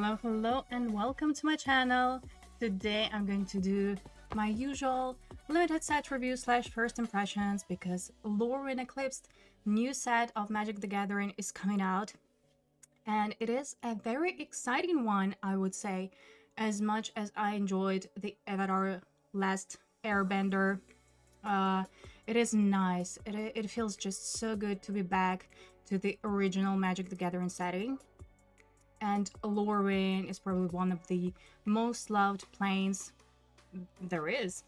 Hello and welcome to my channel. Today I'm going to do my usual limited set review slash first impressions because LORWYN Eclipsed new set of Magic the Gathering is coming out, and it is a very exciting one, I would say. As much as I enjoyed the Avatar Last Airbender, it is nice. It feels just so good to be back to the original Magic the Gathering setting. And LORWYN is probably one of the most loved planes there is.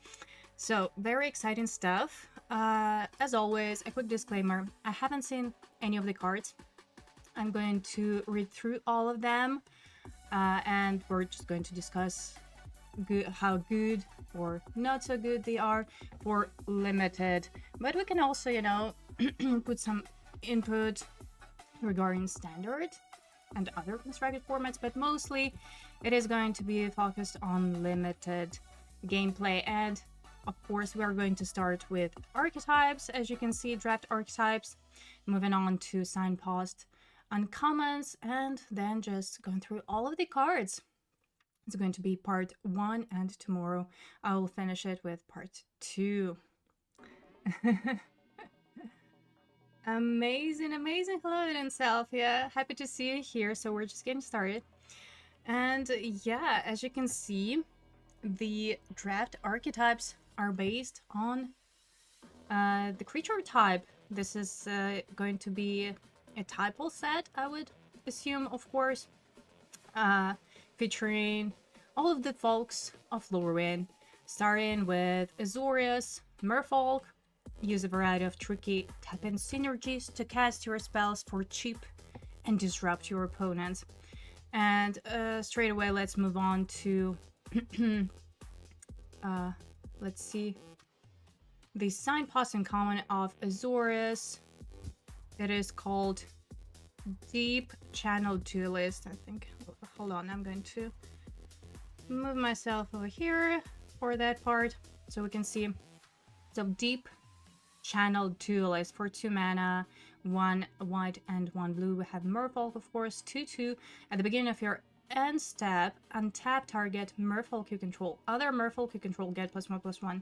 So, very exciting stuff. As always, a quick disclaimer. I haven't seen any of the cards. I'm going to read through all of them. And we're just going to discuss how good or not so good they are for limited. But we can also, put some input regarding standard and other constructed formats, but mostly it is going to be focused on limited gameplay. And of course, we are going to start with archetypes. As you can see, draft archetypes, moving on to Signpost uncommons, and then just going through all of the cards. It's going to be part 1, and tomorrow I will finish it with part 2. Amazing. Hello in self. Yeah, happy to see you here. So we're just getting started. And yeah, as you can see, the draft archetypes are based on the creature type. This is going to be a typal set, I would assume, of course, featuring all of the folks of LORWYN, starting with Azorius, Merfolk. Use a variety of tricky tap-in synergies to cast your spells for cheap and disrupt your opponents. And straight away, let's move on to let's see, the Signpost uncommon of Azorius. It is called Deep Channel Duelist, I think. Hold on, I'm going to move myself over here for that part so we can see. So Deep Channel Duelist for 2 mana, 1 white and 1 blue. We have Merfolk, of course, 2/2. At the beginning of your end step, untap target Merfolk you control. Other Merfolk you control get +1/+1.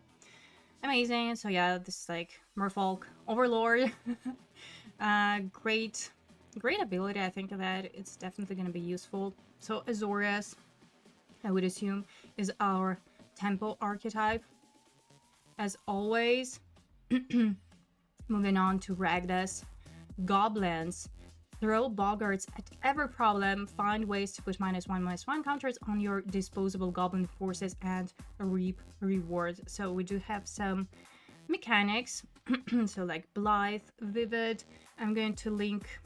Amazing. So yeah, this is like Merfolk Overlord. Great ability. I think that it's definitely going to be useful. So Azorius, I would assume, is our tempo archetype. As always, moving on to Ragdas, Goblins. Throw boggarts at every problem, find ways to put -1/-1 counters on your disposable goblin forces, and reap rewards. So we do have some mechanics, so like Blithe, Vivid. I'm going to link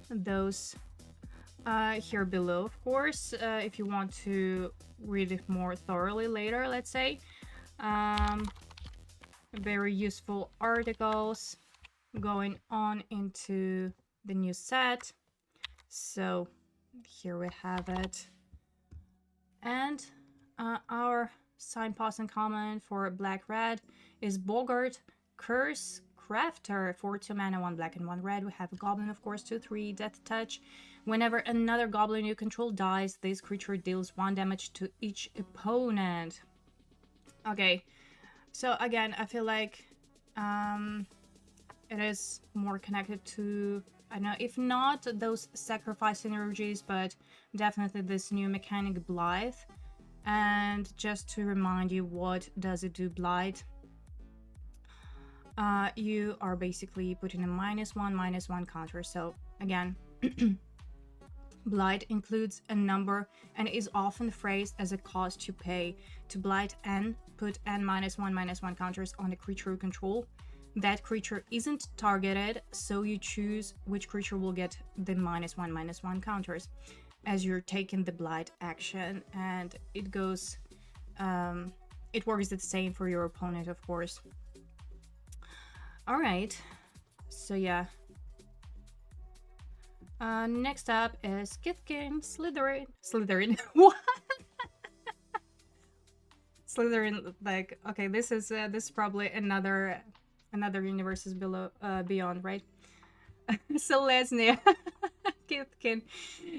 those here below, of course, if you want to read it more thoroughly later, let's say. Very useful articles going on into the new set. So here we have it. And our Signpost uncommon for black-red is Boggart Curse Crafter for 2 mana, 1 black and 1 red. We have a goblin, of course, 2/3 Death Touch. Whenever another goblin you control dies, this creature deals 1 damage to each opponent. Okay, so again, I feel like it is more connected to, I don't know, if not those sacrifice synergies, but definitely this new mechanic Blithe. And just to remind you, what does it do, Blithe? You are basically putting a -1/-1 counter. So again, Blight includes a number and is often phrased as a cost you pay to blight and put n -1/-1 counters on a creature you control. That creature isn't targeted, so you choose which creature will get the -1/-1 counters as you're taking the blight action, and it goes, it works the same for your opponent, of course. All right, so yeah. Next up is Kithkin Slytherin. What? Slytherin, like, okay, this is probably another universes below, beyond, right? Selesnya. Kithkin.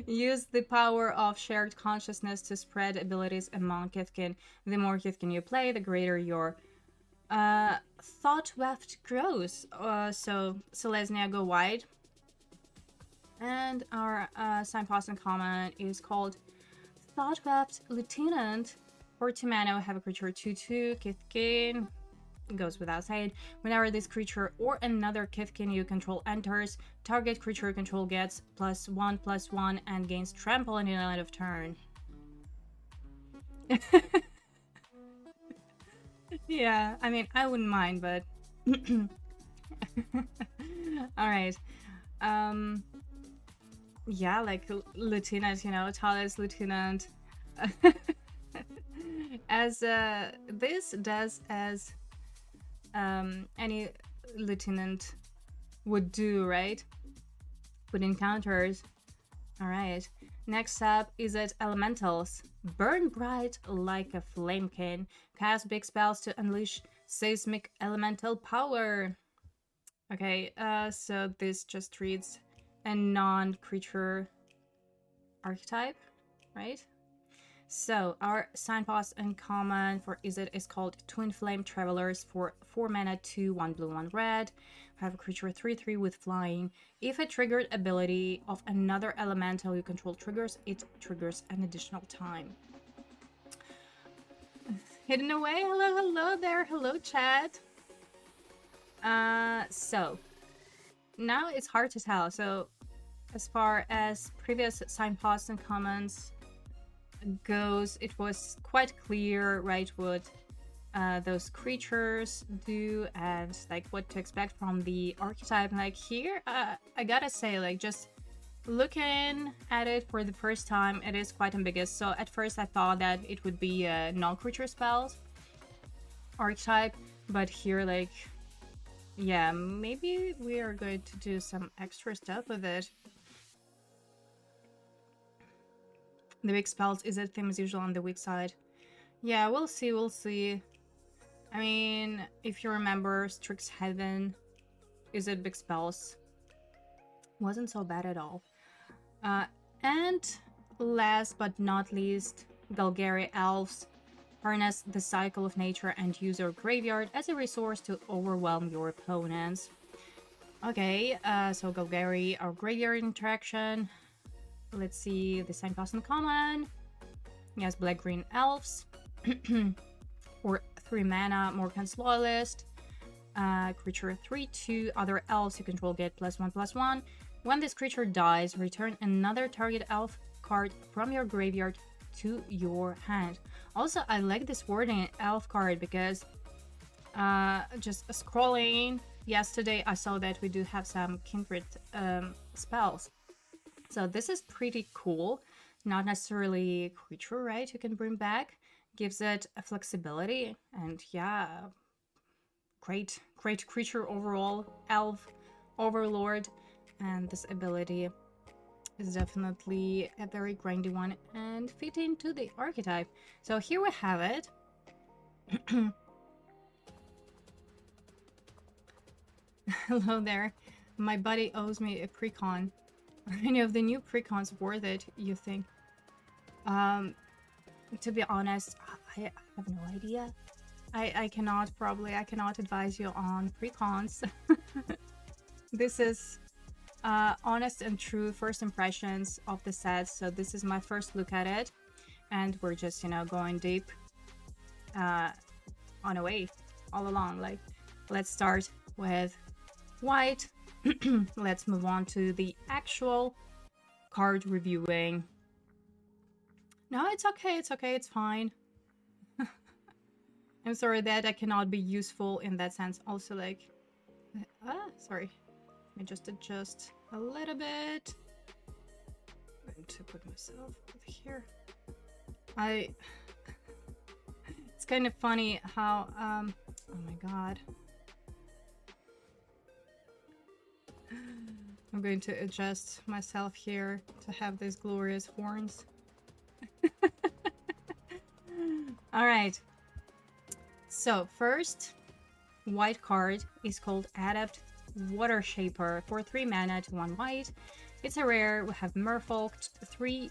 Use the power of shared consciousness to spread abilities among Kithkin. The more Kithkin you play, the greater your thought weft grows. So Selesnya go wide. And our signpost in common is called Thought Weft Lieutenant. For 2 mana, have a creature 2/2, Kithkin. Goes without saying. Whenever this creature or another Kithkin you control enters, target creature you control gets +1/+1 and gains trample until the end of turn. Yeah, I mean, I wouldn't mind, but alright. Yeah, like lieutenant, you know, tallest lieutenant. As this does as any lieutenant would do, right? With encounters. Alright. Next up is it elementals. Burn bright like a flamekin. Cast big spells to unleash seismic elemental power. Okay, so this just reads a non-creature archetype, right? So our signpost in common for Izzet is called Twin Flame Travelers. For 4 mana, 2, 1 blue, 1 red. Have a creature 3/3 with flying. If a triggered ability of another elemental you control triggers, it triggers an additional time. Hidden away. Hello there. Hello, chat. So now it's hard to tell. So as far as previous signposts and comments goes, it was quite clear, right, what those creatures do and like what to expect from the archetype. Like here, I gotta say, like just looking at it for the first time, it is quite ambiguous. So at first I thought that it would be a non-creature spells archetype, but here, like, yeah, maybe we are going to do some extra stuff with it. The big spells, is it theme as usual on the weak side? Yeah, we'll see, we'll see. I mean, if you remember, Strixhaven, is it big spells? Wasn't so bad at all. And last but not least, Golgari Elves. Harness the cycle of nature and use your graveyard as a resource to overwhelm your opponents. Okay, so Golgari, our graveyard interaction. Let's see the signpost in common. Yes, black-green elves. For 3 mana, Morkan's Loyalist. Creature 3/2, other elves you control get +1/+1. When this creature dies, return another target elf card from your graveyard to your hand. Also, I like this wording, elf card, because just scrolling yesterday, I saw that we do have some kindred spells. So this is pretty cool. Not necessarily creature, right? You can bring back. Gives it a flexibility. And yeah, great creature overall. Elf, Overlord. And this ability is definitely a very grindy one and fit into the archetype. So here we have it. Hello there. My buddy owes me a precon. Are any of the new precons worth it, you think? To be honest, I have no idea. I cannot advise you on precons. This is honest and true first impressions of the set. So this is my first look at it. And we're just, you know, going deep on a way all along. Like, let's start with white. Let's move on to the actual card reviewing. No, it's okay, it's fine. I'm sorry that I cannot be useful in that sense. Also, like, sorry. Let me just adjust a little bit. I'm going to put myself over here. It's kind of funny how, oh my god. I'm going to adjust myself here to have these glorious horns. Alright. So, first, white card is called Adept Water Shaper. For 3 mana to 1 white. It's a rare. We have Merfolk. 3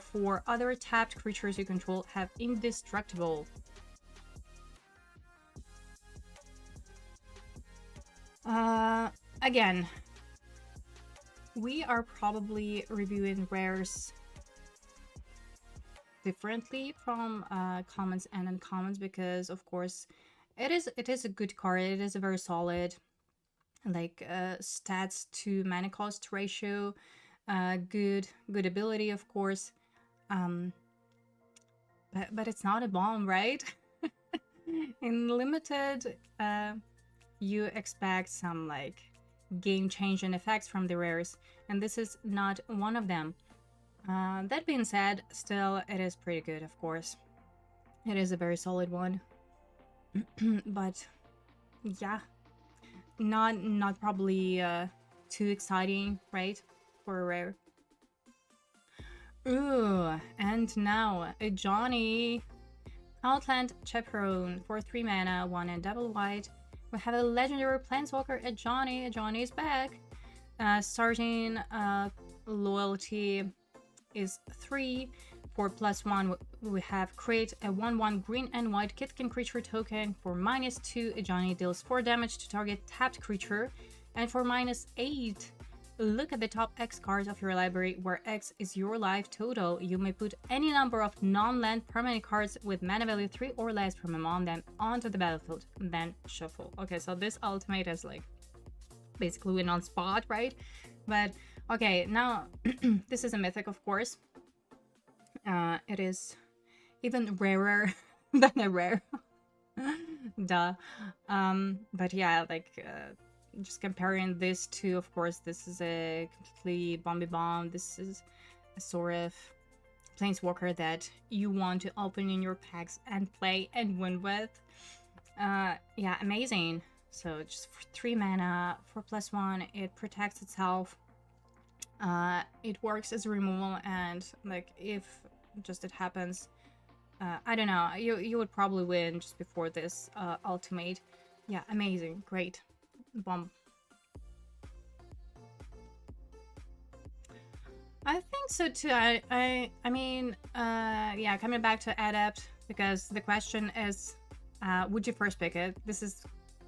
for other tapped creatures you control have indestructible. Again, we are probably reviewing rares differently from commons and uncommons because, of course, it is a good card. It is a very solid, like stats to mana cost ratio, good ability, of course. But it's not a bomb, right? In limited, you expect some like game-changing effects from the rares, and this is not one of them. That being said, still it is pretty good, of course. It is a very solid one. But yeah, not probably too exciting, right, for a rare. Ooh, and now a Johnny Outland Chaperone for 3 mana, 1 and double white. We have a legendary planeswalker, a Johnny. A Johnny is back. Starting loyalty is 3. For +1, we have create a 1/1 green and white Kitkin creature token. For -2, a Johnny deals 4 damage to target tapped creature. And for -8, look at the top X cards of your library, where X is your life total. You may put any number of non-land permanent cards with mana value 3 or less from among them onto the battlefield, then shuffle. Okay, so this ultimate is like basically win on spot, right? But okay, now this is a mythic, of course. It is even rarer than a rare. Duh. But yeah, like just comparing this to, of course, this is a completely bomb. This is a sort of planeswalker that you want to open in your packs and play and win with. Yeah, amazing. So just for 3 mana, for +1, it protects itself. It works as a removal, and like if just it happens, I don't know, you would probably win just before this ultimate. Yeah, amazing, great. Bomb. I think so too. I mean, yeah, coming back to Adept, because the question is, would you first pick it? This is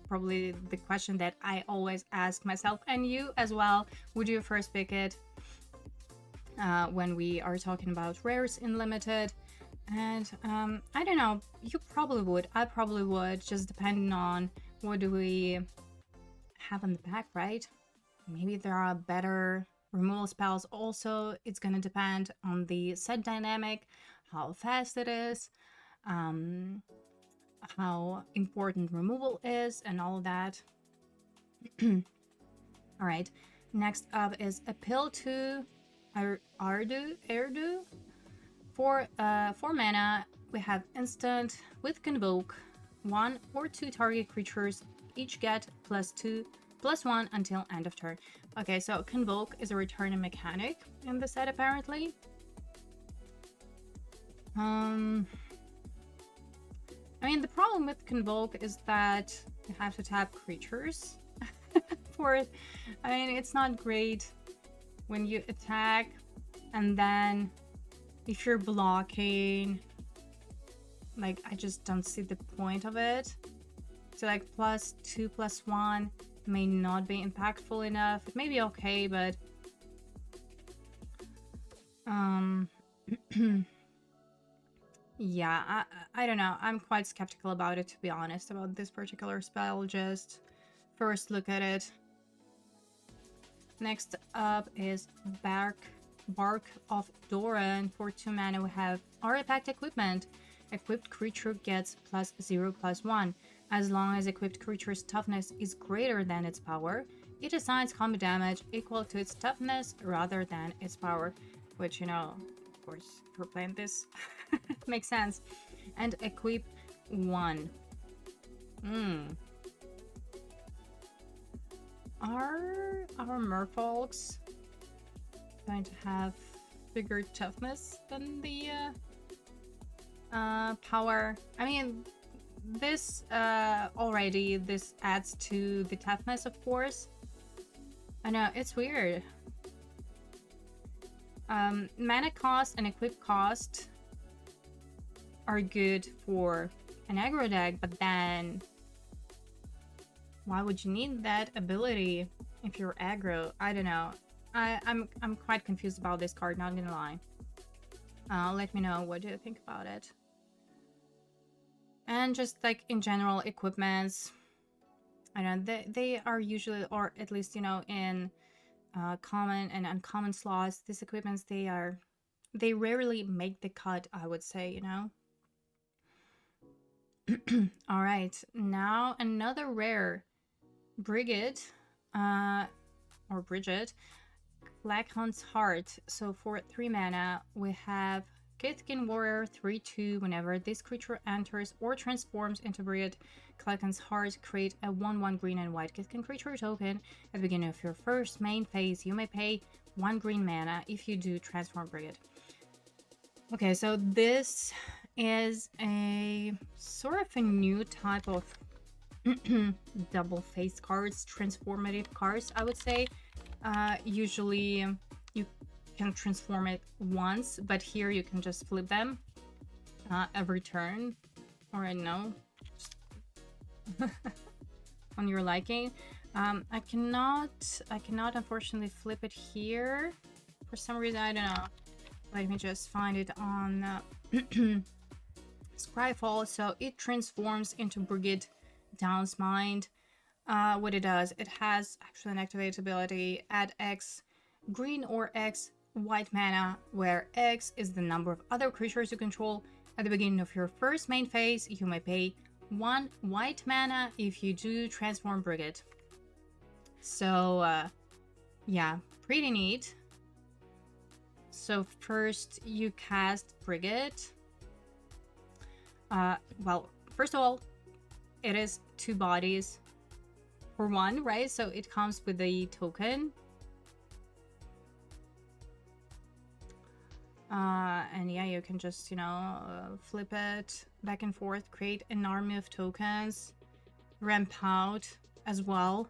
probably the question that I always ask myself, and you as well. Would you first pick it when we are talking about rares in limited? And I don't know, you probably would. I probably would, just depending on what do we have in the pack, right? Maybe there are better removal spells. Also, it's going to depend on the set dynamic, how fast it is, how important removal is, and all of that. All right, next up is Appeal to Erdu. For 4 mana, we have instant with Convoke. 1 or 2 target creatures each get +2/+1 until end of turn. Okay, so Convoke is a returning mechanic in the set, apparently. I mean, the problem with Convoke is that you have to tap creatures for it. I mean, it's not great when you attack and then if you're blocking, like, I just don't see the point of it. So like +2/+1 may not be impactful enough. It may be okay, but yeah, I don't know. I'm quite skeptical about it, to be honest, about this particular spell. Just first look at it. Next up is Bark of Doran. For 2 mana, we have Artifact Equipment. Equipped creature gets +0/+1. As long as equipped creature's toughness is greater than its power, it assigns combat damage equal to its toughness rather than its power. Which, you know, of course, if we're playing this, makes sense. And equip 1. Are our merfolks going to have bigger toughness than the power? I mean, this already, this adds to the toughness, of course. I know, it's weird. Mana cost and equip cost are good for an aggro deck, but then why would you need that ability if you're aggro? I don't know. I'm quite confused about this card, not gonna lie. Let me know what do you think about it. And just like in general, equipments, I don't know, they are usually, or at least, you know, in common and uncommon slots, these equipments, they rarely make the cut, I would say, you know. All right, now another rare, Brigid, or Bridget, Blackhunt's Heart. So for 3 mana, we have Kithkin Warrior 3/2. Whenever this creature enters or transforms into Brigid, Blackhunt's Heart, create a 1/1 green and white Kithkin creature token. At the beginning of your first main phase, you may pay 1 green mana if you do transform Brigid. Okay, so this is a sort of a new type of double face cards, transformative cards, I would say. Usually you can transform it once, but here you can just flip them every turn, or I know, on your liking. I cannot unfortunately flip it here for some reason. I don't know. Let me just find it on Scryfall. So it transforms into Brigid Down's Mind. What it does, it has actually an activated ability, add X green or X white mana, where X is the number of other creatures you control. At the beginning of your first main phase, you may pay 1 white mana if you do transform Brigid. So yeah, pretty neat. So first you cast Brigid. Well, first of all, it is 2 bodies for 1, right? So it comes with a token. And yeah, you can just, you know, flip it back and forth, create an army of tokens, ramp out as well.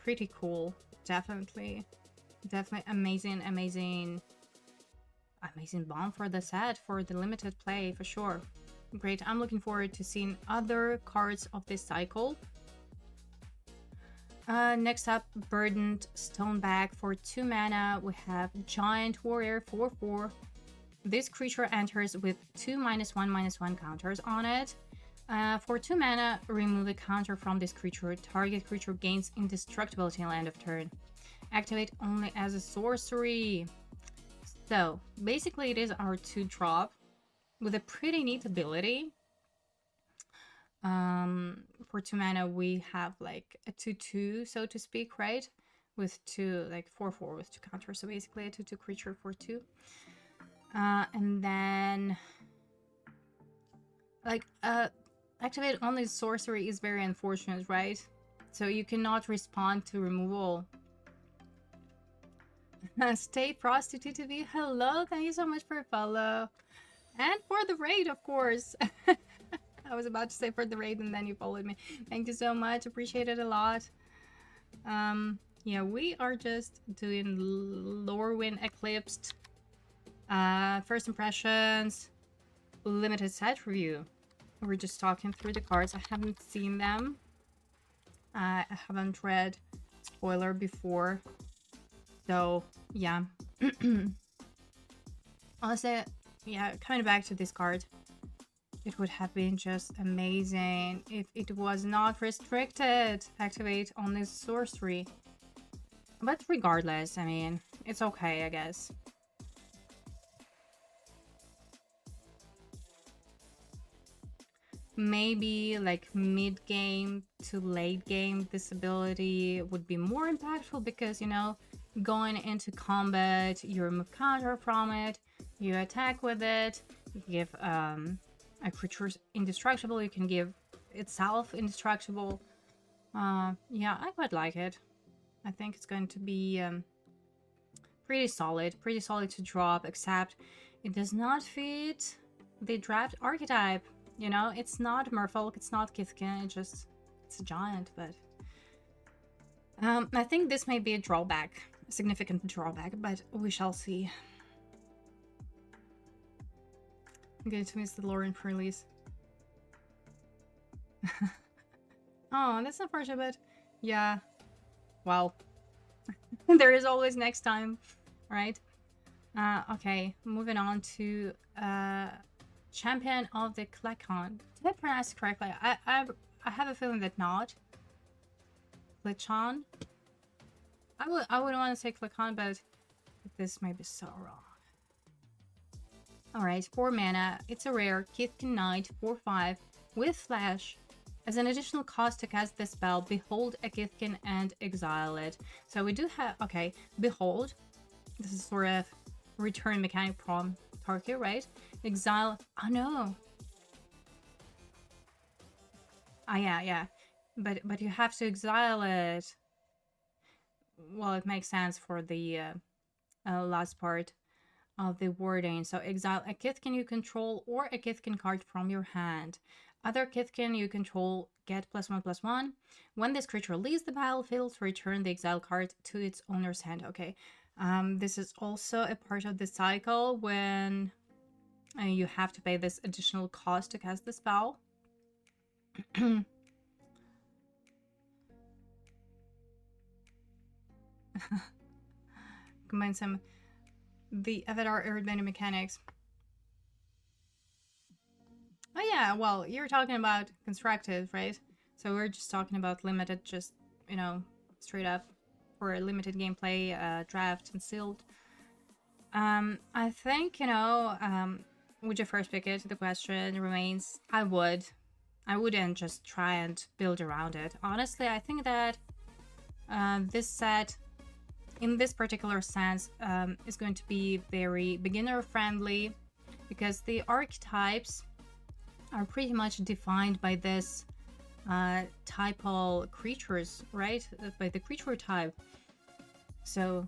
Pretty cool. Definitely amazing bomb for the set, for the limited play, for sure. Great. I'm looking forward to seeing other cards of this cycle. Next up, Burdened Stoneback. For 2 mana, we have Giant Warrior 4/4. This creature enters with 2 -1/-1 counters on it. For 2 mana, remove a counter from this creature. Target creature gains indestructibility until end of turn. Activate only as a sorcery. So basically it is our 2-drop with a pretty neat ability. For 2 mana we have like a 2/2, so to speak, right? With 2, like 4/4 with 2 counters, so basically a 2/2 creature for 2. And then like activate only sorcery is very unfortunate, right? So you cannot respond to removal. Stay Prostitute TV, hello, thank you so much for a follow. And for the raid, of course. I was about to say for the raid and then you followed me. Thank you so much, appreciate it a lot. Yeah, we are just doing LORWYN Eclipsed. First impressions, limited set review. We're just talking through the cards. I haven't seen them. I haven't read spoiler before. So, yeah. Honestly, yeah, coming back to this card, it would have been just amazing if it was not restricted. Activate only sorcery. But regardless, I mean, it's okay, I guess. Maybe like mid-game to late game, this ability would be more impactful because, you know, going into combat, you remove counter from it, you attack with it, you give a creature indestructible, you can give itself indestructible. Yeah, I quite like it. I think it's going to be pretty solid to drop, except it does not fit the draft archetype. You know, it's not Merfolk, it's not Kithkin, it's a giant, but I think this may be a drawback, significant drawback, but we shall see. I'm going to miss the LORWYN pre-release. Oh, that's unfortunate, but yeah. Well, there is always next time, right? Okay, moving on to Champion of the Klekon. Did I pronounce it correctly? I have a feeling that not. Klechon? I would want to say Klekon, but this may be so wrong. Alright, 4 mana. It's a rare Kithkin Knight, 4/5 with Flash. As an additional cost to cast this spell, behold a Kithkin and exile it. So we do have, okay, behold. This is sort of return mechanic from Tarkir, right? Exile, oh no. Ah, yeah. But you have to exile it. Well, it makes sense for the last part of the wording. So exile a Kithkin you control or a Kithkin card from your hand. Other Kithkin you control get +1/+1. When this creature leaves the battlefield, return the exile card to its owner's hand. Okay, this is also a part of the cycle when you have to pay this additional cost to cast the spell. Combine some the Avatar Airbender mechanics. Oh yeah, well, you're talking about constructed, right? So we're just talking about limited, just, you know, straight up for a limited gameplay, draft and sealed. I think, you know, would you first pick it? The question remains, I wouldn't just try and build around it. Honestly, I think that this set, in this particular sense, is going to be very beginner friendly because the archetypes are pretty much defined by this typal creatures, right? By the creature type. So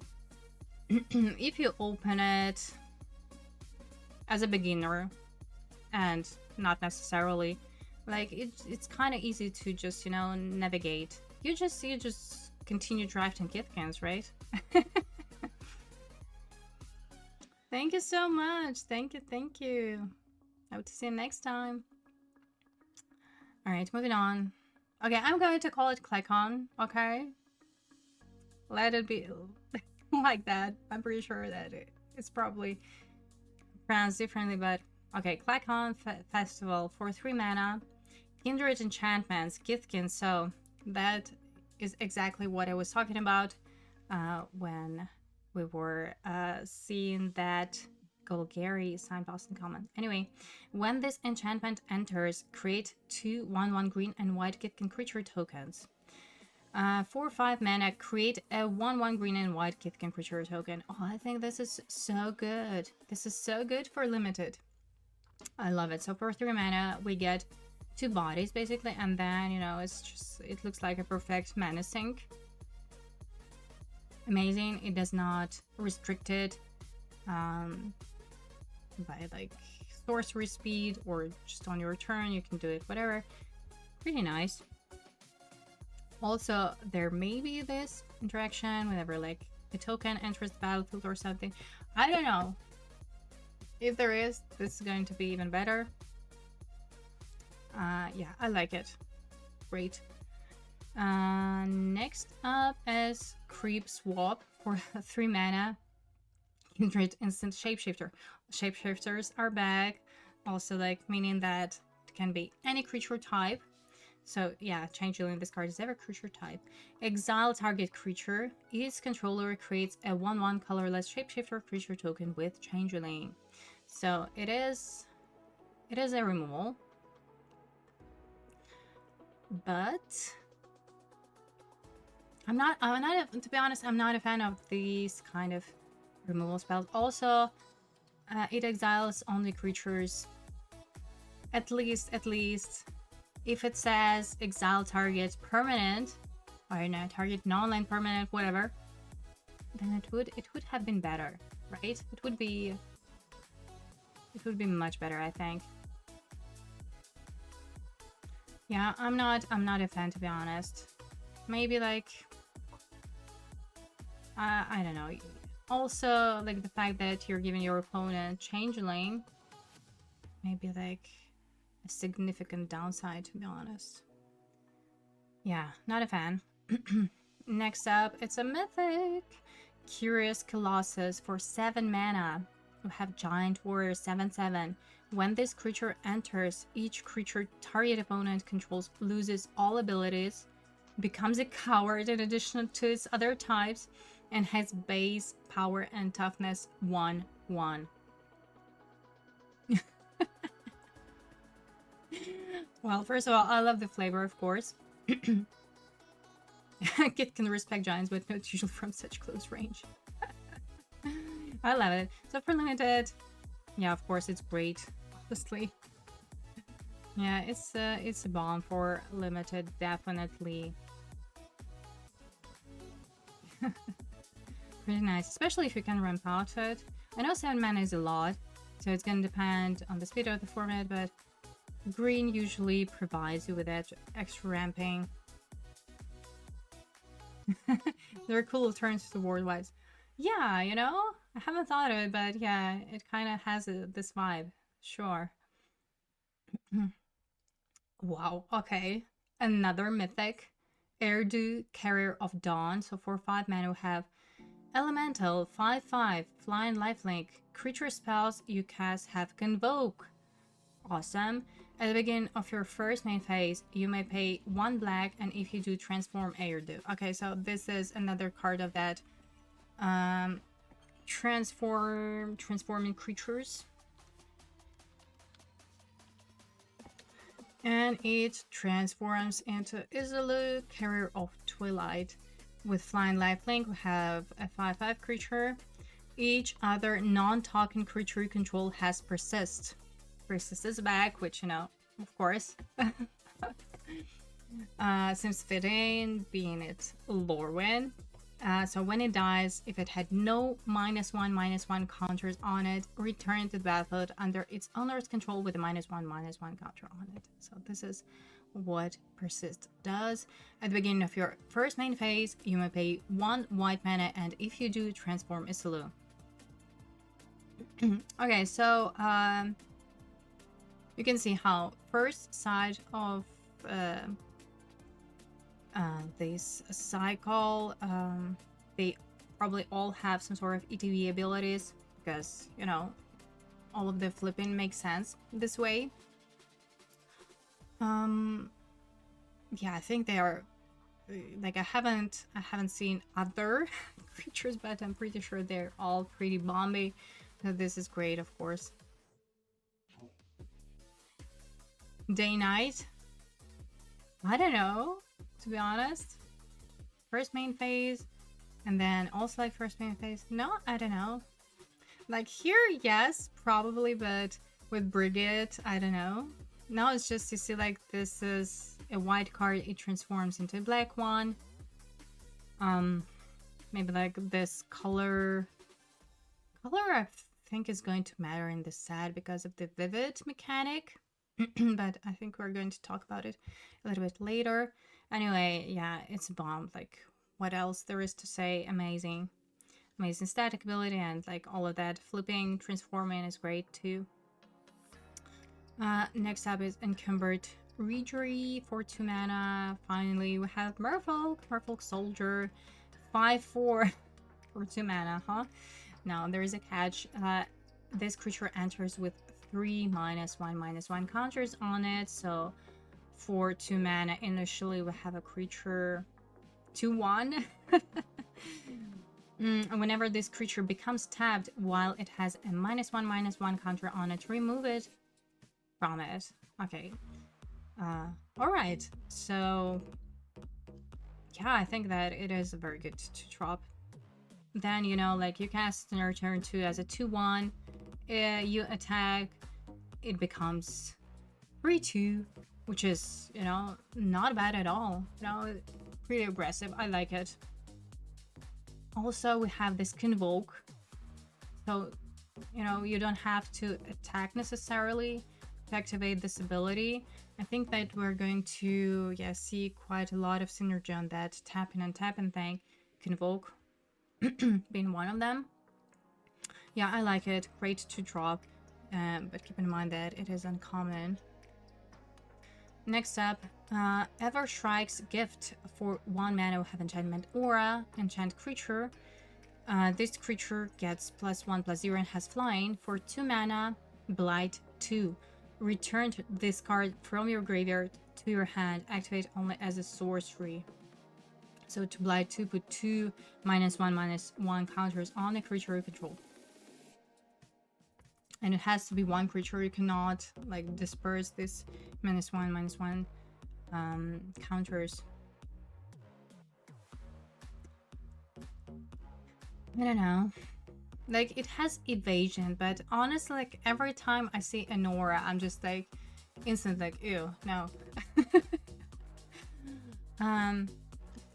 if you open it as a beginner and not necessarily, like, it's kind of easy to just, you know, navigate. You just continue drafting Kithkins, right? Thank you so much. Thank you. I hope to see you next time. Alright, moving on. Okay, I'm going to call it Klekon, okay? Let it be like that. I'm pretty sure that it's probably pronounced differently, but okay. Klekon Festival for 3 mana. Kindred enchantments, Kithkin. So that is exactly what I was talking about when we were seeing that Golgari Signpost in common. Anyway, when this enchantment enters, create 2 1/1 green and white Kithkin creature tokens. 4/5 mana, create a 1/1 green and white Kithkin creature token. Oh, I think this is so good. This is so good for limited. I love it. So for 3 mana, we get 2 bodies basically, and then, you know, it looks like a perfect mana sink. Amazing. It does not restrict it by like sorcery speed or just on your turn. You can do it whatever. Pretty nice. Also, there may be this interaction whenever like a token enters the battlefield or something. I don't know. If there is, this is going to be even better. Yeah, I like it. Great. Next up is Creep Swap for 3 mana. Kindred instant shapeshifter. Shapeshifters are back. Also, like, meaning that it can be any creature type. So yeah, Changeling, this card is ever creature type. Exile target creature. Its controller creates a 1/1 colorless shapeshifter creature token with Changeling. So it is a removal. But I'm not to be honest, I'm not a fan of these kind of removal spells. Also, it exiles only creatures. At least if it says exile target permanent, or no, target non-land permanent, whatever, then it would have been better, right? It would be much better, I think. Yeah, I'm not a fan, to be honest. Maybe like I don't know. Also, like the fact that you're giving your opponent changeling, maybe like a significant downside, to be honest. Yeah, not a fan. Next up, it's a mythic. Curious Colossus for 7 mana. You have Giant Warrior 7/7. When this creature enters, each creature target opponent controls loses all abilities, becomes a coward in addition to its other types, and has base power and toughness 1/1. Well, first of all, I love the flavor, of course. Kit can respect giants, but not usually from such close range. I love it. So for limited, yeah, of course it's great. Honestly, yeah, it's a bomb for limited, definitely. Pretty nice, especially if you can ramp out it. I know 7 mana is a lot, so it's gonna depend on the speed of the format, but green usually provides you with that extra ramping. There are cool turns to ward wise. Yeah, you know, I haven't thought of it, but yeah, it kind of has this vibe. Sure. Wow, okay. Another mythic. Erdu, Carrier of Dawn. So for 5 mana we have Elemental, 5/5, Flying Lifelink. Creature spells you cast have Convoke. Awesome. At the beginning of your first main phase, you may pay 1 black, and if you do, transform Erdu. Okay, so this is another card of that transforming creatures. And it transforms into Isolde, Carrier of Twilight. With Flying Lifelink, we have a 5/5 creature. Each other non-talking creature you control has Persist. Persist is back, which, you know, of course. Seems fitting, being it LORWYN. So when it dies, if it had no -1/-1 counters on it, return to the battlefield under its owner's control with a -1/-1 counter on it. So this is what Persist does. At the beginning of your first main phase, you may pay 1 white mana, and if you do, transform Isolde. Okay, so you can see how first side of this cycle, they probably all have some sort of ETB abilities because, you know, all of the flipping makes sense this way. Yeah, I think they are like, I haven't seen other creatures, but I'm pretty sure they're all pretty bomby. So this is great, of course. Day night, I don't know, to be honest. First main phase, and then also like first main phase. No, I don't know. Like here, yes, probably, but with Brigade, I don't know. Now it's just, you see, like, this is a white card, it transforms into a black one. Maybe like this color I think is going to matter in this set because of the vivid mechanic. But I think we're going to talk about it a little bit later. Anyway, yeah, it's a bomb. Like, what else there is to say? Amazing static ability, and like all of that flipping, transforming is great too. Next up is Encumbered Reejerey for 2 mana. Finally, we have Merfolk Soldier, 5/4 for 2 mana, huh? Now, there is a catch. This creature enters with 3 -1/-1 counters on it. So, for 2 mana, initially we have a creature 2/1. Whenever this creature becomes tapped while it has a -1/-1 counter on it, remove it from it. Okay. Alright. So, yeah, I think that it is very good to drop. Then, you know, like, you cast in your turn 2 as a 2/1. You attack, it becomes 3/2, which is, you know, not bad at all. You know, pretty aggressive. I like it. Also, we have this Convoke. So, you know, you don't have to attack necessarily to activate this ability. I think that we're going to, yeah, see quite a lot of synergy on that tapping and tapping thing. Convoke. being one of them. Yeah, I like it. Great to drop, but keep in mind that it is uncommon. Next up, Ever Strike's Gift. For 1 mana, have enchantment aura, enchant creature. This creature gets +1/+0 and has flying. For 2 mana, Blight 2. Return this card from your graveyard to your hand. Activate only as a sorcery. So to Blight 2, put 2 -1/-1 counters on a creature you control. And it has to be one creature. You cannot like disperse this -1/-1 counters. I don't know. Like, it has evasion, but honestly, like, every time I see an aura, I'm just like, instant like, ew, no.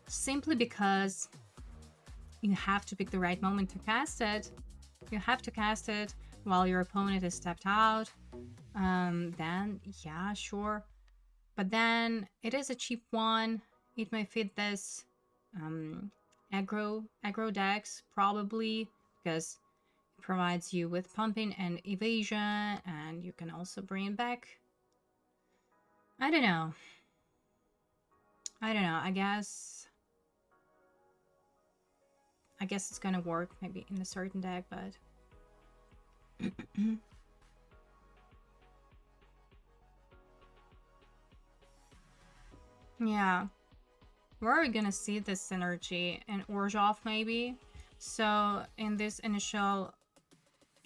Simply because you have to pick the right moment to cast it. You have to cast it while your opponent is stepped out. Then, yeah, sure. But then, it is a cheap one. It may fit this aggro decks, probably, because it provides you with pumping and evasion, and you can also bring it back. I don't know. I guess it's gonna work maybe in a certain deck, but yeah. Where are we gonna see this synergy? In Orzhov, maybe? So, in this initial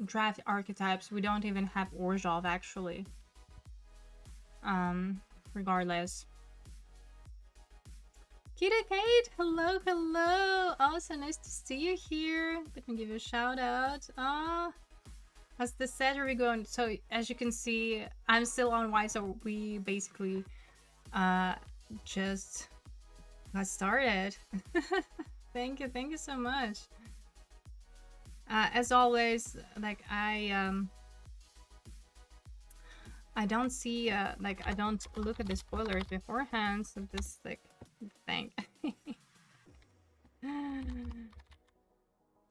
draft archetypes, we don't even have Orzhov, actually. Regardless. Kita Kate, hello, hello! Oh, so nice to see you here. Let me give you a shout out. How's the set are we going? So, as you can see, I'm still on white, so we basically just got started. Thank you so much. As always, like, I don't see like, I don't look at the spoilers beforehand, so this like thing.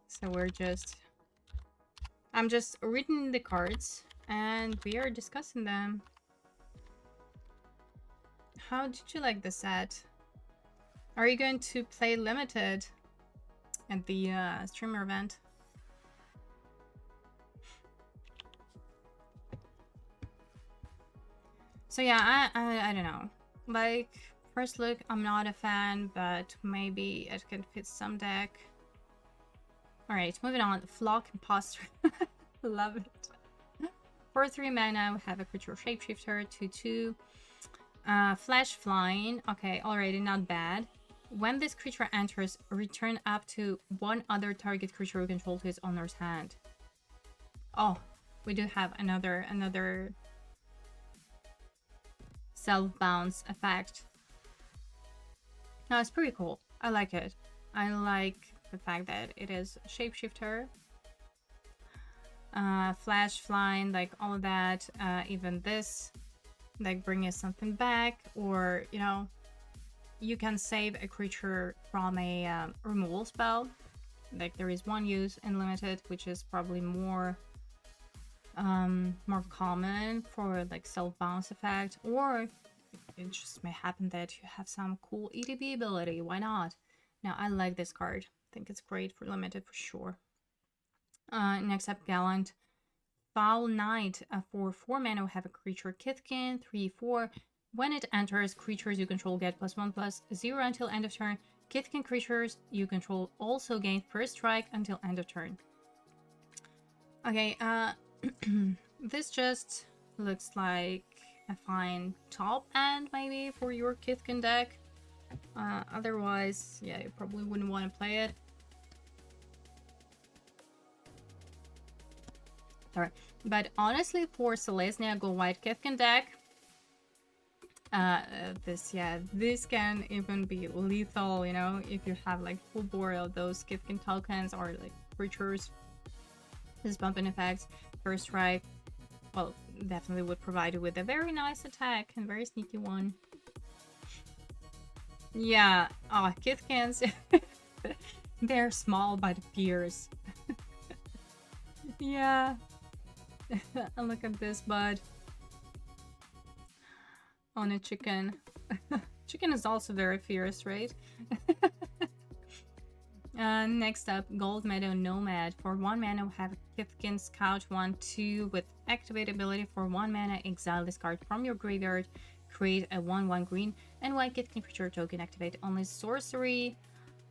So I'm just reading the cards and we are discussing them. How did you like the set? Are you going to play limited at the streamer event? So yeah, I don't know. Like, first look, I'm not a fan, but maybe it can fit some deck. Alright, moving on. Flock Imposter. Love it. For 3 mana, we have a creature shapeshifter, 2/2. Flash flying. Okay, already not bad. When this creature enters, return up to 1 other target creature you control to its owner's hand. Oh, we do have another self-bounce effect. No, it's pretty cool. I like it. I like the fact that it is shapeshifter, flash flying, like all of that. Even this, like, bring us something back, or you know, you can save a creature from a removal spell. Like, there is one use in limited, which is probably more common for like self-bounce effect, or it just may happen that you have some cool EDB ability. Why not? Now, I like this card. I think it's great for limited for sure. Next up, Gallant Foul Knight. For 4 mana, we have a creature Kithkin, 3/4. When it enters, creatures you control get +1/+0 until end of turn. Kithkin creatures you control also gain first strike until end of turn. Okay, this just looks like a fine top end maybe for your Kithkin deck. Otherwise, yeah, you probably wouldn't want to play it. Alright, but honestly, for Selesnya Go White Kithkin deck, this can even be lethal, you know, if you have like full board of those Kithkin tokens or like creatures. This bumping effects, first strike, well, definitely would provide you with a very nice attack and very sneaky one. Yeah, Kithkins. They're small but fierce. Yeah. And look at this bud. On a chicken. Chicken is also very fierce, right? Next up, Gold Meadow Nomad. For 1 mana, we have Kithkin Scout 1/2 with activate ability. For 1 mana, exile this card from your graveyard. Create a 1/1 green and white Kithkin creature token. Activate only sorcery.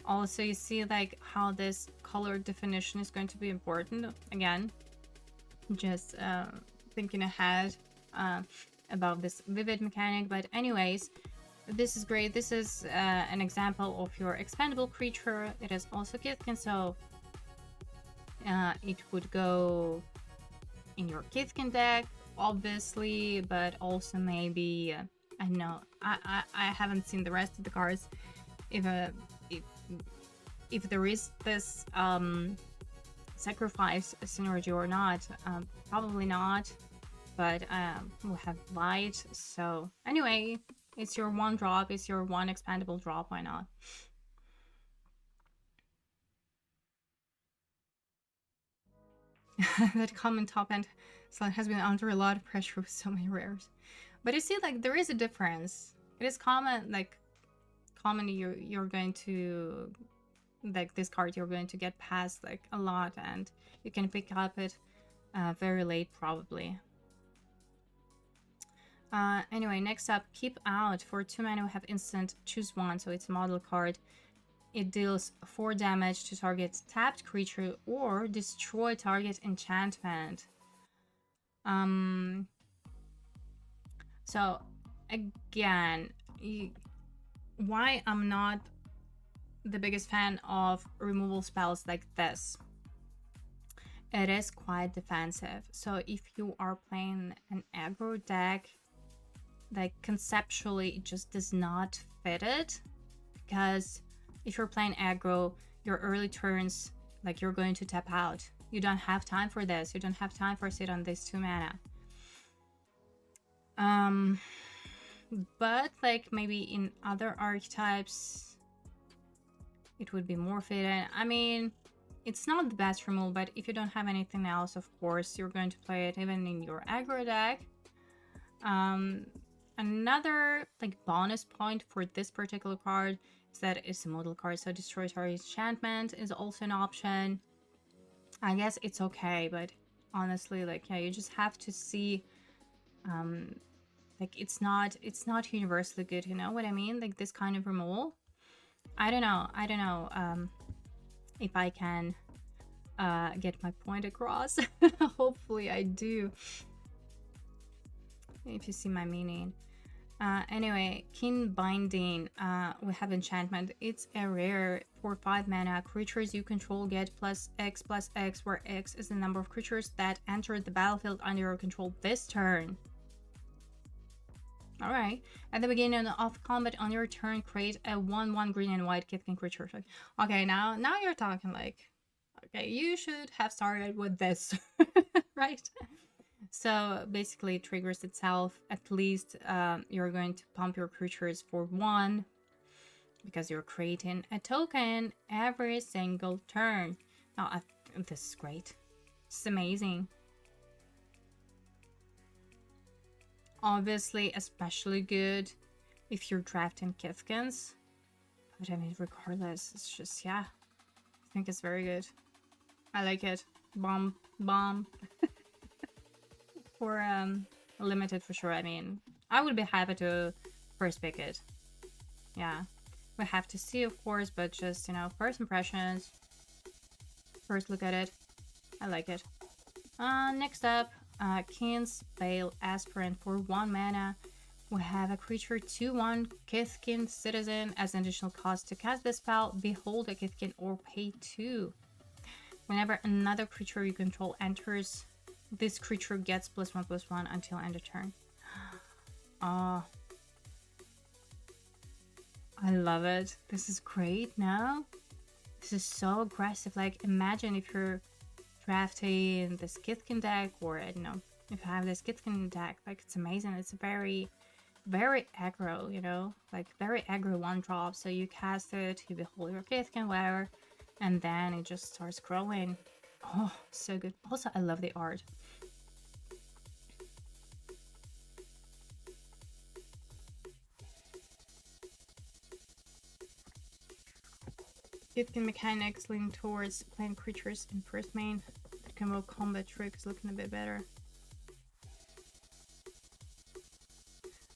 Also, you see like how this color definition is going to be important. Again, just thinking ahead about this vivid mechanic. But anyways, this is great. This is an example of your expendable creature. It is also Kithkin, so it would go in your Kithkin deck, obviously, but also maybe I know I haven't seen the rest of the cards. If there is this sacrifice synergy or not, probably not. But we'll have light. So anyway, it's your 1 drop, it's your 1 expandable drop, why not? That common top end slot has been under a lot of pressure with so many rares. But you see, like, there is a difference. It is common, like, commonly you're going to, like, this card you're going to get past, like, a lot, and you can pick up it very late, probably. Anyway, next up, Keep Out. For 2 mana, we have instant, choose 1, so it's a model card. It deals 4 damage to target tapped creature or destroy target enchantment. So, again, why I'm not the biggest fan of removal spells like this. It is quite defensive. So if you are playing an aggro deck, like conceptually it just does not fit it, because if you're playing aggro, your early turns, like, you're going to tap out. You don't have time for this. You don't have time for sit on this 2 mana. But like maybe in other archetypes it would be more fitting. I mean, it's not the best removal, but if you don't have anything else, of course you're going to play it even in your aggro deck. Another like bonus point for this particular card is that it's a model card, so destroy target enchantment is also an option. I guess it's okay, but honestly, like, yeah, you just have to see like it's not universally good, you know what I mean? Like this kind of removal. I don't know if I can get my point across. Hopefully I do, if you see my meaning. Anyway, Keen Binding, we have enchantment. It's a rare for 5 mana. Creatures you control get +X/+X, where X is the number of creatures that enter the battlefield under your control this turn. Alright, at the beginning of combat on your turn, create a 1/1 green and white Kithkin creature. Okay, now you're talking, like, okay, you should have started with this, right? So basically it triggers itself. At least you're going to pump your creatures for 1 because you're creating a token every single turn. Oh, this is great. It's amazing. Obviously especially good if you're drafting Kithkins, but I mean, regardless, it's just, yeah, I think it's very good. I like it. Bomb for limited for sure. I mean, I would be happy to first pick it. Yeah, we have to see, of course, but just, you know, first impressions, first look at it. I like it. Next up, Keen's Bale Aspirant. For 1 mana, we have a creature 2/1 Kithkin Citizen. As an additional cost to cast this spell, behold a Kithkin or pay 2. Whenever another creature you control enters, this creature gets +1/+1 until end of turn. Oh, I love it. This is great now. This is so aggressive. Like, imagine if you're drafting this Kithkin deck, or I don't know, if you have this Kithkin deck, like, it's amazing. It's very, very aggro, you know, like very aggro 1-drop. So you cast it, you behold your Kithkin, whatever, and then it just starts growing. Oh, so good. Also, I love the art. It can mechanics lean towards playing creatures in first main. It can roll combat tricks, looking a bit better.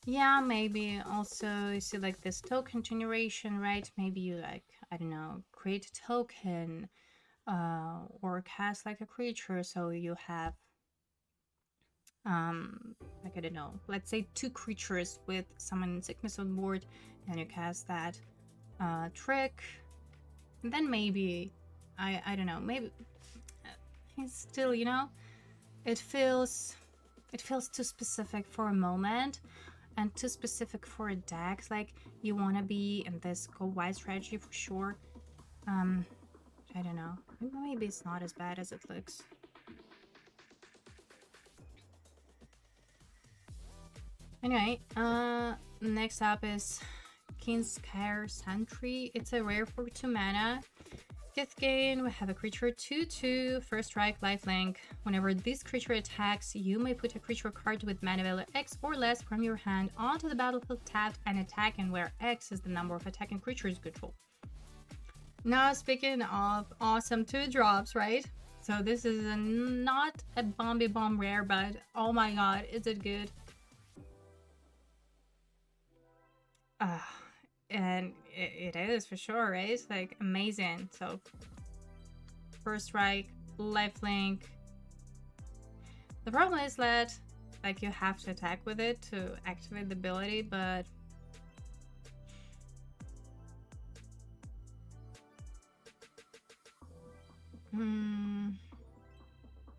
Yeah, maybe also you see like this token generation, right? Maybe you like, I don't know, create a token or cast like a creature, so you have like I don't know, let's say 2 creatures with summon sickness on board, and you cast that trick, and then maybe I don't know, maybe it's still, you know, it feels too specific for a moment and too specific for a deck. Like you want to be in this go wide strategy for sure. I don't know, maybe it's not as bad as it looks. Anyway, next up is Kinskare Sentry. It's a rare for 2 mana. 5th gain, we have a creature 2/2, first strike, lifelink. Whenever this creature attacks, you may put a creature card with mana value X or less from your hand onto the battlefield tapped and attacking, where X is the number of attacking creatures you control. Now, speaking of awesome 2-drops, right? So this is not a Bombi Bomb rare, but oh my god, is it good? And it is for sure, right? It's like amazing. So first strike, lifelink. The problem is that like you have to attack with it to activate the ability, but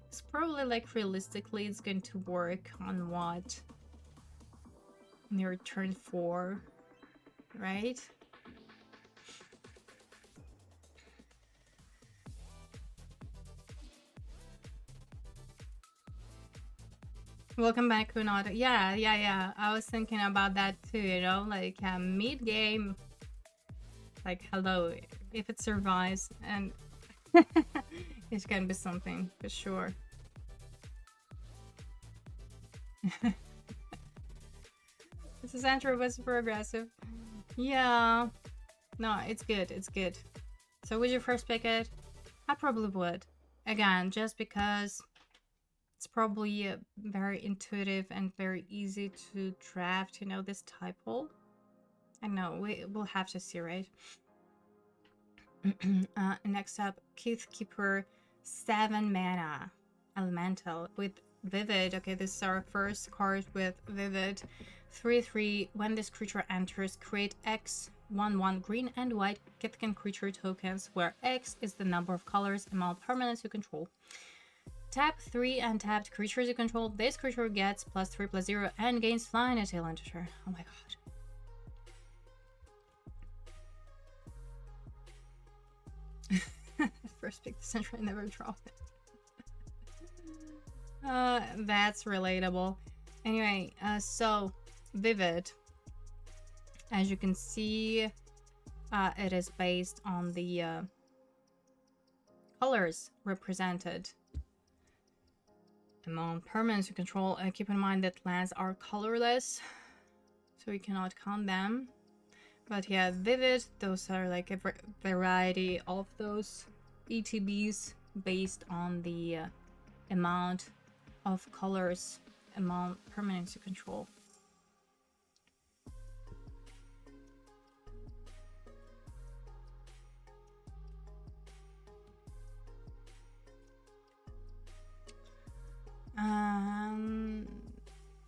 it's probably like realistically it's going to work on what? On your turn 4, right? Welcome back, Kunada. Yeah. I was thinking about that too, you know, like mid-game. Like, hello, if it survives, and it can be something for sure. This is Andrew was super aggressive. Yeah. No, it's good. It's good. So would you first pick it? I probably would. Again, just because it's probably very intuitive and very easy to draft, you know, this type hole. I know, we'll have to see, right? Next up, Keeper, 7 mana. Elemental with Vivid. Okay, this is our first card with Vivid. 3/3. When this creature enters, create X 1/1 green and white Kithkin creature tokens, where X is the number of colors among permanents you control. Tap 3 untapped creatures you control. This creature gets +3/+0 and gains flying until end of turn. Oh my god. First pick the center and never draw it. That's relatable. Anyway, so Vivid, as you can see, it is based on the colors represented among permanents you control. And keep in mind that lands are colorless, so you cannot count them. But yeah, Vivid, those are like a variety of those ETBs based on the amount of colors among permanents you control.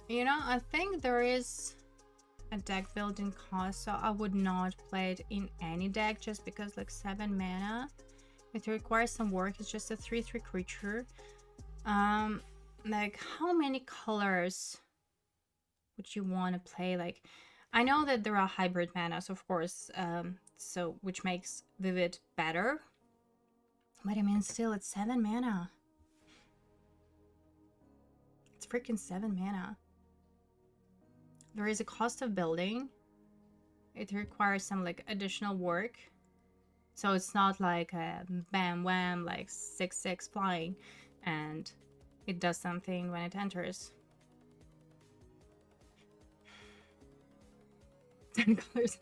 You know, I think there is a deck building cost, so I would not play it in any deck just because like 7 mana. It requires some work. It's just a 3/3 creature. Like how many colors would you want to play? Like, I know that there are hybrid manas, of course, so which makes Vivid better. But I mean, still, it's 7 mana. It's freaking 7 mana. There is a cost of building. It requires some like additional work. So it's not like a bam wham, like 6/6 flying, and it does something when it enters. 10 colors.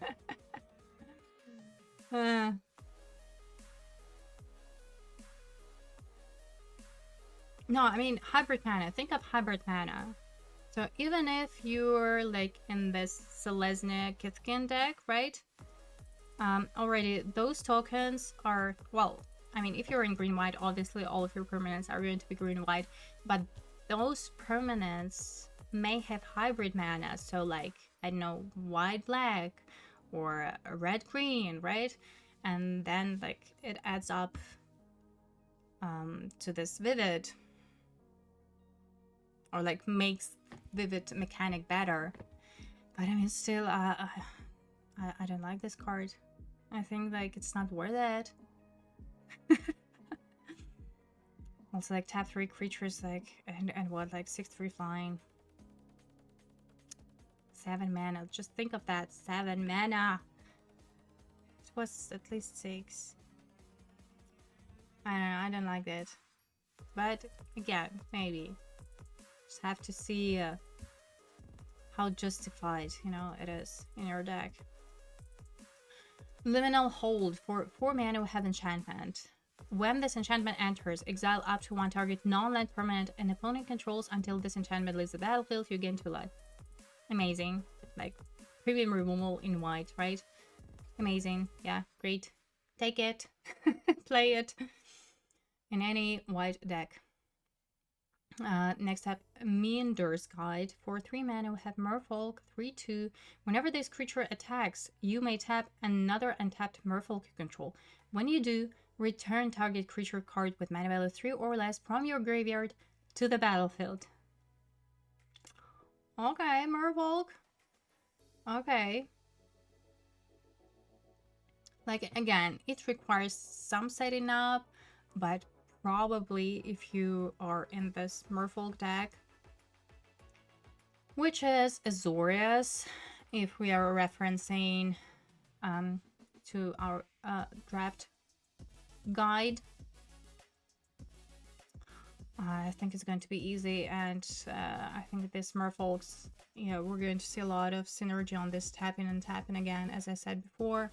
No, I mean hybrid mana. Think of hybrid mana. So even if you're like in this Selesnya Kithkin deck, right? Already those tokens are, well, I mean, if you're in green-white, obviously all of your permanents are going to be green-white, but those permanents may have hybrid mana, so like, I don't know, white-black or red-green, right? And then like it adds up to this vivid, or like makes vivid mechanic better. But I mean, still, I don't like this card. I think like it's not worth it. Also, like tap 3 creatures, like and what, like 6/3 flying, 7 mana. Just think of that, 7 mana. It was at least 6. I don't know. I don't like it. But again, maybe just have to see how justified, you know, it is in your deck. Liminal Hold for 4 mana with enchantment. When this enchantment enters, exile up to 1 target non-land permanent an opponent controls until this enchantment leaves the battlefield. You gain 2 life. Amazing. Like premium removal in white, right? Amazing. Yeah, great. Take it. Play it in any white deck. Next up, Meander's Guide. For 3 mana, we have Merfolk, 3/2. Whenever this creature attacks, you may tap another untapped Merfolk you control. When you do, return target creature card with mana value 3 or less from your graveyard to the battlefield. Okay, Merfolk. Okay. Like, again, it requires some setting up, but probably if you are in this Merfolk deck, which is Azorius, if we are referencing to our draft guide, I think it's going to be easy, and I think this Merfolk's, you know, we're going to see a lot of synergy on this tapping and tapping again, as I said before.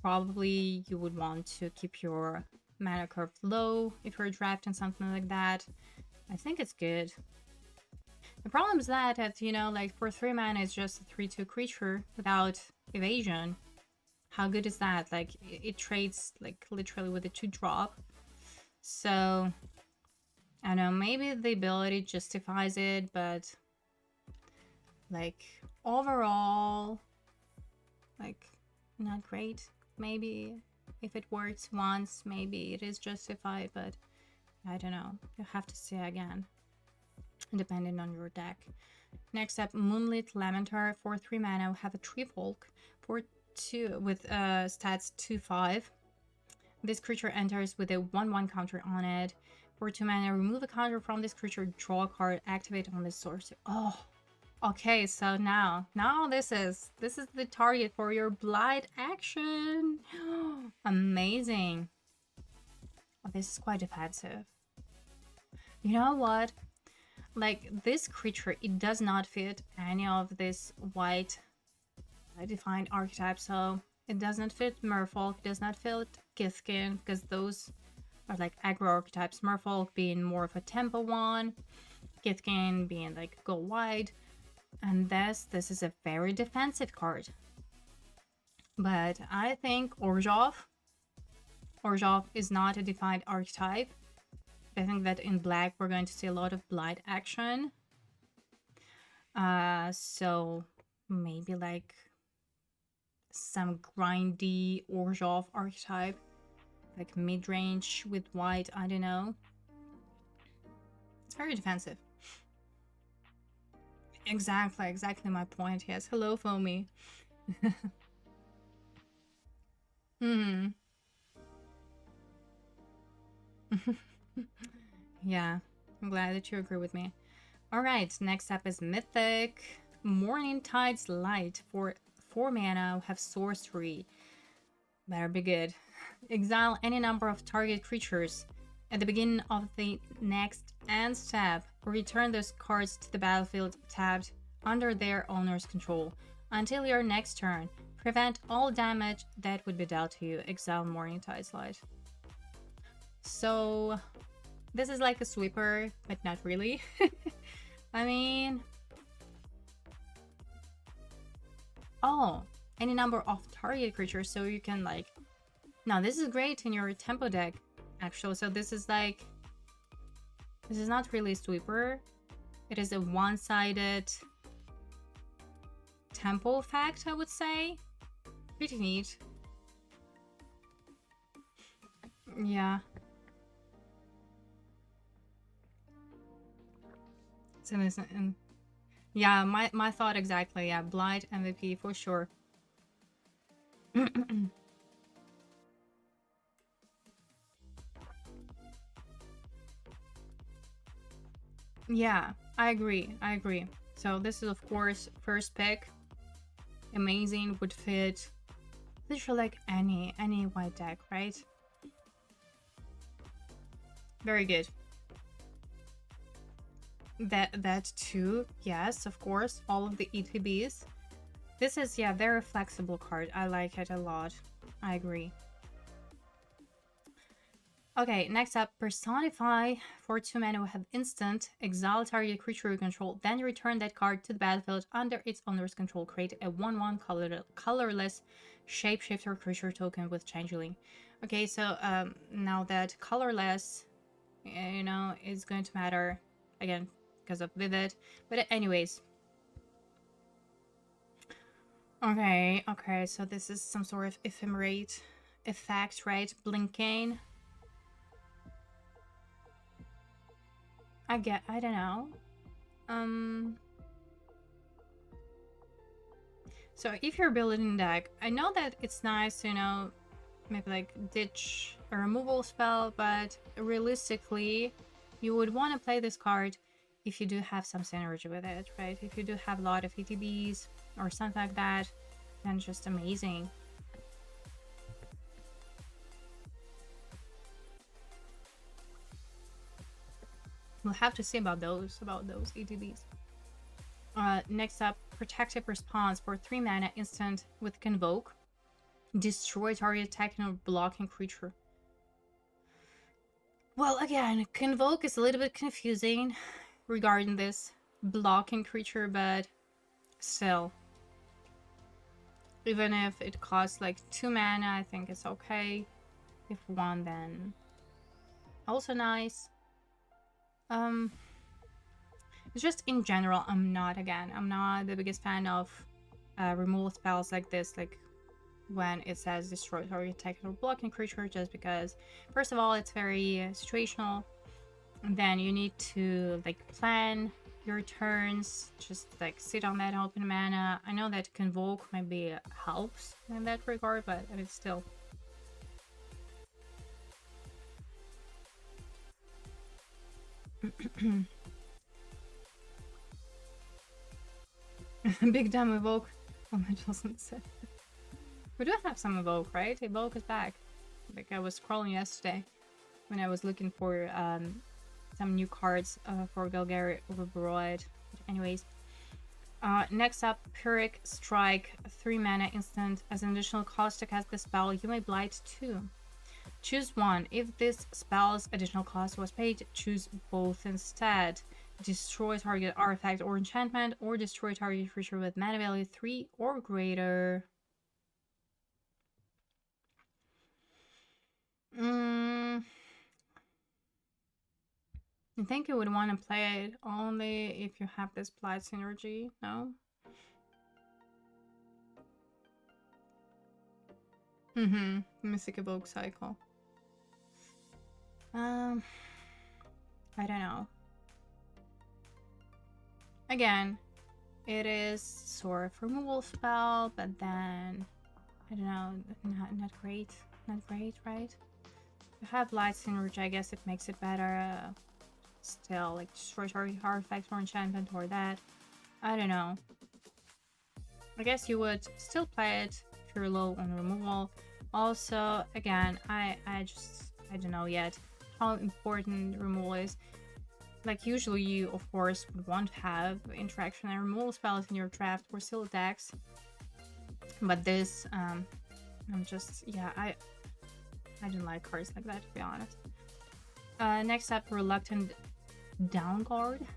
Probably you would want to keep your mana curve low if you're drafting something like that. I think it's good. The problem is that, you know, like for 3 mana it's just a 3/2 creature without evasion. How good is that? Like it trades like literally with a 2-drop. So I don't know, maybe the ability justifies it, but like overall, like not great. Maybe if it works once, maybe it is justified, but I don't know. You have to see again, depending on your deck. Next up, Moonlit Lamentar. For 3 mana, we have a Treefolk for 2 with stats 2/5. This creature enters with a 1/1 counter on it. For 2 mana, remove a counter from this creature, draw a card, activate on this source. Oh, okay, so now this is the target for your Blight action. Amazing. Oh, this is quite defensive. You know what? Like this creature, it does not fit any of this white defined archetypes, so it doesn't fit Merfolk, does not fit Kithkin, because those are like aggro archetypes. Merfolk being more of a tempo one, Kithkin being like go wide, and this is a very defensive card. But I think Orzhov is not a defined archetype. I think that in black we're going to see a lot of Blight action. So maybe like some grindy Orzhov archetype, like mid-range with white, I don't know. It's very defensive. Exactly my point. Yes, hello Foamy. Yeah, I'm glad that you agree with me. Alright, next up is Mythic Morning Tide's Light. For 4 mana, we have sorcery. Better be good. Exile any number of target creatures at the beginning of the next end step. Return those cards to the battlefield tapped under their owner's control until your next turn. Prevent all damage that would be dealt to you. Exile Morning Tide's Light. So this is like a sweeper, but not really. I mean, oh, any number of target creatures, so you can like, now this is great in your tempo deck actually. So this is like, this is not really a sweeper, it is a one-sided tempo effect, I would say. Pretty neat. Yeah. So this, yeah, my thought exactly. Yeah, Blight MVP for sure. Yeah, I agree. I agree. So this is of course first pick. Amazing, would fit literally like any white deck, right? Very good. That too, yes, of course. All of the ETBs. This is, yeah, very flexible card. I like it a lot. I agree. Okay, next up, Personify. For 2 mana, we have instant. Exile target creature you control, then return that card to the battlefield under its owner's control. Create a 1/1 colorless shapeshifter creature token with Changeling. Okay, so now that colorless, you know, is going to matter again because of Vivid. But anyways. Okay, so this is some sort of ephemerate effect, right? Blinking. I don't know. So if you're building a deck, I know that it's nice, you know, maybe like ditch a removal spell, but realistically, you would want to play this card if you do have some synergy with it, right? If you do have a lot of ETBs or something like that, then just amazing. We'll have to see about those ETBs. Next up, Protective Response for 3 mana instant with Convoke. Destroy target attacking or blocking creature. Well, again, Convoke is a little bit confusing regarding this blocking creature, but still. Even if it costs like 2 mana, I think it's okay. If 1, then also nice. It's just in general, I'm not the biggest fan of removal spells like this, like when it says destroy target attacking or blocking creature, just because first of all it's very situational, and then you need to like plan your turns, just like sit on that open mana. I know that Convoke maybe helps in that regard, but I mean still. Big damn evoke. Oh, my doesn't say. We do have some evoke, right? Evoke is back. Like I was scrolling yesterday when I was looking for some new cards for Golgari Overbroad. Anyways, next up, Pyrrhic Strike, 3 mana instant. As an additional cost to cast the spell, you may Blight 2. Choose one. If this spell's additional cost was paid, choose both instead. Destroy target artifact or enchantment, or destroy target creature with mana value 3 or greater. I think you would want to play it only if you have this Blight synergy, no? Mystic Evoke cycle. I don't know. Again, it is sort of removal spell, but then I don't know, not great, right? You have Blight synergy, I guess it makes it better. Still, like destroy target artifact or enchantment or that. I don't know. I guess you would still play it if you're low on removal, Also, again, I don't know yet how important removal is. Like, usually you, of course, won't have interaction and removal spells in your draft or seal decks. But this, I'm just, yeah, I don't like cards like that, to be honest. Next up, Reluctant Doomguard.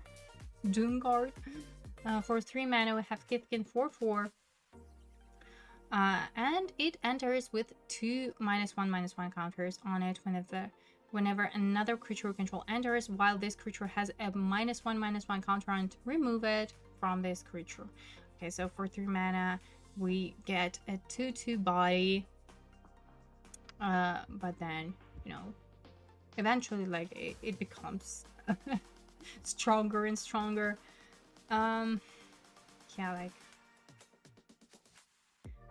For 3 mana, we have Kithkin 4/4. And it enters with 2 -1/-1 counters on it whenever another creature you control enters. While this creature has a -1/-1 counter on it, remove it from this creature. Okay, so for 3 mana, we get a 2/2 body. But then, you know, eventually, like, it becomes stronger and stronger. Yeah, like,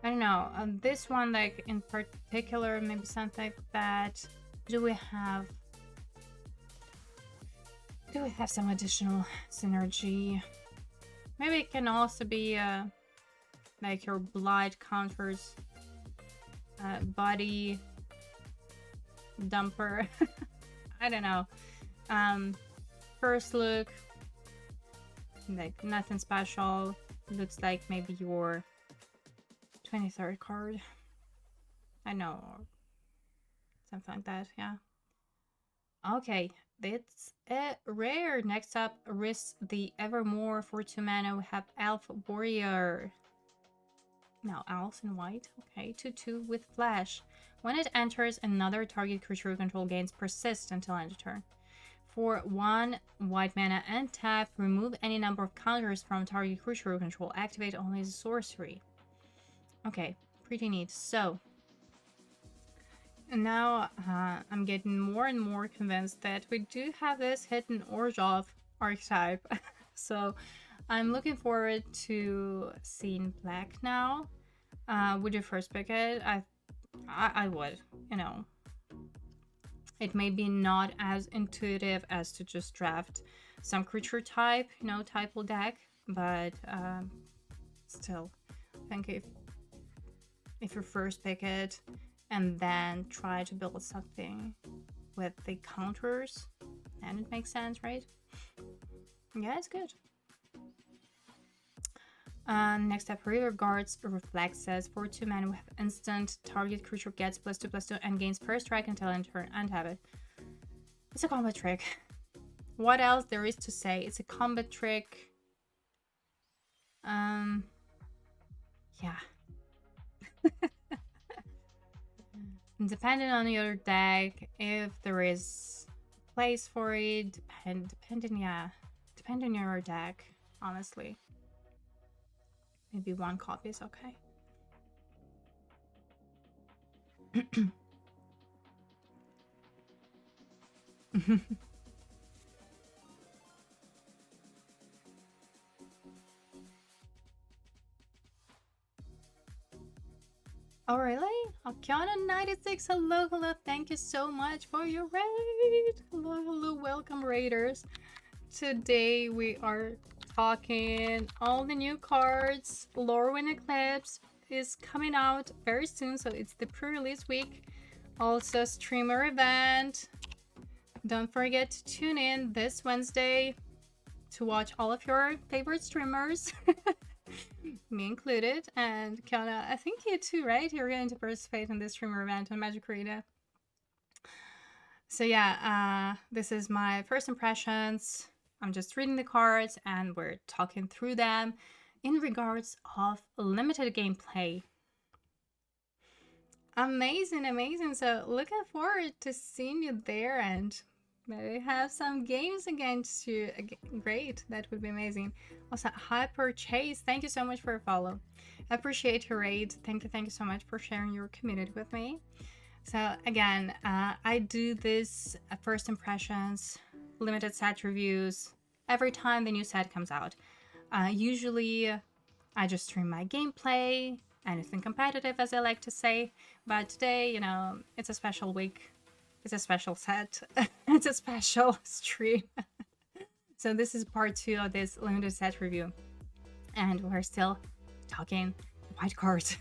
I don't know. This one, like, in particular, maybe something like that. Do we have some additional synergy? Maybe it can also be like your blight counters, body dumper. I don't know. First look, like, nothing special. Looks like maybe your 23rd card. I know. Something like that, yeah. Okay, it's a rare. Next up, Risk the Evermore. For 2 mana, we have Elf Warrior. Now, elves in white. Okay, 2/2 with Flash. When it enters, another target creature you control gains Persist until end of turn. For 1 white mana and tap, remove any number of counters from target creature you control. Activate only as a sorcery. Okay, pretty neat. So, now I'm getting more and more convinced that we do have this hidden Orzhov archetype. So I'm looking forward to seeing black now. Would you first pick it? I would, you know. It may be not as intuitive as to just draft some creature type, you know, typal deck, but still, I think if you first pick it and then try to build something with the counters, then it makes sense, right? Yeah, it's good. Next up, River Guard's Reflexes. For 2 mana, we have instant. Target creature gets +2/+2 and gains first strike until end turn. Untap it. It's a combat trick. What else there is to say? It's a combat trick. Yeah. Depending on your deck, if there is place for it, depending on your deck, honestly. Maybe 1 copy is okay. Oh, really? Okiana96, hello, thank you so much for your raid. Hello, welcome raiders. Today we are talking all the new cards. LORWYN Eclipse is coming out very soon, so it's the pre-release week. Also, streamer event. Don't forget to tune in this Wednesday to watch all of your favorite streamers. Me included, and Kiana, I think you too, right? You're going to participate in this streamer event on Magic Arena. So yeah, this is my first impressions. I'm just reading the cards and we're talking through them in regards of limited gameplay. Amazing. So looking forward to seeing you there and maybe have some games against you. Great, that would be amazing. Also, Hyper Chase, thank you so much for your follow. I appreciate your raid. Thank you so much for sharing your community with me. So again, I do this first impressions, limited set reviews every time the new set comes out. Usually, I just stream my gameplay, anything competitive, as I like to say. But today, you know, it's a special week. It's a special set. It's a special stream. So this is part 2 of this limited set review. And we're still talking white cards.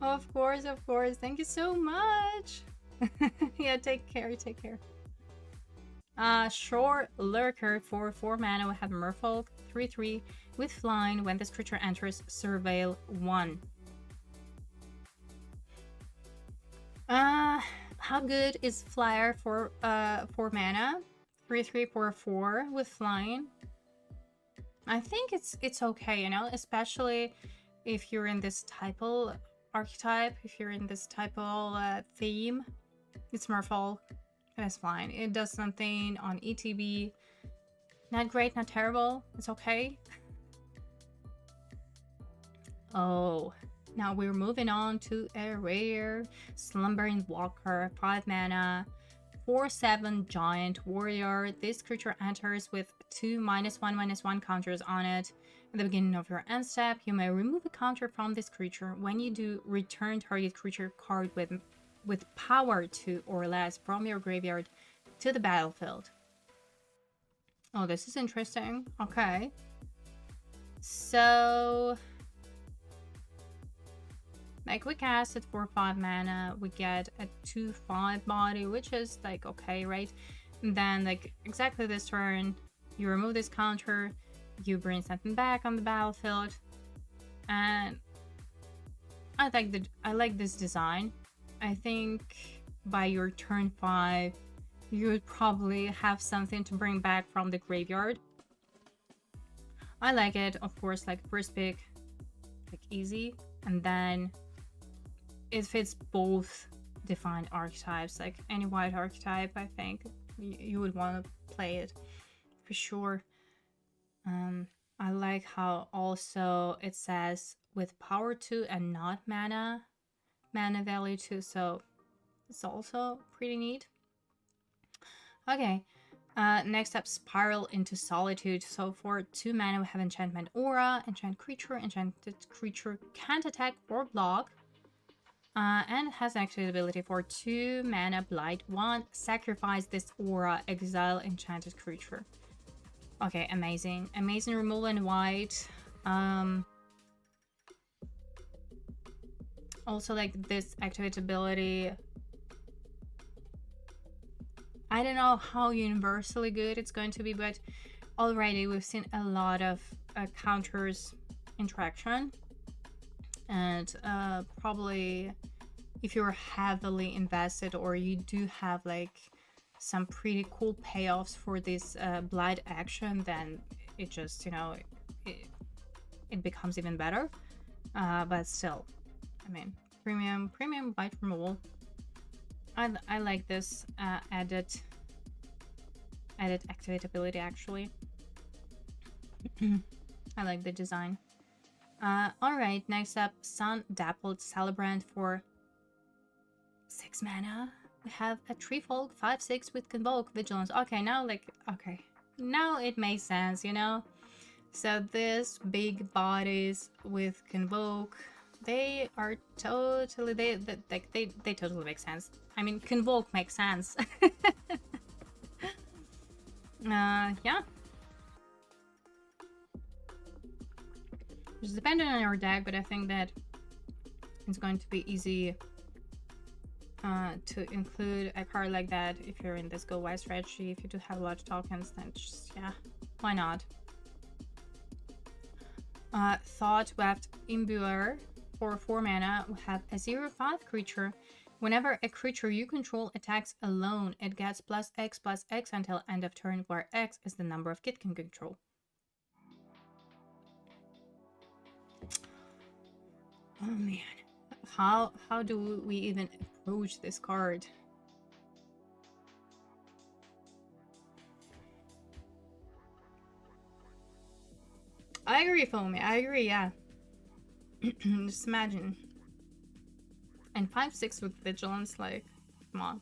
Of course, of course. Thank you so much. Yeah, take care, take care. Short Lurker for 4 mana. We have Merfolk 3/3 with flying. When this creature enters, surveil 1. How good is Flyer for 4 mana? 3/3 for 4 with flying. I think it's okay, you know, especially if you're in this typal archetype, if you're in this typal theme. It's Merfolk. That's fine. It does something on ETB. Not great, not terrible. It's okay. Oh, now we're moving on to a rare Slumbering Walker, 5 mana, 4/7 Giant Warrior. This creature enters with 2 -1/-1 counters on it. At the beginning of your end step, you may remove a counter from this creature. When you do, return target creature card with power 2 or less from your graveyard to the battlefield. Oh, this is interesting. Okay. So, like, we cast it for 5 mana, we get a 2/5 body, which is like okay, right? And then, like, exactly this turn, you remove this counter, you bring something back on the battlefield, and I like this design. I think by your turn 5, you would probably have something to bring back from the graveyard. I like it, of course, like first pick, like easy, and then it fits both defined archetypes. Like any white archetype, I think you would want to play it for sure. I like how also it says with power 2 and not mana value 2, so it's also pretty neat. Okay, next up, Spiral into Solitude. So for 2 mana, we have Enchantment Aura, Enchant Creature. Enchanted creature can't attack or block. And it has an activate ability for 2 mana, Blight 1. Sacrifice this aura, exile enchanted creature. Okay, amazing. Amazing removal in white. Also, like, this activate ability, I don't know how universally good it's going to be, but already we've seen a lot of counters interaction. And probably if you're heavily invested or you do have like some pretty cool payoffs for this Blight action, then it just, you know, it becomes even better. But still, I mean, premium Blight removal. I like this added activate ability, actually. I like the design. Alright, next up, Sun Dappled Celebrant for 6 mana. We have a Treefolk 5/6 with Convoke Vigilance. Okay, now now it makes sense, you know? So this big bodies with Convoke, they are totally, they totally make sense. I mean, Convoke makes sense. Yeah. It's dependent on your deck, but I think that it's going to be easy to include a card like that if you're in this go-wide strategy. If you do have a lot of tokens, then just, yeah, why not? Thought-Webbed Imbuer for 4 mana. We have a 0/5 creature. Whenever a creature you control attacks alone, it gets +X/+X until end of turn, where X is the number of kit can control. Oh man, how do we even approach this card? I agree, Foamy. I agree, yeah. Just imagine. And 5/6 with Vigilance, like, come on.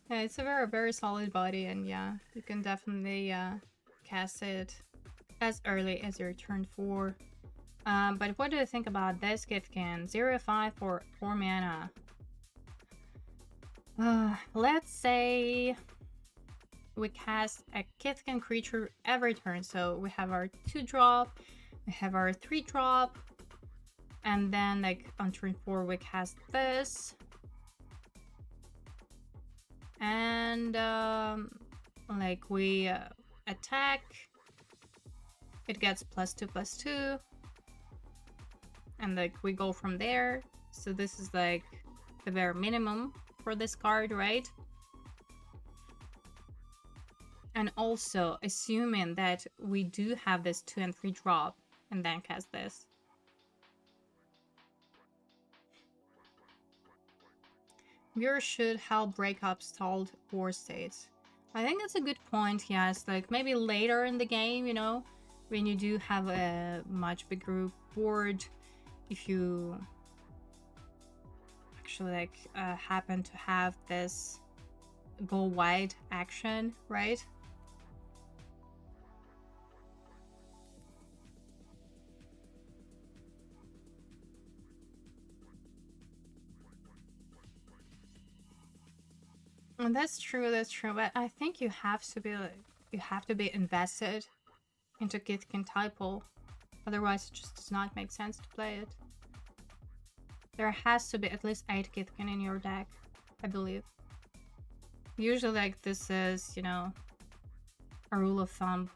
Yeah, it's a very, very solid body, and yeah, you can definitely cast it as early as your turn 4. But what do you think about this Giftkin? 0/5 for 4 mana. Let's say we cast a Kithkin creature every turn. So we have our 2-drop, we have our 3-drop, And then like on turn 4 we cast this. And like we attack. It gets +2/+2. And like we go from there. So this is like the bare minimum for this card, right? And also assuming that we do have this 2 and 3 drop and then cast this. Mirror should help break up stalled board states. I think that's a good point, yes. Like maybe later in the game, you know, when you do have a much bigger board, if you actually like happen to have this go wide action, right? And that's true, but I think you have to be like, you have to be invested into Githkin Typo. Otherwise it just does not make sense to play it. There has to be at least 8 Githkin in your deck, I believe. Usually like this is, you know, a rule of thumb.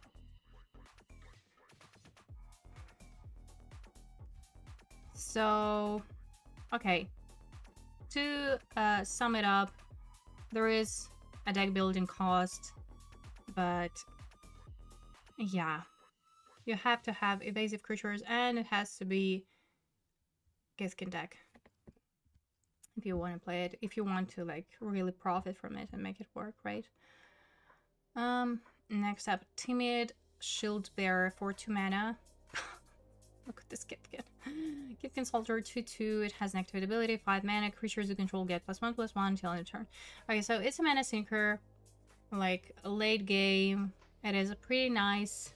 So, okay. To sum it up, there is a deck building cost, but yeah, you have to have evasive creatures and it has to be Githkin deck if you want to play it, if you want to like really profit from it and make it work, right? Next up, Timid Shield Bearer for 2 mana. Look at this Githkin. Githkin Soldier 2/2. It has an activate ability, 5 mana. Creatures you control get +1/+1 until end of turn. Okay, so it's a mana sinker. Like a late game, it is a pretty nice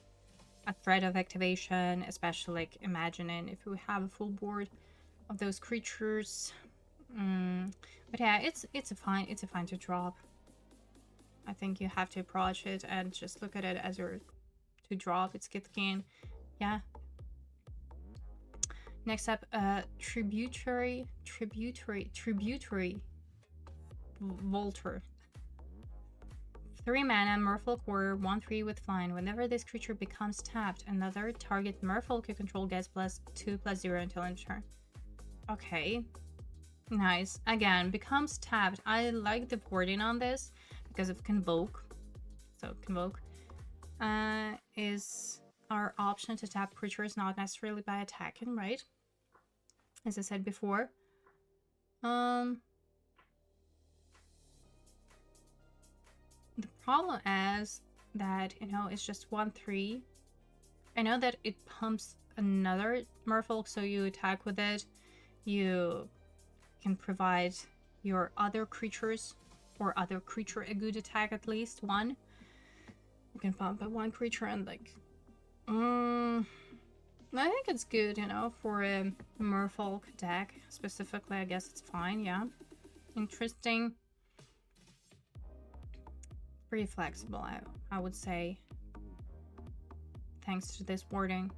threat of activation, especially like imagining if we have a full board of those creatures. But yeah, it's a fine to drop. I think you have to approach it and just look at it as your to drop. It's Githkin. Yeah. Next up, Tributary Volter. 3 mana, Merfolk Warrior, 1/3 with flying. Whenever this creature becomes tapped, another target Merfolk you control gets +2/+0 until end of turn. Okay. Nice. Again, becomes tapped. I like the wording on this because of Convoke. So Convoke is our option to tap creatures, not necessarily by attacking, right? As I said before. The problem is that, you know, it's just 1/3. I know that it pumps another Merfolk, so you attack with it. You can provide your other creatures or other creature a good attack, at least one. You can pump a 1 creature and like I think it's good, you know, for a Merfolk deck specifically. I guess it's fine, yeah. Interesting. Pretty flexible, I would say, thanks to this wording.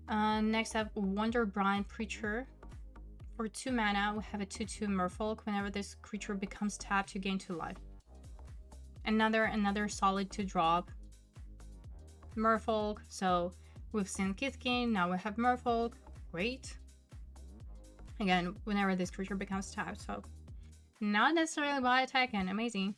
Next up, Wonderbrine Preacher. For 2 mana, we have a 2/2 Merfolk. Whenever this creature becomes tapped, you gain 2 life. Another solid 2-drop Merfolk. So we've seen Githkin, now we have Merfolk. Great. Again, whenever this creature becomes tapped, so not necessarily by attacking. Amazing.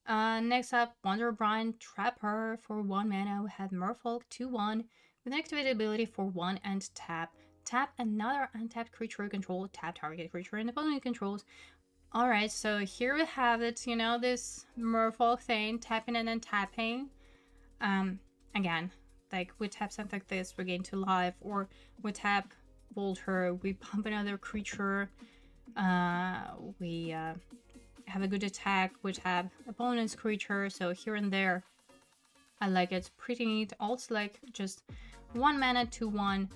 Next up, Wonderbrine Trapper. For 1 mana, we have Merfolk 2/1 with an activated ability for 1 and tap. Tap another untapped creature you control, tap target creature and opponent controls. Alright, so here we have it, you know, this Merfolk thing, tapping and then tapping. Again, like we tap something like this, we gain 2 life, or we tap Volter, we pump another creature, we have a good attack, we tap opponent's creature, so here and there. I like it, pretty neat. Also like just 1 mana 2/1.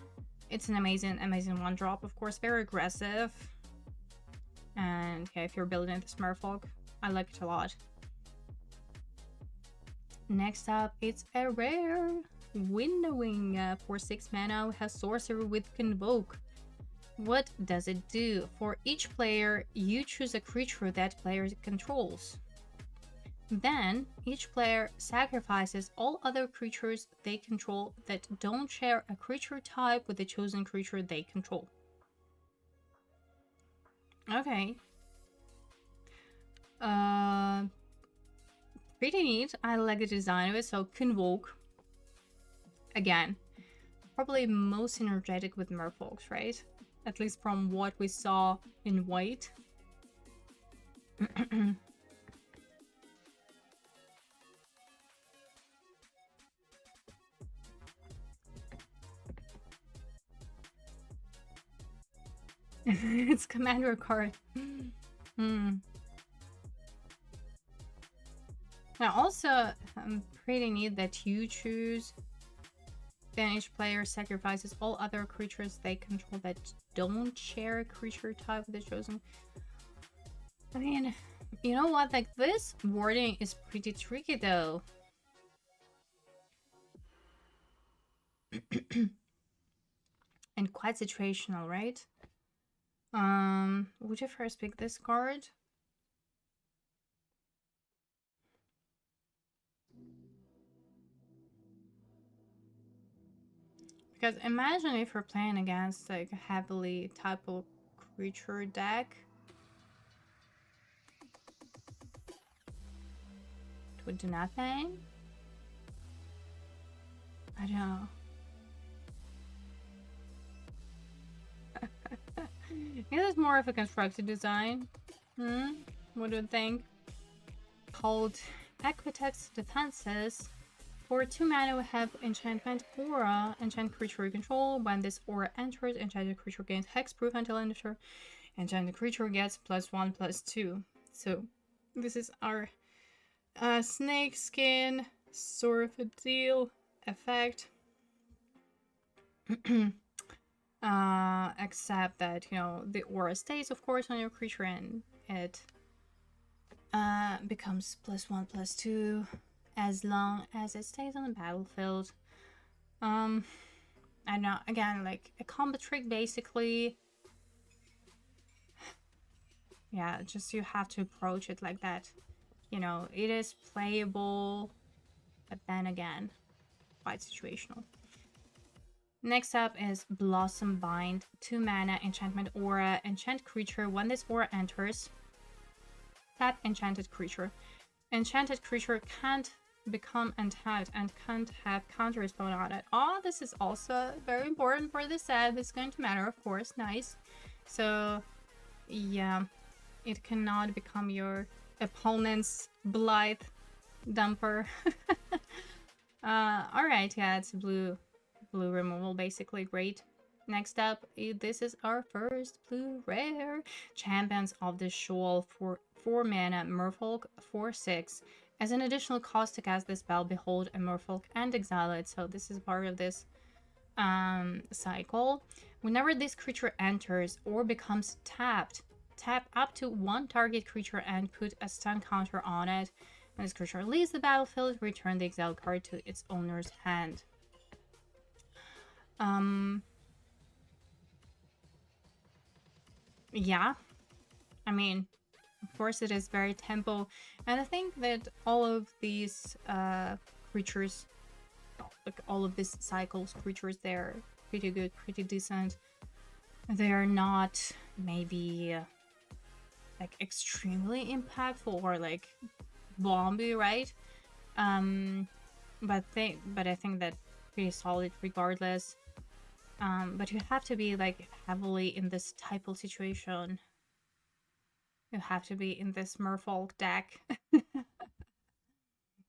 It's an amazing 1-drop, of course, very aggressive. And yeah, if you're building this Merfolk, I like it a lot. Next up, it's a rare Winnowing. For 6 mana, we have Sorcerer with Convoke. What does it do? For each player, you choose a creature that player controls. Then, each player sacrifices all other creatures they control that don't share a creature type with the chosen creature they control. Okay. Pretty neat. I like the design of it. So, Convoke. Again, probably most energetic with merfolks, right? At least from what we saw in white. It's commander card. Now also, pretty neat that you choose. Then each player sacrifices all other creatures they control that don't share a creature type with the chosen. I mean, you know what? Like, this wording is pretty tricky though. And quite situational, right? Would you first pick this card? Because imagine if you're playing against like a heavily type of creature deck. It would do nothing. I don't know. It is more of a constructed design. What do you think? Called Archetypes Defenses. For 2 mana, we have Enchantment Aura, enchant creature you control. When this aura enters, enchanted creature gains hexproof until end of turn. Enchanted creature gets +1/+2. So, this is our snake skin sort of a deal effect. Except that, you know, the aura stays, of course, on your creature and it becomes +1/+2 as long as it stays on the battlefield. I don't know, again, like a combo trick basically. Yeah, just you have to approach it like that. You know, it is playable, but then again, quite situational. Next up is Blossom Bind. 2 mana, enchantment aura, enchant creature. When this aura enters, tap enchanted creature. Enchanted creature can't become untapped and can't have counter spell on it. Oh, this is also very important for the set. This is going to matter, of course. Nice. So, yeah, it cannot become your opponent's Blithe dumper. Alright, yeah, it's a blue removal, basically. Great. Next up, this is our first blue rare. Champions of the Shoal for 4 mana, Merfolk 4/6. As an additional cost to cast this spell, behold a Merfolk and exile it. So this is part of this cycle. Whenever this creature enters or becomes tapped, tap up to 1 target creature and put a stun counter on it. When this creature leaves the battlefield, return the exile card to its owner's hand. Yeah, I mean, of course it is very tempo, and I think that all of these creatures, like all of these cycles creatures, they're pretty good, pretty decent. They're not maybe like extremely impactful or like bomby, right? But I think that pretty solid regardless. But you have to be like heavily in this type of situation. You have to be in this Merfolk deck.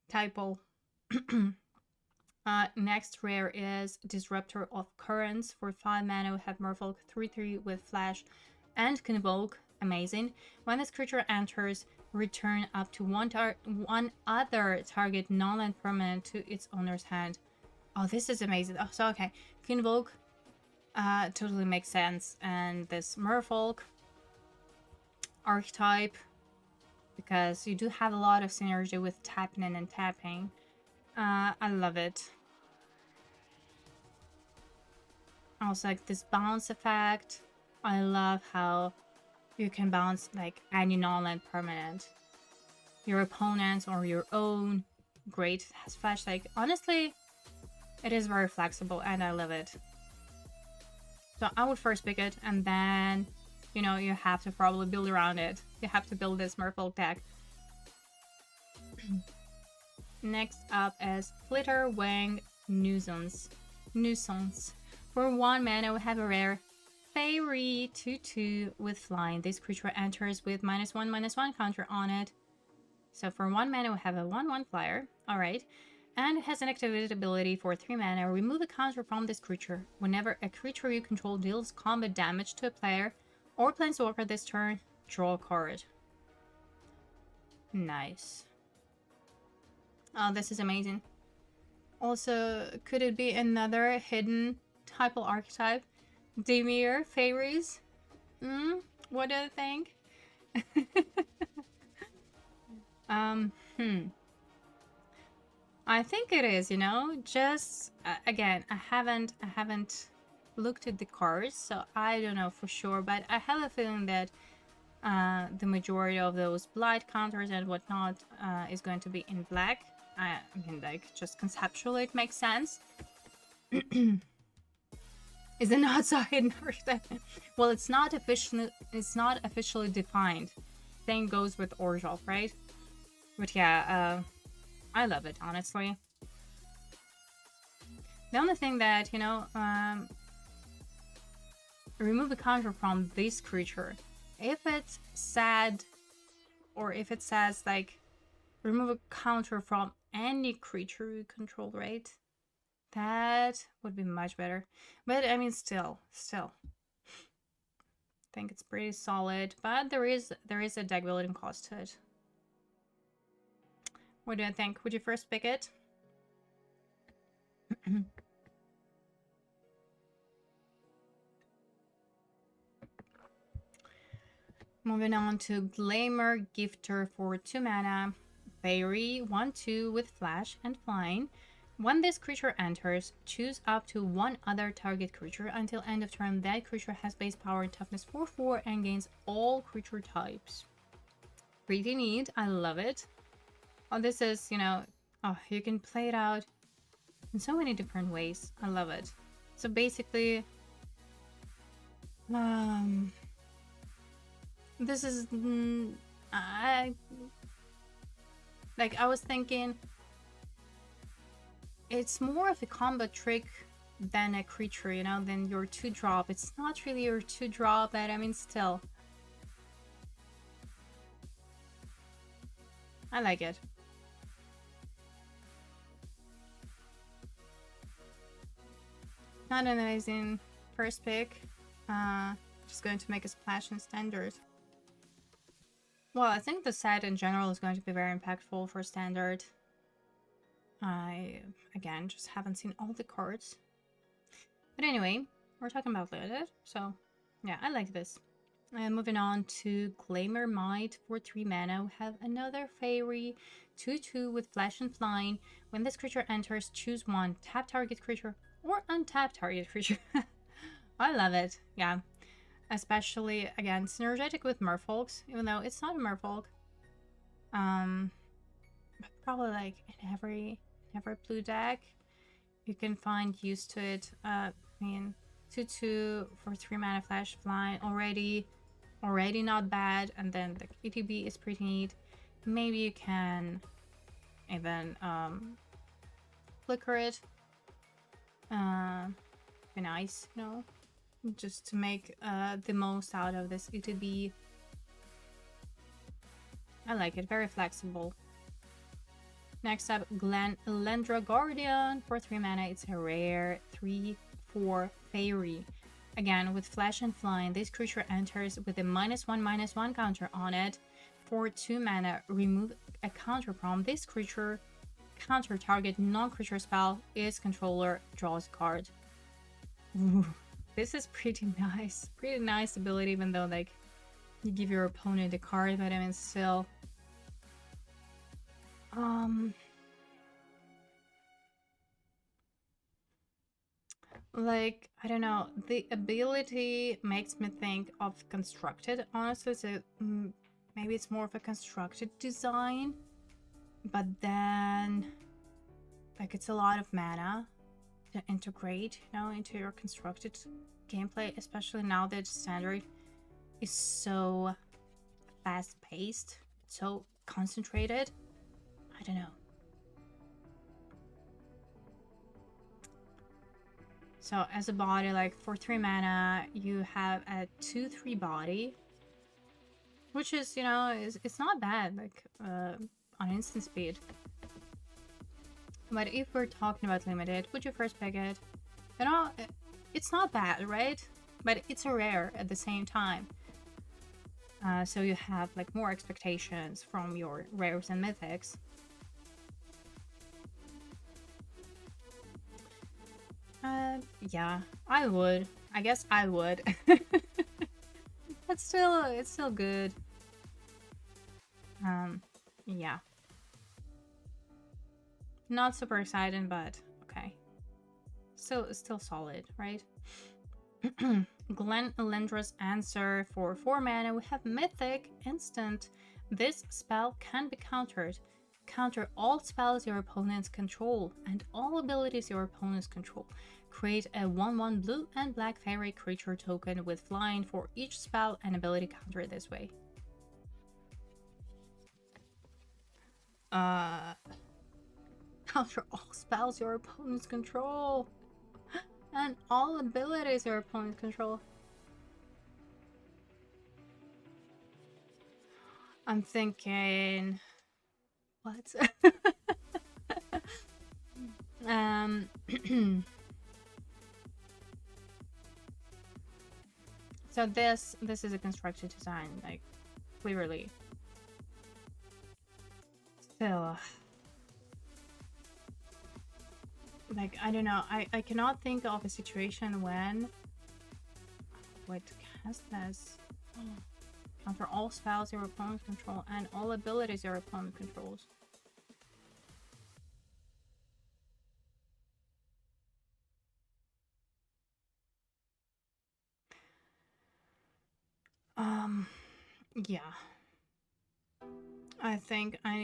Typo. Next rare is Disruptor of Currents. For 5 mana, we have Merfolk 3/3 with Flash and Convoke. Amazing. When this creature enters, return up to one other target non-land permanent to its owner's hand. Oh, this is amazing. Oh, so okay. Convoke totally makes sense. And this Merfolk archetype, because you do have a lot of synergy with tapping in and tapping. I love it. Also, like this bounce effect. I love how you can bounce like any non-land permanent. Your opponent's or your own. Great. It has flash. Like, honestly, it is very flexible and I love it. So I would first pick it and then, you know, you have to probably build around it. You have to build this Merfolk deck. Next up is Flitter Wing Nuisance. For 1 mana, we have a rare Fairy 2/2 with flying. This creature enters with -1/-1 counter on it. So for 1 mana, we have a 1/1 flyer. Alright. And it has an activated ability for 3 mana. Remove a counter from this creature. Whenever a creature you control deals combat damage to a player or planeswalker this turn, draw a card. Nice. Oh, this is amazing. Also, could it be another hidden type of archetype? Dimir fairies? What do you think? I think it is, you know, just again, I haven't looked at the cards, so I don't know for sure, but I have a feeling that the majority of those blight counters and whatnot is going to be in black. I mean, like, just conceptually it makes sense. Is it not so hidden? Well, it's not officially defined. Same goes with Orzhov, right? But yeah, I love it, honestly. The only thing that, you know, remove a counter from this creature. If it's sad, or if it says, like, remove a counter from any creature you control, right? That would be much better. But, I mean, still. I think it's pretty solid, but there is a deck building cost to it. What do you think? Would you first pick it? Moving on to Glamour Gifter for 2 mana. Fairy 1/2 with flash and flying. When this creature enters, choose up to 1 other target creature until end of turn. That creature has base power and toughness 4/4 and gains all creature types. Pretty neat. I love it. Oh, this is, you know, oh, you can play it out in so many different ways. I love it. So basically, this is, I was thinking it's more of a combo trick than a creature, you know, than your 2-drop. It's not really your 2-drop, but I mean, still. I like it. Not an amazing first pick. Just going to make a splash in standard. Well, I think the set in general is going to be very impactful for standard. I, again, just haven't seen all the cards. But anyway, we're talking about limited, so yeah, I like this. And moving on to Glamour Might for 3 mana. We have another Fairy 2/2 with flash and flying. When this creature enters, choose 1 tap target creature or untap target creature. I love it, yeah. Especially, again, synergetic with Merfolks, even though it's not a Merfolk. But probably like in every blue deck, you can find use to it. I mean, 2/2 for 3 mana flash flying already not bad, and then the ETB is pretty neat. Maybe you can even flicker it. Be nice, you know, just to make the most out of this ETB. I like it, very flexible. Next up, Lendra Guardian for 3 mana. It's a rare 3/4 Fairy. Again, with flash and flying, this creature enters with a -1/-1 counter on it. For 2 mana, remove a counter from this creature. Counter target non-creature spell is controller, draws a card. Ooh, this is pretty nice. Pretty nice ability, even though, like, you give your opponent a card, but I mean, still. Like, I don't know, the ability makes me think of constructed, honestly. So maybe it's more of a constructed design, but then like it's a lot of mana to integrate, you know, into your constructed gameplay, especially now that standard is so fast-paced, so concentrated. I don't know. So as a body, like for 3 mana, you have a 2/3 body, which is, you know, it's not bad, like on instant speed. But if we're talking about limited, would you first pick it? You know, it's not bad, right? But it's a rare at the same time. So you have like more expectations from your rares and mythics. Yeah, I would. I guess I would. But still, it's still good. Yeah. Not super excited, but okay. Still solid, right? Glen Elendra's answer for 4 mana. We have Mythic Instant. This spell can be countered. Counter all spells your opponents control and all abilities your opponents control. Create a 1/1 blue and black fairy creature token with flying for each spell and ability counter this way. Counter all spells your opponents control and all abilities your opponents control. I'm thinking, what? So this is a constructed design, like clearly. Still, like I don't know. I cannot think of a situation when. Wait, cast this. Counter all spells your opponent control and all abilities your opponent controls. Yeah. I think I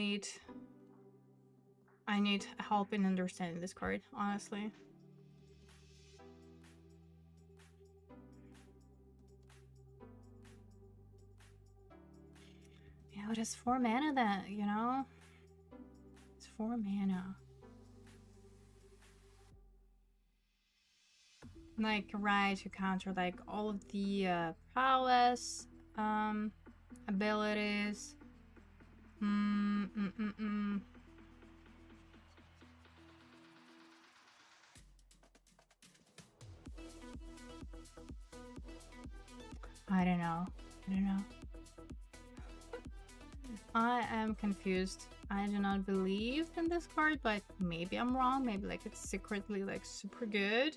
need help in understanding this card, honestly. Yeah, it is 4 mana then, you know? It's 4 mana. Like, right, to counter like all of the prowess abilities. I don't know. I am confused. I do not believe in this card, but maybe I'm wrong. Maybe like it's secretly like super good.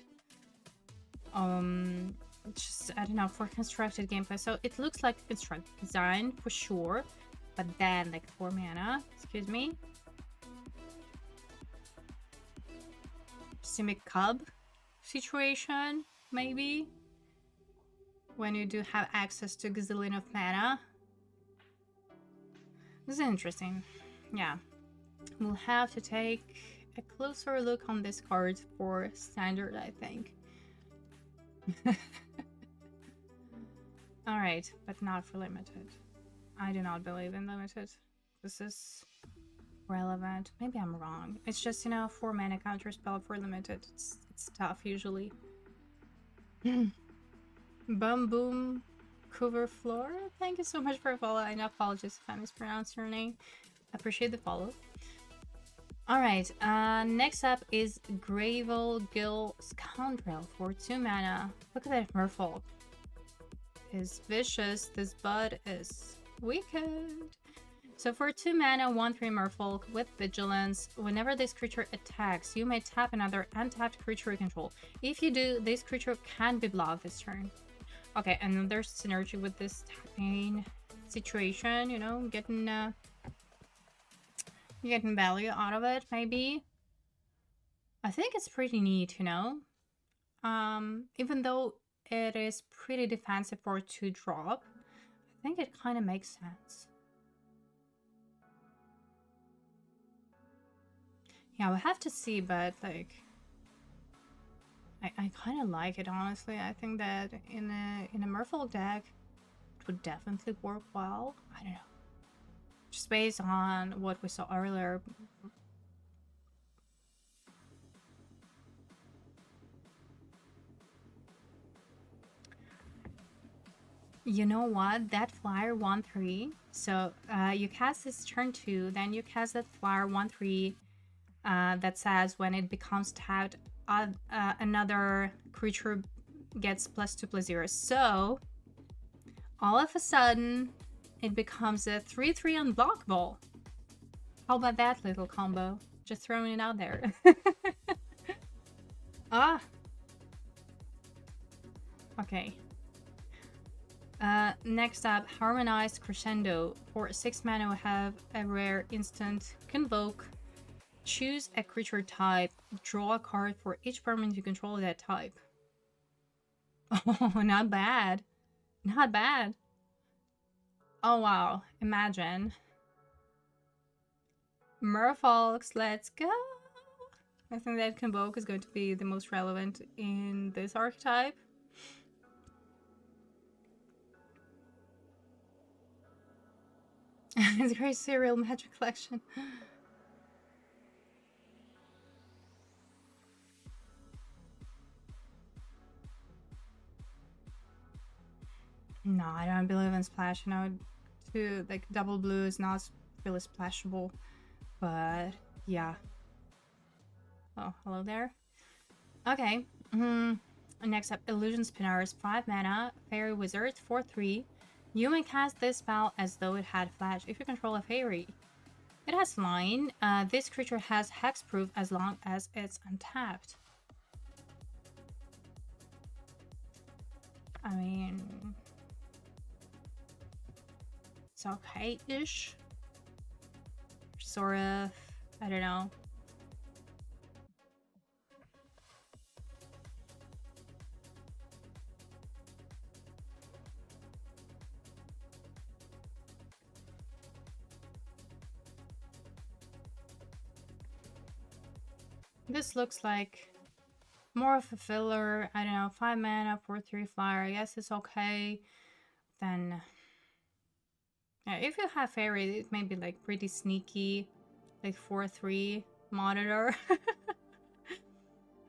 Just I don't know, for constructed gameplay. So it looks like constructed design for sure, but then like 4 mana. Excuse me. Simic Cub situation, maybe. When you do have access to gazillion of mana. This is interesting. Yeah. We'll have to take a closer look on this card for standard, I think. Alright, but not for limited. I do not believe in limited. This is relevant. Maybe I'm wrong. It's just, you know, 4 mana counter spell for limited. It's tough usually. Bum Boom Cover Floor, thank you so much for following. Apologies if I mispronounced your name. Appreciate the follow. Alright, next up is Gravel Gill Scoundrel for 2 mana. Look at that Merfolk. Is vicious, this bud is wicked. So for 2 mana, 1/3 Merfolk with Vigilance, whenever this creature attacks, you may tap another untapped creature you control. If you do, this creature can be blocked this turn. Okay, and then there's synergy with this tapping situation, you know, getting value out of it, maybe. I think it's pretty neat, you know? Even though it is pretty defensive for a 2-drop, I think it kind of makes sense. Yeah, we'll have to see, but like, I kind of like it, honestly. I think that in a Merfolk deck, it would definitely work well. I don't know. Just based on what we saw earlier. You know what? That flyer 1/3. So you cast this turn 2, then you cast that flyer 1/3 that says when it becomes tapped, another creature gets +2/+0. So all of a sudden, it becomes a 3/3 unblockable. How about that little combo? Just throwing it out there. Ah. Okay. Next up, Harmonized Crescendo. For 6 mana, we have a rare instant Convoke. Choose a creature type. Draw a card for each permanent you control that type. Oh, not bad. Not bad. Oh, wow. Imagine. Merfolks, let's go. I think that Convoke is going to be the most relevant in this archetype. It's a great serial magic collection. No, I don't believe in splash. You know, like double blue is not really splashable, but yeah. Oh, hello there. Okay. Next up, Illusion Spinners, 5 mana, Fairy Wizard, 4/3. You may cast this spell as though it had flash if you control a fairy. It has line. This creature has hexproof as long as it's untapped. I mean, it's okay-ish. Sort of. I don't know. This looks like more of a filler. I don't know, 5 mana, 4/3 flyer. I guess it's okay. Then, yeah, if you have fairy, it may be like pretty sneaky, like 4/3 monitor.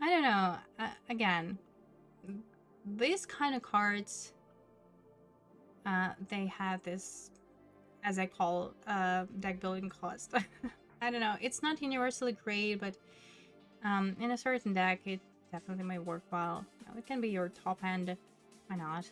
I don't know. Again, these kind of cards, they have this, as I call, deck building cost. I don't know. It's not universally great, but in a certain deck, it definitely might work well. It can be your top end. Why not?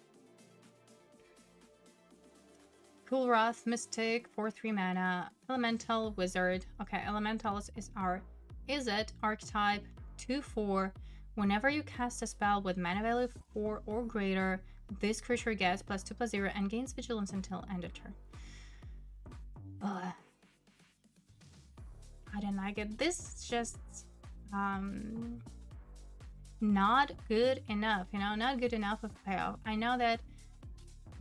Cool Wrath, Mystic, 4/3 mana, Elemental, Wizard. Okay, Elementals is our Izzet archetype, 2/4. Whenever you cast a spell with mana value 4 or greater, this creature gets +2/+0 and gains Vigilance until end of turn. Ugh. I didn't like it. This is just not good enough, you know, not good enough of a payoff. I know that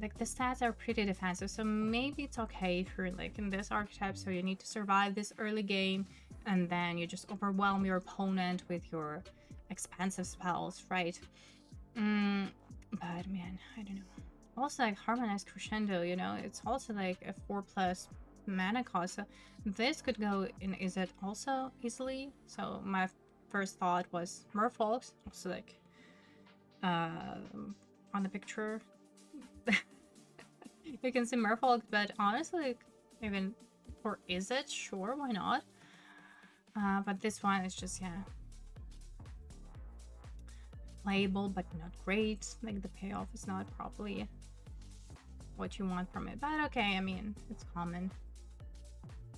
like the stats are pretty defensive, so maybe it's okay if you're like in this archetype, so you need to survive this early game and then you just overwhelm your opponent with your expensive spells, right? But man, I don't know. Also, like Harmonized Crescendo, you know, it's also like a 4+ mana cost, so this could go in Izzet also easily. So my first thought was Merfolks, also like on the picture you can see Merfolk, but honestly, like, even for Izzet, sure, why not? But this one is just, yeah, playable, but not great. Like, the payoff is not probably what you want from it. But okay, I mean, it's common.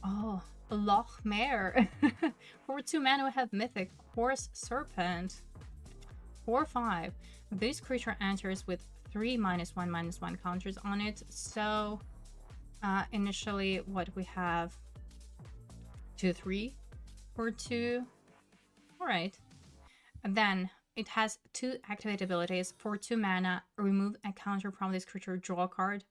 Oh, Lochmare. For 2 mana, we have Mythic Horse Serpent. 4/5. This creature enters with 3 -1/-1 counters on it. So initially what we have 2/3 for 2. All right. And then it has 2 activate abilities. For 2 mana, remove a counter from this creature, draw a card.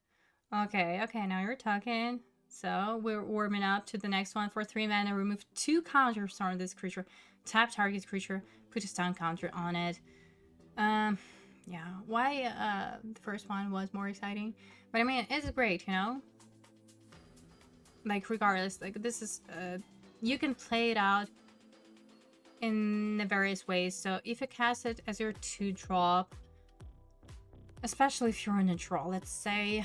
Okay, now you're talking. So we're warming up to the next one. For 3 mana, remove 2 counters from this creature. Tap target creature, put a stun counter on it. Yeah, why the first one was more exciting? But I mean, it's great, you know? Like, regardless, like, this is, you can play it out in various ways. So if you cast it as your 2-drop, especially if you're in a draw, let's say,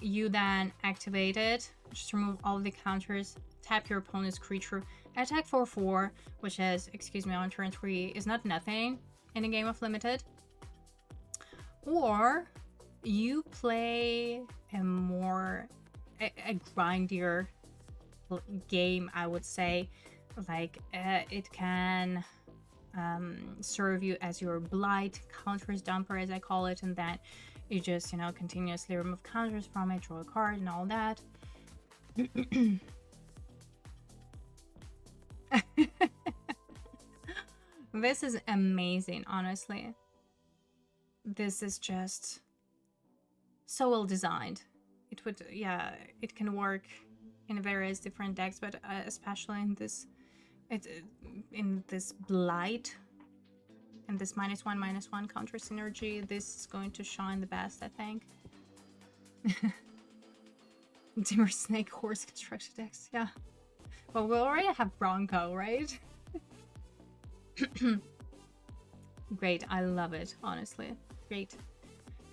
you then activate it, just remove all the counters, tap your opponent's creature, attack for 4, which is, excuse me, on turn 3 is not nothing in a game of limited. Or you play a more a grindier game, I would say. Like, it can serve you as your blight counters dumper, as I call it, and then you just, you know, continuously remove counters from it, draw a card and all that. This is amazing, honestly. This is just so well designed. It would, yeah, it can work in various different decks, but especially in this, in this blight and this -1/-1 counter synergy, this is going to shine the best, I think. Dimmer Snake Horse constructed decks, yeah. Well, we already have Bronco, right? Great, I love it, honestly. Great.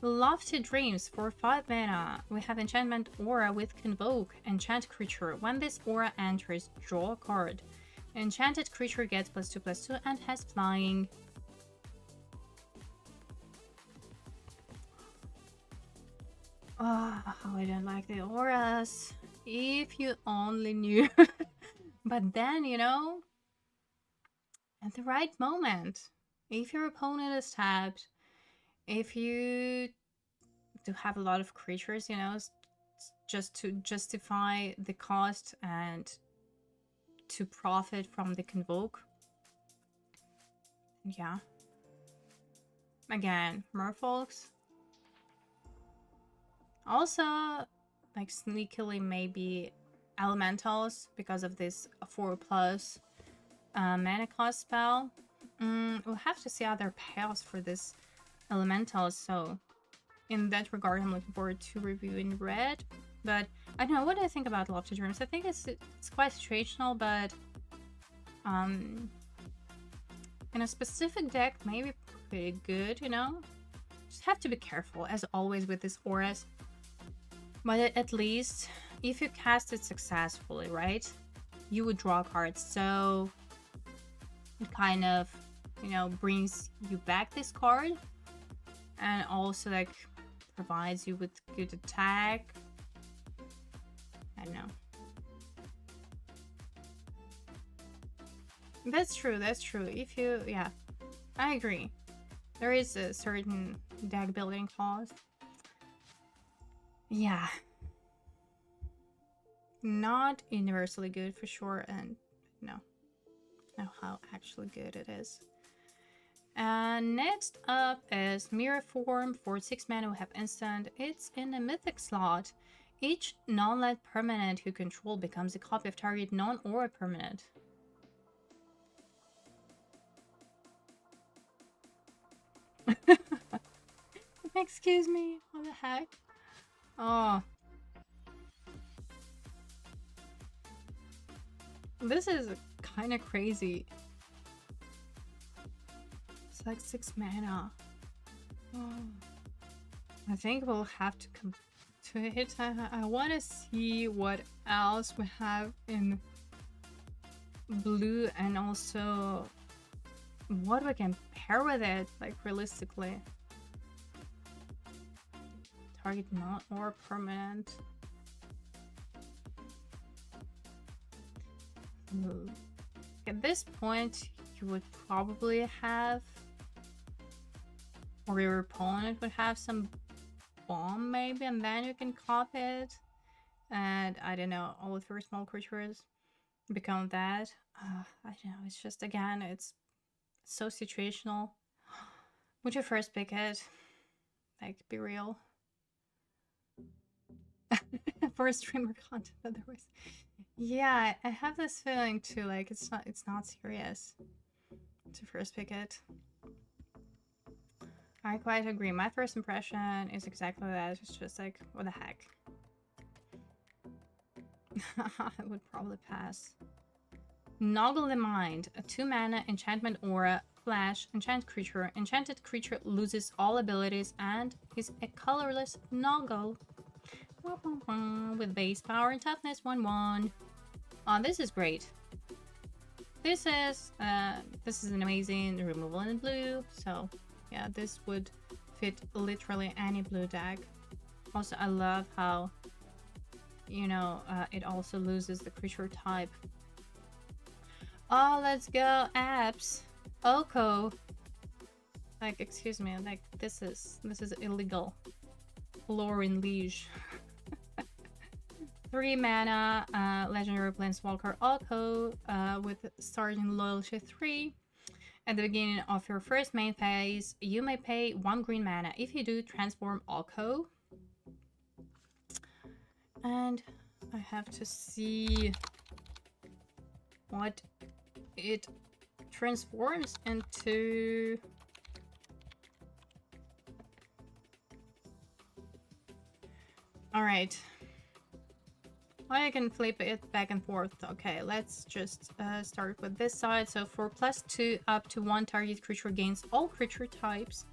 Lofty Dreams. For 5 mana, we have Enchantment Aura with Convoke. Enchant creature. When this aura enters, draw a card. Enchanted creature gets +2/+2 and has flying. Oh, I don't like the auras. If you only knew. But then, you know, at the right moment, if your opponent is tapped, if you do have a lot of creatures, you know, just to justify the cost and to profit from the Convoke. Yeah. Again, Merfolks. Also, like, sneakily maybe Elementals because of this 4+ mana cost spell. We'll have to see other payoffs for this Elementals, so in that regard, I'm looking forward to reviewing Red. But I don't know, what do I think about Lofty Dreams? I think it's quite situational, but in a specific deck, maybe pretty good, you know? Just have to be careful, as always, with these auras. But at least, if you cast it successfully, right? You would draw cards, so it kind of, you know, brings you back this card. And also, like, provides you with good attack. I don't know. That's true, that's true. If you, yeah, I agree. There is a certain deck building cost. Yeah. Not universally good for sure, and no. Know how actually good it is. And next up is Mirror Form. For 6 mana, we have instant. It's in a mythic slot. Each non-land permanent you control becomes a copy of target non-aura permanent. Excuse me, what the heck? Oh. This is kind of crazy. It's like 6 mana. Oh. I think we'll have to come to it. I want to see what else we have in blue, and also what we can pair with it, like, realistically. Target not or permanent. At this point, you would probably have, or your opponent would have some bomb maybe, and then you can copy it. And I don't know, all of your small creatures become that. I don't know, it's just, again, it's so situational. Would you first pick it? Like, be real. For streamer content otherwise. Yeah, I have this feeling too, like it's not serious to first pick it. I quite agree. My first impression is exactly that. It's just like, what the heck? I would probably pass. Noggle the Mind, a 2-mana enchantment aura, flash, enchant creature. Enchanted creature loses all abilities and is a colorless Noggle. With base power and toughness 1/1. Oh, this is great. This is an amazing removal in blue. So yeah, this would fit literally any blue deck. Also, I love how, you know, it also loses the creature type. Oh, let's go, apps. Oko. Like, excuse me, like this is illegal. LORWYN Liege. 3 mana, legendary planeswalker Oko, with starting loyalty 3. At the beginning of your first main phase, you may pay 1 green mana. If you do, transform Oko. And I have to see what it transforms into. Alright. I can flip it back and forth. Okay, let's just start with this side. So for +2 up to 1 target creature gains all creature types.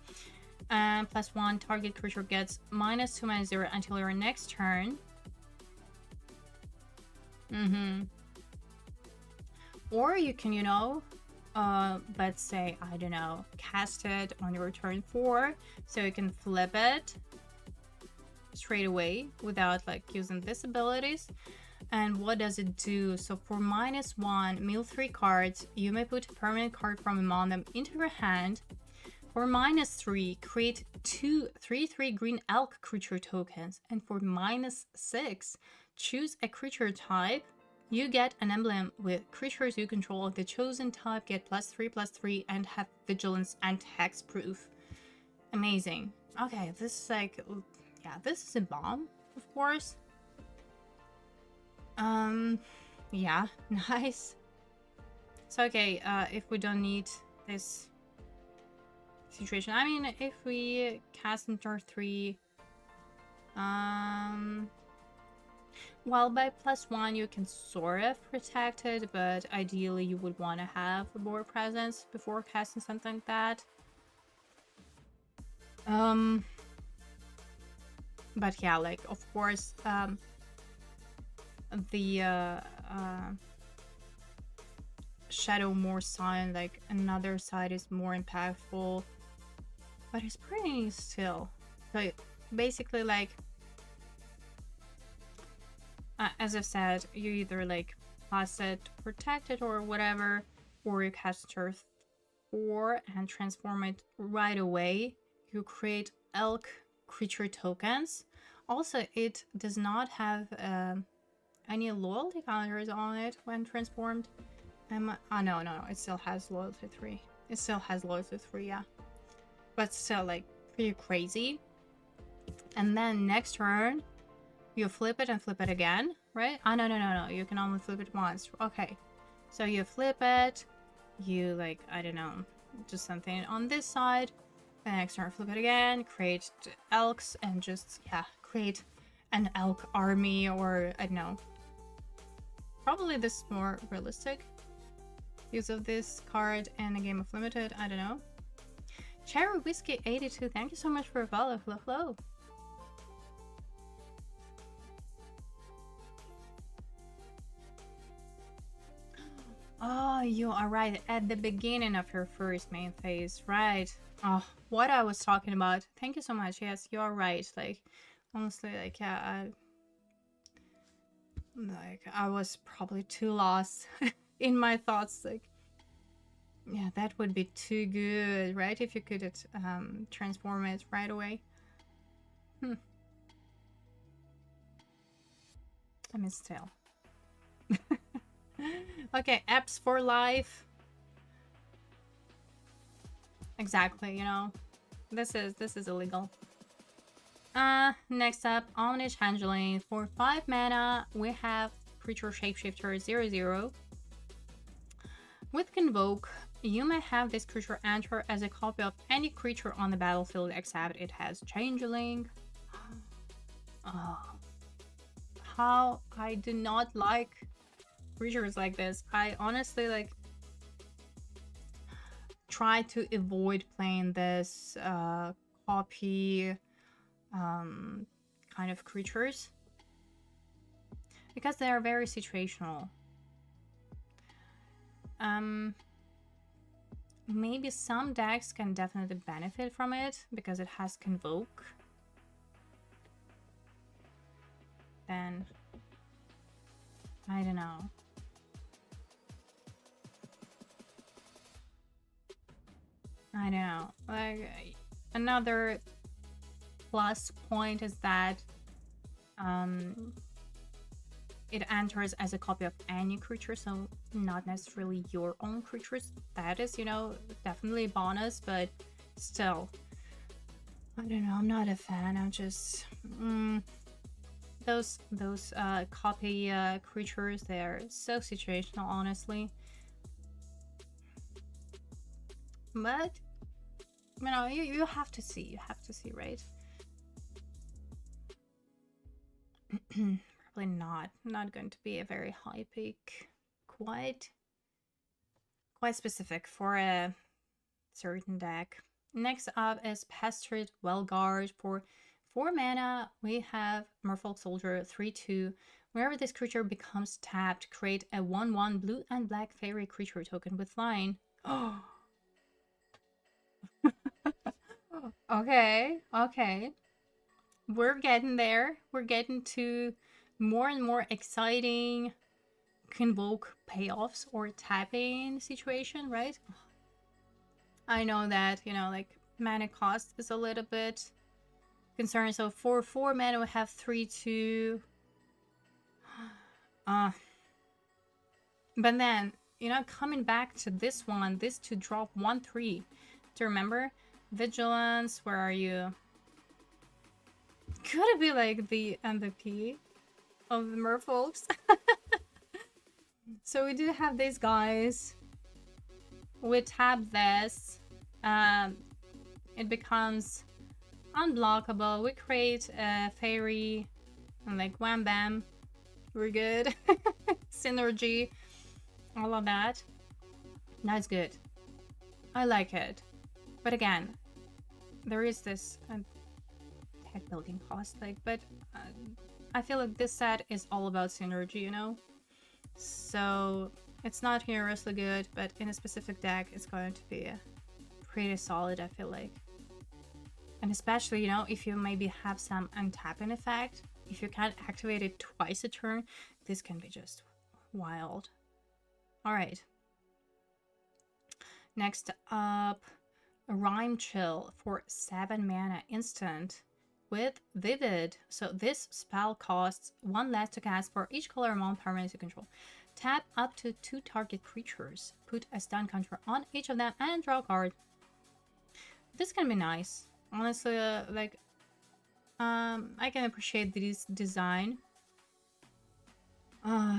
And +1 target creature gets -2/-0 until your next turn. Or you can, you know, let's say, I don't know, cast it on your turn 4. So you can flip it straight away without like using these abilities. And what does it do? So for -1, mill 3 cards. You may put a permanent card from among them into your hand. For -3, create 2 3/3 green elk creature tokens. And for -6, choose a creature type. You get an emblem with creatures you control of the chosen type get +3/+3 and have vigilance and hexproof. Amazing. Okay, this is like, yeah, this is a bomb, of course. Yeah, nice. So okay, if we don't need this situation, I mean, if we cast in turn 3, well, by +1 you can sort of protect it, but ideally you would want to have a board presence before casting something like that. But yeah, like, of course, the Shadowmoor sign, like another side is more impactful, but it's pretty still. So basically, like, as I've said, you either like pass it, protect it, or whatever, or you cast turn 4 and transform it right away. You create elk creature tokens. Also, it does not have any loyalty counters on it when transformed. No, it still has loyalty 3. It still has loyalty 3, yeah. But still, like, pretty crazy. And then next turn, you flip it and flip it again, right? No. You can only flip it once. Okay. So you flip it, you, like, I don't know, do something on this side. The next turn, flip it again, create elks, and just, yeah, create an elk army, or, I don't know. Probably this is more realistic use of this card in a game of limited, I don't know. Cherry Whiskey 82, thank you so much for a follow. Hello. Oh, you are right. At the beginning of your first main phase, right? Oh, what I was talking about. Thank you so much. Yes, you are right. Like, honestly, like, yeah, I was probably too lost in my thoughts. Like, yeah, that would be too good, right? If you could transform it right away. I mean, still. Okay, apps for life. exactly, you know. This is illegal. Next up, Omni Changeling. For 5 mana, we have creature shapeshifter 0/0. With Convoke, you may have this creature enter as a copy of any creature on the battlefield except it has Changeling. Oh, how I do not like creatures like this. I honestly like try to avoid playing this copy kind of creatures because they are very situational. Maybe some decks can definitely benefit from it because it has Convoke. Then I don't know. I don't know. Like another plus point is that it enters as a copy of any creature, so not necessarily your own creatures. That is, you know, definitely a bonus, but still, I don't know. I'm not a fan. I'm just those copy creatures. They're so situational, honestly. But you know, you have to see. You have to see, right? Probably not going to be a very high pick. Quite specific for a certain deck. Next up is Pestered Wellguard. For 4 mana, we have Merfolk Soldier 3/2. Whenever this creature becomes tapped, create a 1/1 blue and black fairy creature token with flying. Oh. Okay. We're getting there. We're getting to more and more exciting Convoke payoffs or tapping situation, right? I know that, you know, like mana cost is a little bit concerned. So for 4 mana, we have 3/2. But then, you know, coming back to this one, this to drop 1/3. To remember, Vigilance, where are you? Could it be like the MVP of the Merfolks? So we do have these guys. We tap this. It becomes unblockable. We create a fairy and like wham bam. We're good. Synergy. All of that. That's good. I like it. But again, there is this tech building cost, like, but I feel like this set is all about synergy, you know? So it's not humorously good, but in a specific deck, it's going to be pretty solid, I feel like. And especially, you know, if you maybe have some untapping effect, if you can't activate it twice a turn, this can be just wild. All right. Next up, Rhyme Chill for 7 mana instant with Vivid. So this spell costs 1 less to cast for each color among permanents you control. Tap up to 2 target creatures. Put a stun counter on each of them and draw a card. This can be nice. Honestly, like, I can appreciate this design.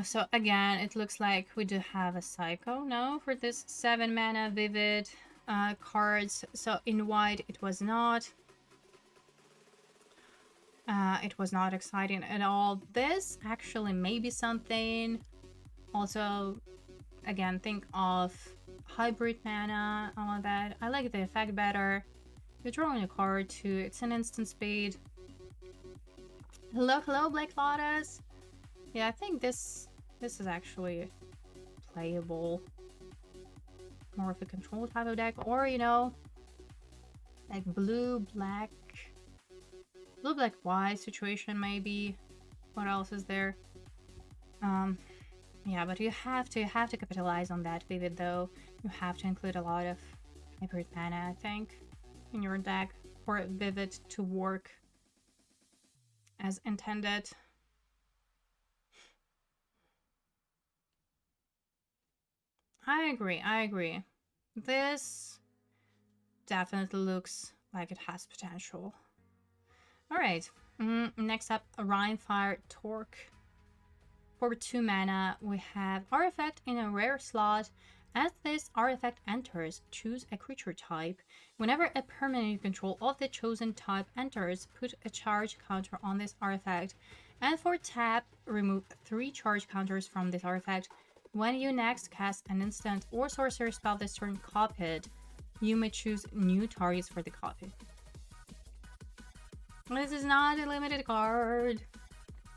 So again, it looks like we do have a Psycho now for this 7 mana Vivid cards. So in white, it was not. It was not exciting at all. This actually may be something. Also, again, think of hybrid mana, all of that. I like the effect better. You're drawing a card too. It's an instant speed. Hello, Black Lotus. Yeah, I think this is actually playable. More of a control type of deck, or you know, like blue black white situation maybe. What else is there? Yeah, but you have to capitalize on that Vivid though. You have to include a lot of hybrid mana, I think, in your deck for Vivid to work as intended. I agree. This definitely looks like it has potential. All right. Next up, Rhinefire Torque. For 2 mana, we have Artifact in a rare slot. As this artifact enters, choose a creature type. Whenever a permanent you control of the chosen type enters, put a charge counter on this artifact. And for tap, remove 3 charge counters from this artifact. When you next cast an instant or sorcery spell this turn copied, you may choose new targets for the copy. This is not a limited card.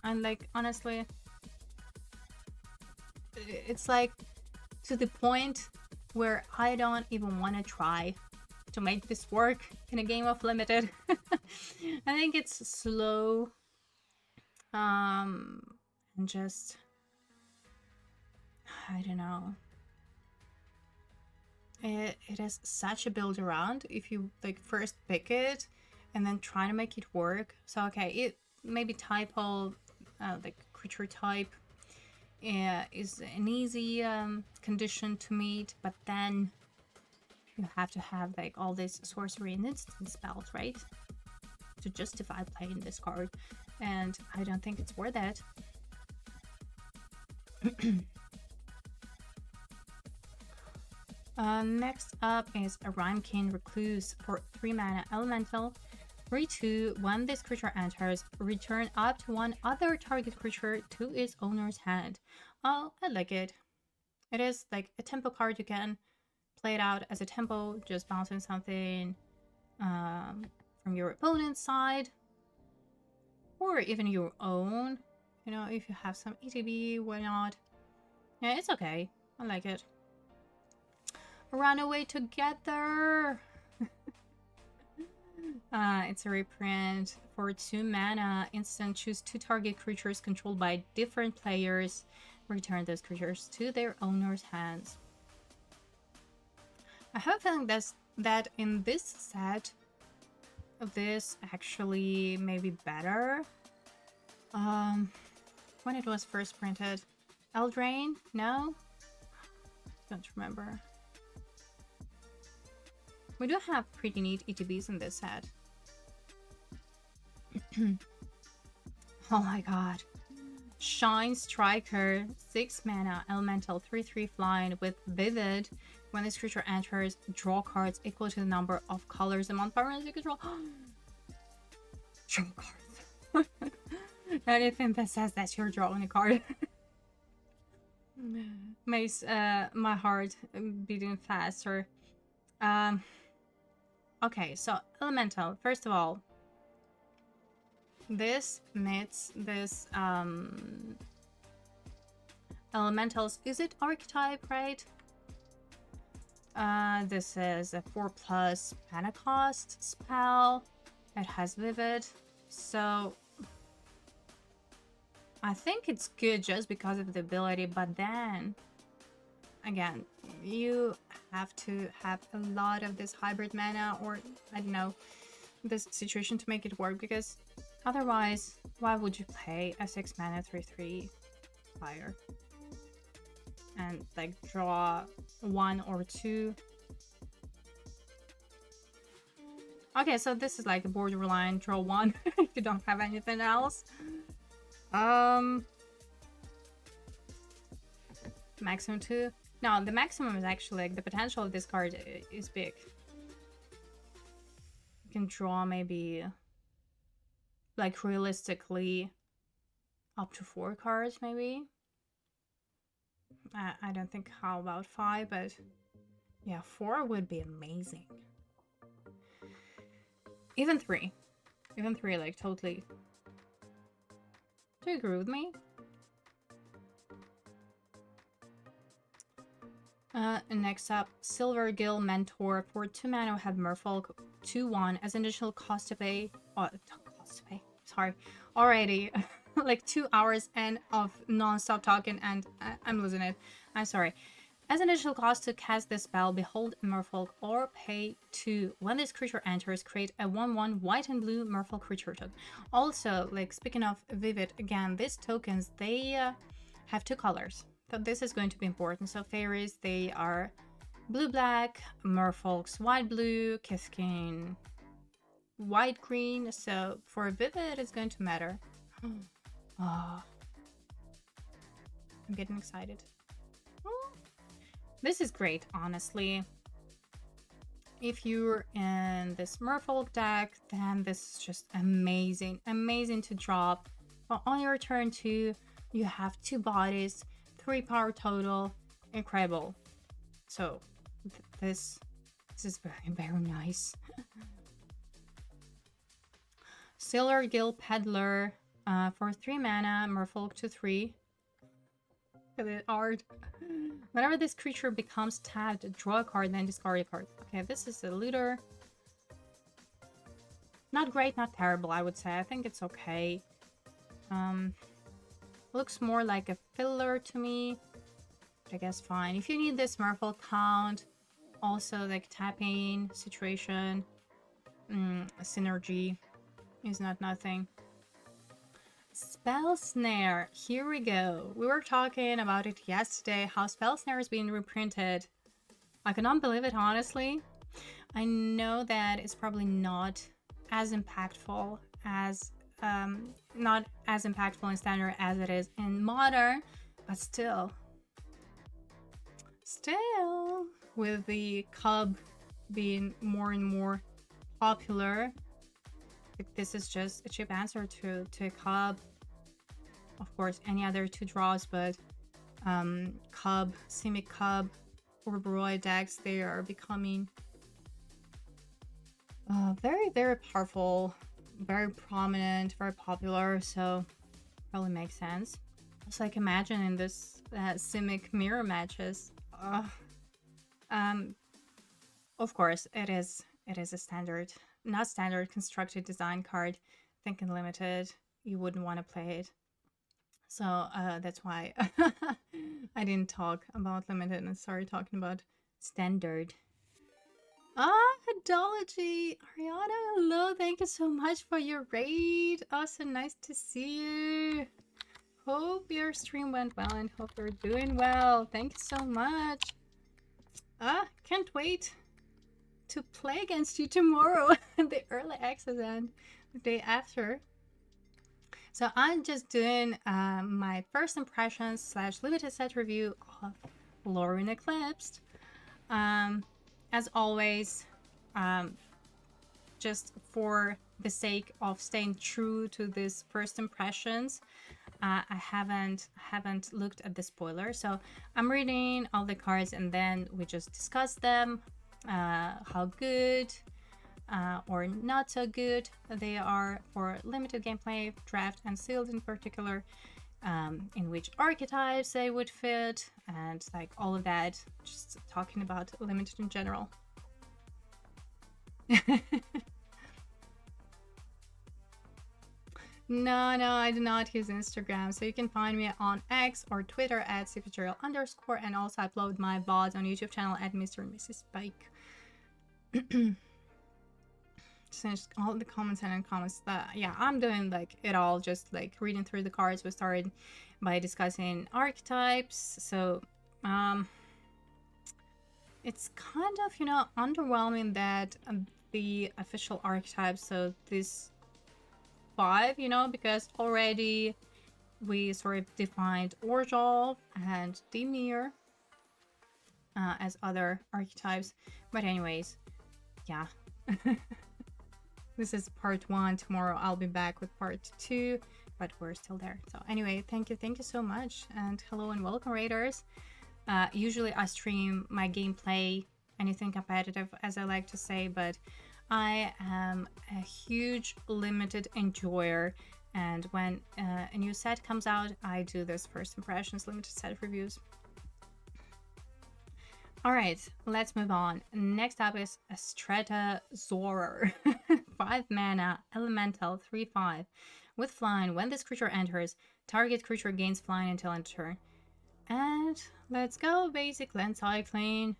And like, honestly, it's like to the point where I don't even want to try to make this work in a game of limited. I think it's slow. And just, I don't know. It is such a build around if you like first pick it and then try to make it work. So okay, it maybe typo, like creature type, is an easy condition to meet, but then you have to have like all this sorcery and instant spells, right, to justify playing this card, and I don't think it's worth it. Next up is a Rhymekin Recluse for 3 mana elemental. 3/2. When this creature enters, return up to one other target creature to its owner's hand. Oh, I like it. It is like a tempo card. You can play it out as a tempo, just bouncing something from your opponent's side, or even your own. You know, if you have some ETB, why not? Yeah, it's okay. I like it. Run away together! It's a reprint for 2 mana. Instant, choose 2 target creatures controlled by different players. Return those creatures to their owner's hands. I have a feeling that in this set, this actually may be better. When it was first printed. Eldraine? No? Don't remember. We do have pretty neat ETBs in this set. Oh my god. Shine Striker, 6 mana, elemental, 3/3 flying with Vivid. When this creature enters, draw cards equal to the number of colors among permanents you control. Draw cards. Anything that says that you're drawing a card makes my heart beating faster. Okay, so elemental. First of all, this knits this elementals. Is it archetype, right? This is a 4+ mana cost spell. It has Vivid, so I think it's good just because of the ability, but then again, you have to have a lot of this hybrid mana, or I don't know, this situation to make it work, because otherwise, why would you play a 6 mana 3/3 fire and like draw 1 or 2? Okay, so this is like a borderline draw 1 if you don't have anything else. Maximum 2. No, the maximum is actually like the potential of this card is big. You can draw maybe like realistically up to 4 cards maybe. I don't think how about 5, but yeah, 4 would be amazing. Even 3. Even 3, like totally. Do you agree with me? Next up, Silvergill Mentor. For 2 mana, we have Merfolk 2/1 as an additional cost to pay. Oh, cost to pay. Sorry. Already, like 2 hours and of non-stop talking, and I'm losing it. I'm sorry. As an additional cost to cast this spell, behold a Merfolk or pay 2. When this creature enters, create a 1/1 white and blue Merfolk creature token. Also, like speaking of Vivid, again, these tokens, they have 2 colors. So this is going to be important. So fairies, they are blue-black, Merfolk's white-blue, Kiskin white-green. So for Vivid, it's going to matter. Oh, I'm getting excited. Oh, this is great, honestly. If you're in this Merfolk deck, then this is just amazing. Amazing to drop. But on your turn 2, you have 2 bodies, 3 power total. Incredible. So this is very, very nice. Sailor Guild Peddler for 3 mana, Merfolk 2/3. Look at the art. Whenever this creature becomes tapped, draw a card, then discard a card. Okay, this is a looter. Not great, not terrible, I would say. I think it's okay. Looks more like a filler to me. But I guess fine. If you need this Merfolk count, also like tapping situation, synergy is not nothing. Spell Snare, here we go. We were talking about it yesterday, how Spell Snare is being reprinted. I cannot believe it, honestly. I know that it's probably not as impactful as not as impactful in Standard as it is in Modern, but still with the Cub being more and more popular, this is just a cheap answer to a Cub. Of course, any other 2 draws, but Cub, Simic Cub, or Baroy decks, they are becoming very, very powerful, very prominent, very popular, so probably makes sense. It's like imagine in this Simic mirror matches. Of course, it is a standard, not standard constructed design card. I think in Limited, you wouldn't want to play it. So that's why I didn't talk about Limited and started talking about Standard. Hedology! Ariana, hello, thank you so much for your raid. Also nice to see you. Hope your stream went well and hope you're doing well. Thank you so much. Can't wait to play against you tomorrow. The early access and the day after. So I'm just doing my first impressions / limited set review of LORWYN Eclipsed. As always, just for the sake of staying true to this first impressions, I haven't looked at the spoiler, so I'm reading all the cards and then we just discuss them, how good or not so good they are for limited gameplay, draft and sealed in particular, in which archetypes they would fit, and like all of that, just talking about limited in general. No, I do not use Instagram, so you can find me on X or Twitter at @cftutorial_, and also upload my VODs on YouTube channel at Mr. and Mrs. Spike. Just all the comments and comments that, yeah, I'm doing like it all, just like reading through the cards. We started by discussing archetypes, so it's kind of, you know, underwhelming that the official archetypes, so this 5, you know, because already we sort of defined Orjol and Dimir as other archetypes. But anyways, yeah. This is part 1. Tomorrow I'll be back with part 2, but we're still there. So anyway, thank you so much, and hello and welcome, raiders. Usually I stream my gameplay, anything competitive, as I like to say, but I am a huge limited enjoyer, and when a new set comes out, I do this first impressions limited set reviews. Alright, let's move on. Next up is Stratazorer. 5 mana, elemental, 3/5. With flying, when this creature enters, target creature gains flying until end turn. And let's go, basic land cycling.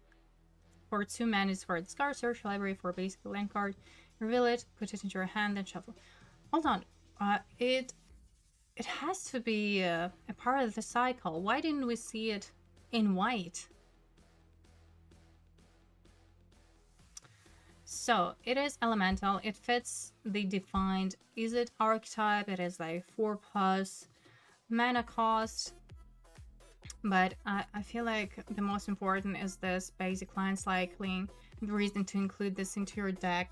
For 2 mana, for discard, search library for basic land card, reveal it, put it into your hand, then shuffle. Hold on, it has to be a part of the cycle. Why didn't we see it in white? So it is elemental. It fits the defined Izzet archetype. It is like 4+ mana cost. But I feel like the most important is this basic land cycling. The reason to include this into your deck.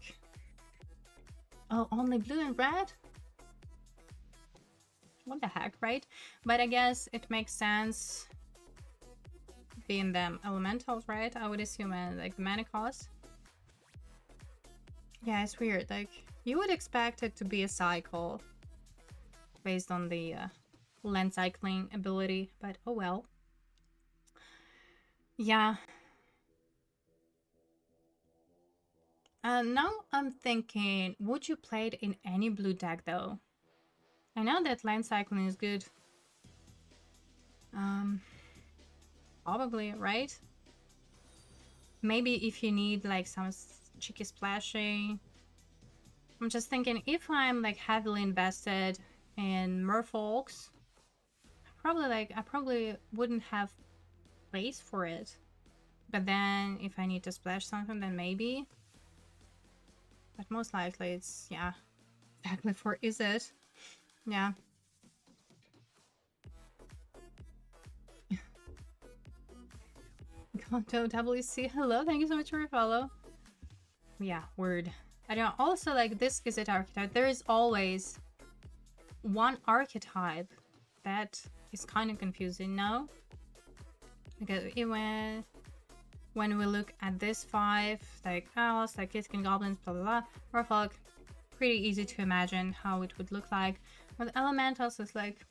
Oh, only blue and red? What the heck, right? But I guess it makes sense being them elementals, right? I would assume like the mana cost. Yeah, it's weird. Like, you would expect it to be a cycle based on the land cycling ability, but oh well. Yeah. Now I'm thinking, would you play it in any blue deck though? I know that land cycling is good. Probably, right? Maybe if you need like some cheeky splashing. I'm just thinking, if I'm like heavily invested in Merfolks, I probably wouldn't have place for it. But then if I need to splash something, then maybe. But most likely it's, yeah, exactly for Izzet. Yeah. Gonto WC, hello, thank you so much for your follow. Yeah, word. I don't also like this Izzet archetype. There is always one archetype that is kind of confusing, no? Because even when we look at this 5, like Owls, like Kiskin Goblins, blah blah blah, Merfolk, pretty easy to imagine how it would look like. With Elementals, it's like,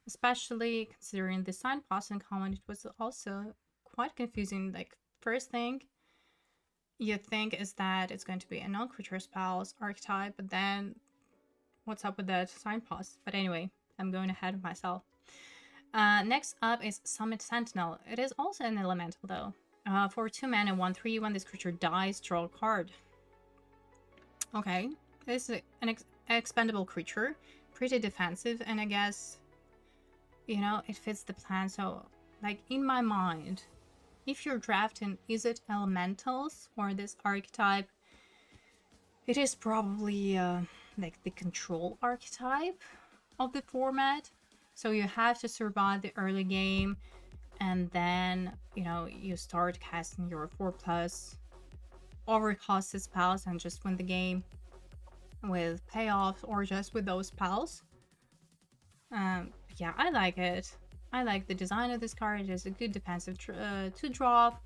especially considering the Signpost in common, it was also quite confusing. Like, first thing you think is that it's going to be a non-creature spells archetype, but then what's up with that Signpost? But anyway, I'm going ahead of myself. Next up is Summit Sentinel. It is also an elemental though. For 2 mana, 1/3, when this creature dies, draw a card. Okay, this is an expendable creature, pretty defensive, and I guess, you know, it fits the plan. So, like, in my mind, if you're drafting Izzet elementals or this archetype, it is probably like the control archetype of the format. So you have to survive the early game, and then, you know, you start casting your 4+ overcosted spells and just win the game with payoffs or just with those spells. Yeah, I like it. I like the design of this card. It is a good defensive 2-drop,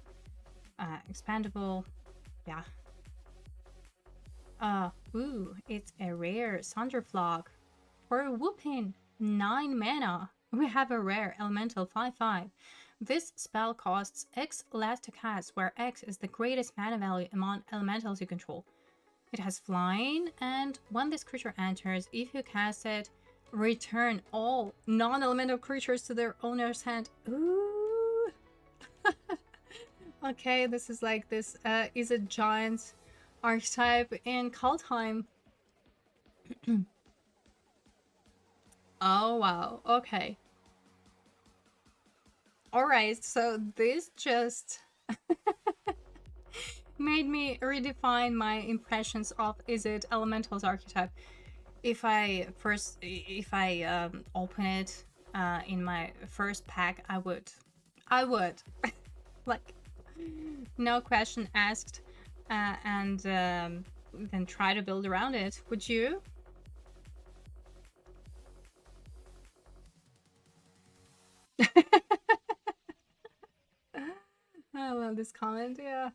expandable. Yeah. Ooh, it's a rare Thunderflock for a whooping 9 mana. We have a rare elemental 5/5. This spell costs X less to cast, where X is the greatest mana value among elementals you control. It has flying, and when this creature enters, if you cast it, return all non-elemental creatures to their owner's hand. Ooh. Okay, this is like this is a giant archetype in Kaldheim. Oh wow, okay. Alright, so this just made me redefine my impressions of Izzet Elementals archetype. If I open it in my first pack, I would like, no question asked, and then try to build around it. Would you? I love this comment, yeah.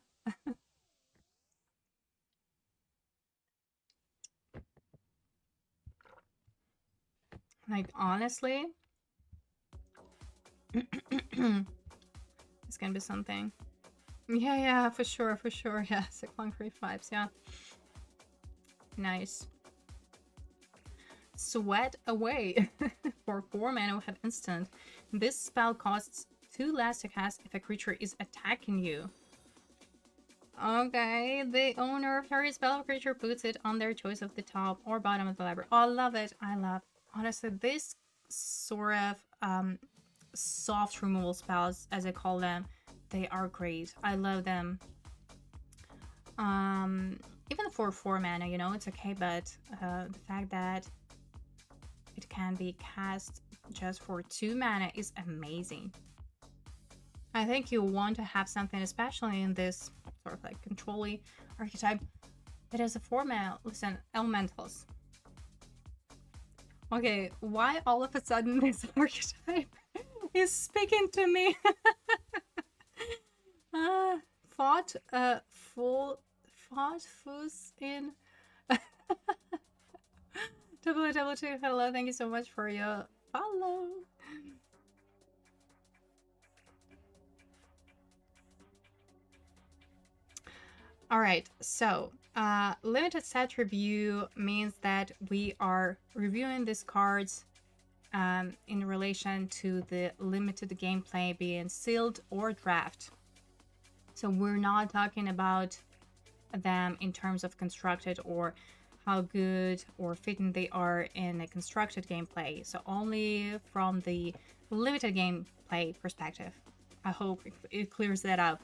Like, honestly, it's gonna be something. Yeah, for sure, yeah. Concrete vibes, yeah. Nice. Sweat Away. For 4 mana, we have instant. This spell costs 2 less to cast if a creature is attacking you. Okay, the owner of every spell creature puts it on their choice of the top or bottom of the library. Oh, I love it. I love, honestly, this sort of soft removal spells, as I call them, they are great. I love them. Even for 4 mana, you know, it's okay, but the fact that it can be cast just for 2 mana is amazing. I think you want to have something, especially in this sort of like control-y archetype, that is a 4 mana. Listen, elementals. Okay, why all of a sudden this archetype is speaking to me? Fought Foos in WW2. Hello, thank you so much for your follow. All right, so limited set review means that we are reviewing these cards in relation to the limited gameplay being sealed or draft. So we're not talking about them in terms of constructed or how good or fitting they are in a constructed gameplay. So only from the limited gameplay perspective. I hope it clears that up.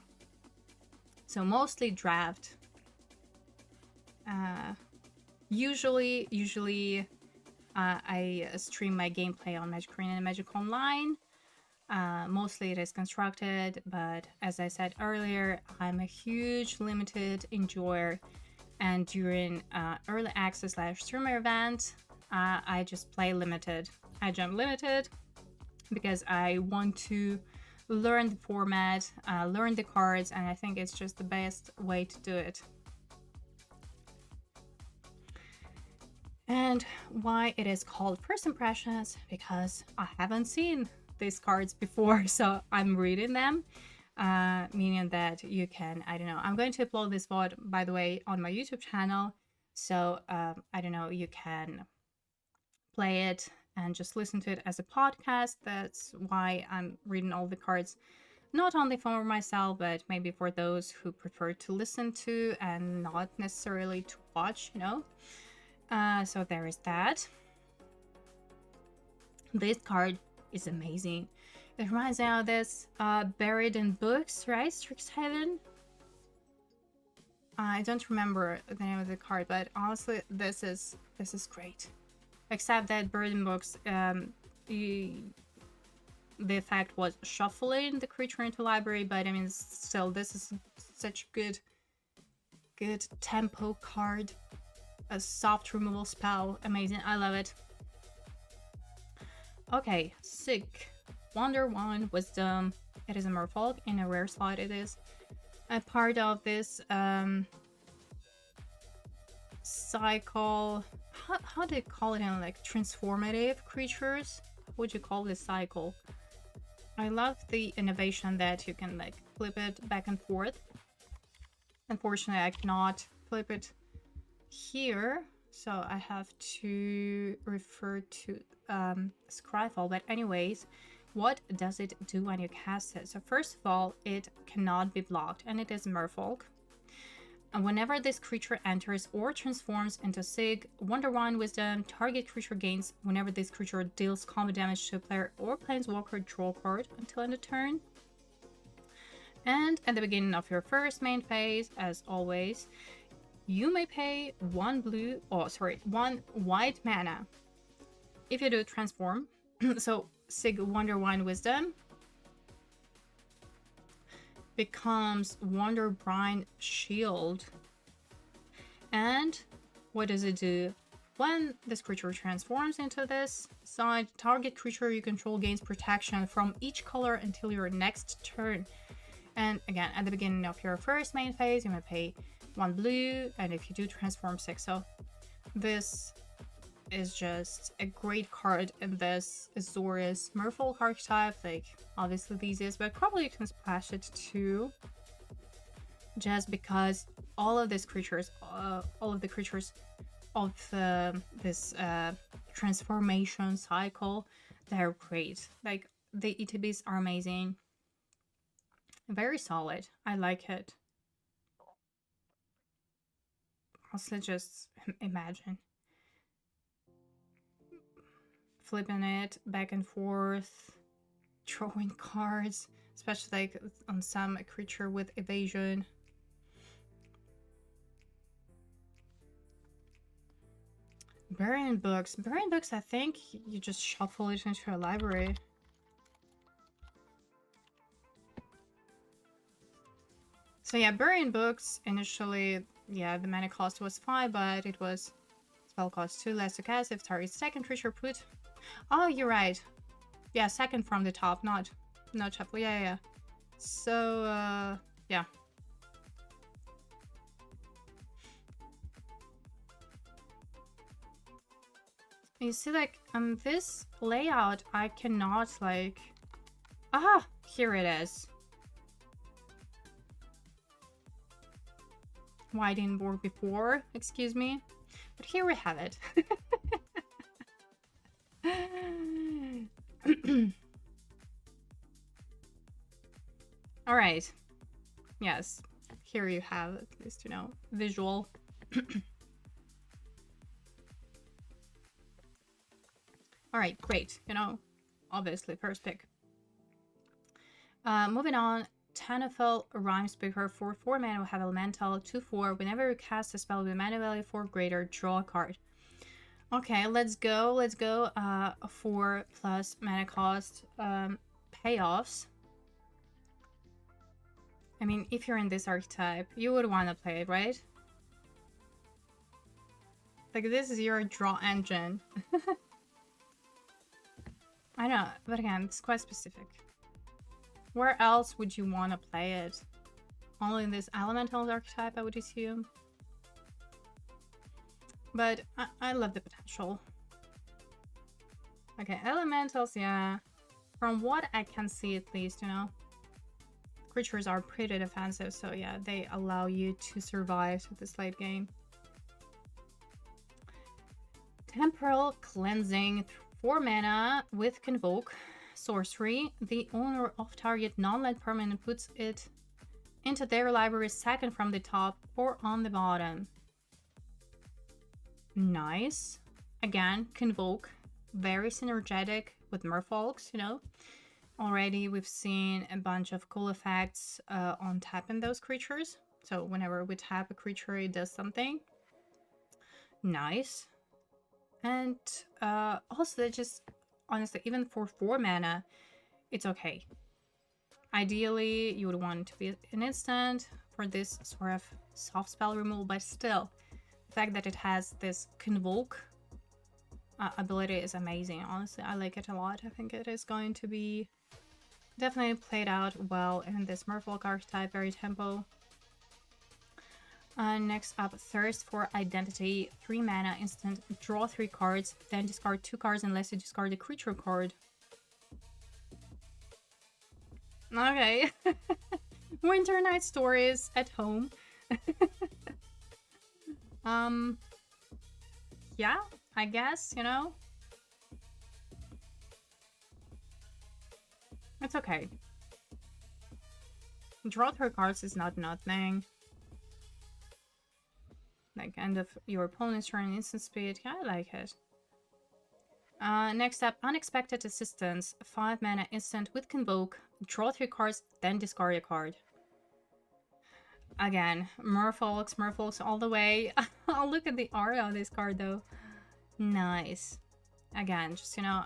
So mostly draft. Usually I stream my gameplay on Magic Arena and Magic Online. Mostly it is constructed, but as I said earlier, I'm a huge limited enjoyer, and during early access / streamer event, I just play limited. I jump limited because I want to learn the format, learn the cards, and I think it's just the best way to do it. And why it is called First Impressions, because I haven't seen these cards before, so I'm reading them, meaning that you can, I don't know, I'm going to upload this VOD, by the way, on my YouTube channel, so I don't know, you can play it and just listen to it as a podcast. That's why I'm reading all the cards, not only for myself, but maybe for those who prefer to listen to and not necessarily to watch, you know. So there is that. This card is amazing. It reminds me of this Buried in Books, right? Strixhaven. I don't remember the name of the card, but honestly, this is great. Except that Buried in Books, the effect was shuffling the creature into library, but I mean, still, this is such good tempo card. A soft removal spell. Amazing. I love it. Okay, Sig. Wonder-Wand Wisdom. It is a merfolk. In a rare slot it is. A part of this cycle. How do you call it in like transformative creatures? What would you call this cycle? I love the innovation that you can like flip it back and forth. Unfortunately, I cannot flip it here, so I have to refer to Scryfall. But anyways, what does it do when you cast it? So first of all, it cannot be blocked, and it is merfolk. And whenever this creature enters or transforms into Sig, Wonder-Wand Wisdom, target creature gains whenever this creature deals combat damage to a player or planeswalker, draw one until end of turn. And at the beginning of your first main phase, as always, you may pay one white mana. If you do transform, so Sig Wonder-Wand Wisdom becomes Wonder-Brine Shield. And what does it do? When this creature transforms into this side, target creature you control gains protection from each color until your next turn. And again, at the beginning of your first main phase, you may pay 1 blue, and if you do transform 6. So this is just a great card in this Azorius merfolk archetype. Like, obviously the easiest, but probably you can splash it too, just because all of these creatures, all of the creatures of this transformation cycle, they're great. Like, the ETBs are amazing, very solid. I like it. Also, just imagine flipping it back and forth, drawing cards, especially like on some creature with evasion. Burying books. Burying books, I think you just shuffle it into a library. So yeah, burying books, initially, yeah, the mana cost was 5, but it was spell cost 2 less to cast if target second creature put... Oh, you're right. Yeah, second from the top, not shuffle. Yeah. So, yeah. You see, like, on this layout, I cannot, like... Ah, here it is. Why I didn't work before, excuse me. But here we have it. All right. Yes, here you have at least, you know, visual. All right, great. You know, obviously first pick. Moving on, Tanafel Rhyme Speaker for 4 mana will have elemental 2/4. Whenever you cast a spell with mana value 4 greater, draw a card. Okay, let's go. 4 plus mana cost payoffs. I mean, if you're in this archetype, you would want to play it, right? Like, this is your draw engine. I know, but again, it's quite specific. Where else would you want to play it? Only in this elemental archetype, I would assume. But I love the potential. Okay, elementals, yeah. From what I can see, at least, you know, creatures are pretty defensive, so yeah, they allow you to survive this late game. Temporal Cleansing, 4 mana with Convoke. Sorcery. The owner of target non-land permanent puts it into their library second from the top or on the bottom. Nice. Again, Convoke. Very synergetic with Merfolks, you know. Already we've seen a bunch of cool effects on tapping those creatures. So whenever we tap a creature, it does something. Nice. And also, just honestly, even for 4 mana, it's okay. Ideally, you would want it to be an instant for this sort of soft spell removal, but still, the fact that it has this Convoke ability is amazing. Honestly, I like it a lot. I think it is going to be definitely played out well in this Merfolk archetype, very tempo. Next up, Thirst for Identity, 3 mana, instant, draw 3 cards, then discard 2 cards unless you discard a creature card. Okay. Winter Night Stories at home. Yeah, I guess, you know. It's okay. Draw 3 cards is not nothing. Like, end of your opponent's turn, instant speed. Yeah, I like it. Next up, Unexpected Assistance. 5 mana instant with Convoke. Draw 3 cards, then discard a card. Again, Merfolks all the way. I'll look at the art on this card though. Nice. Again, just, you know,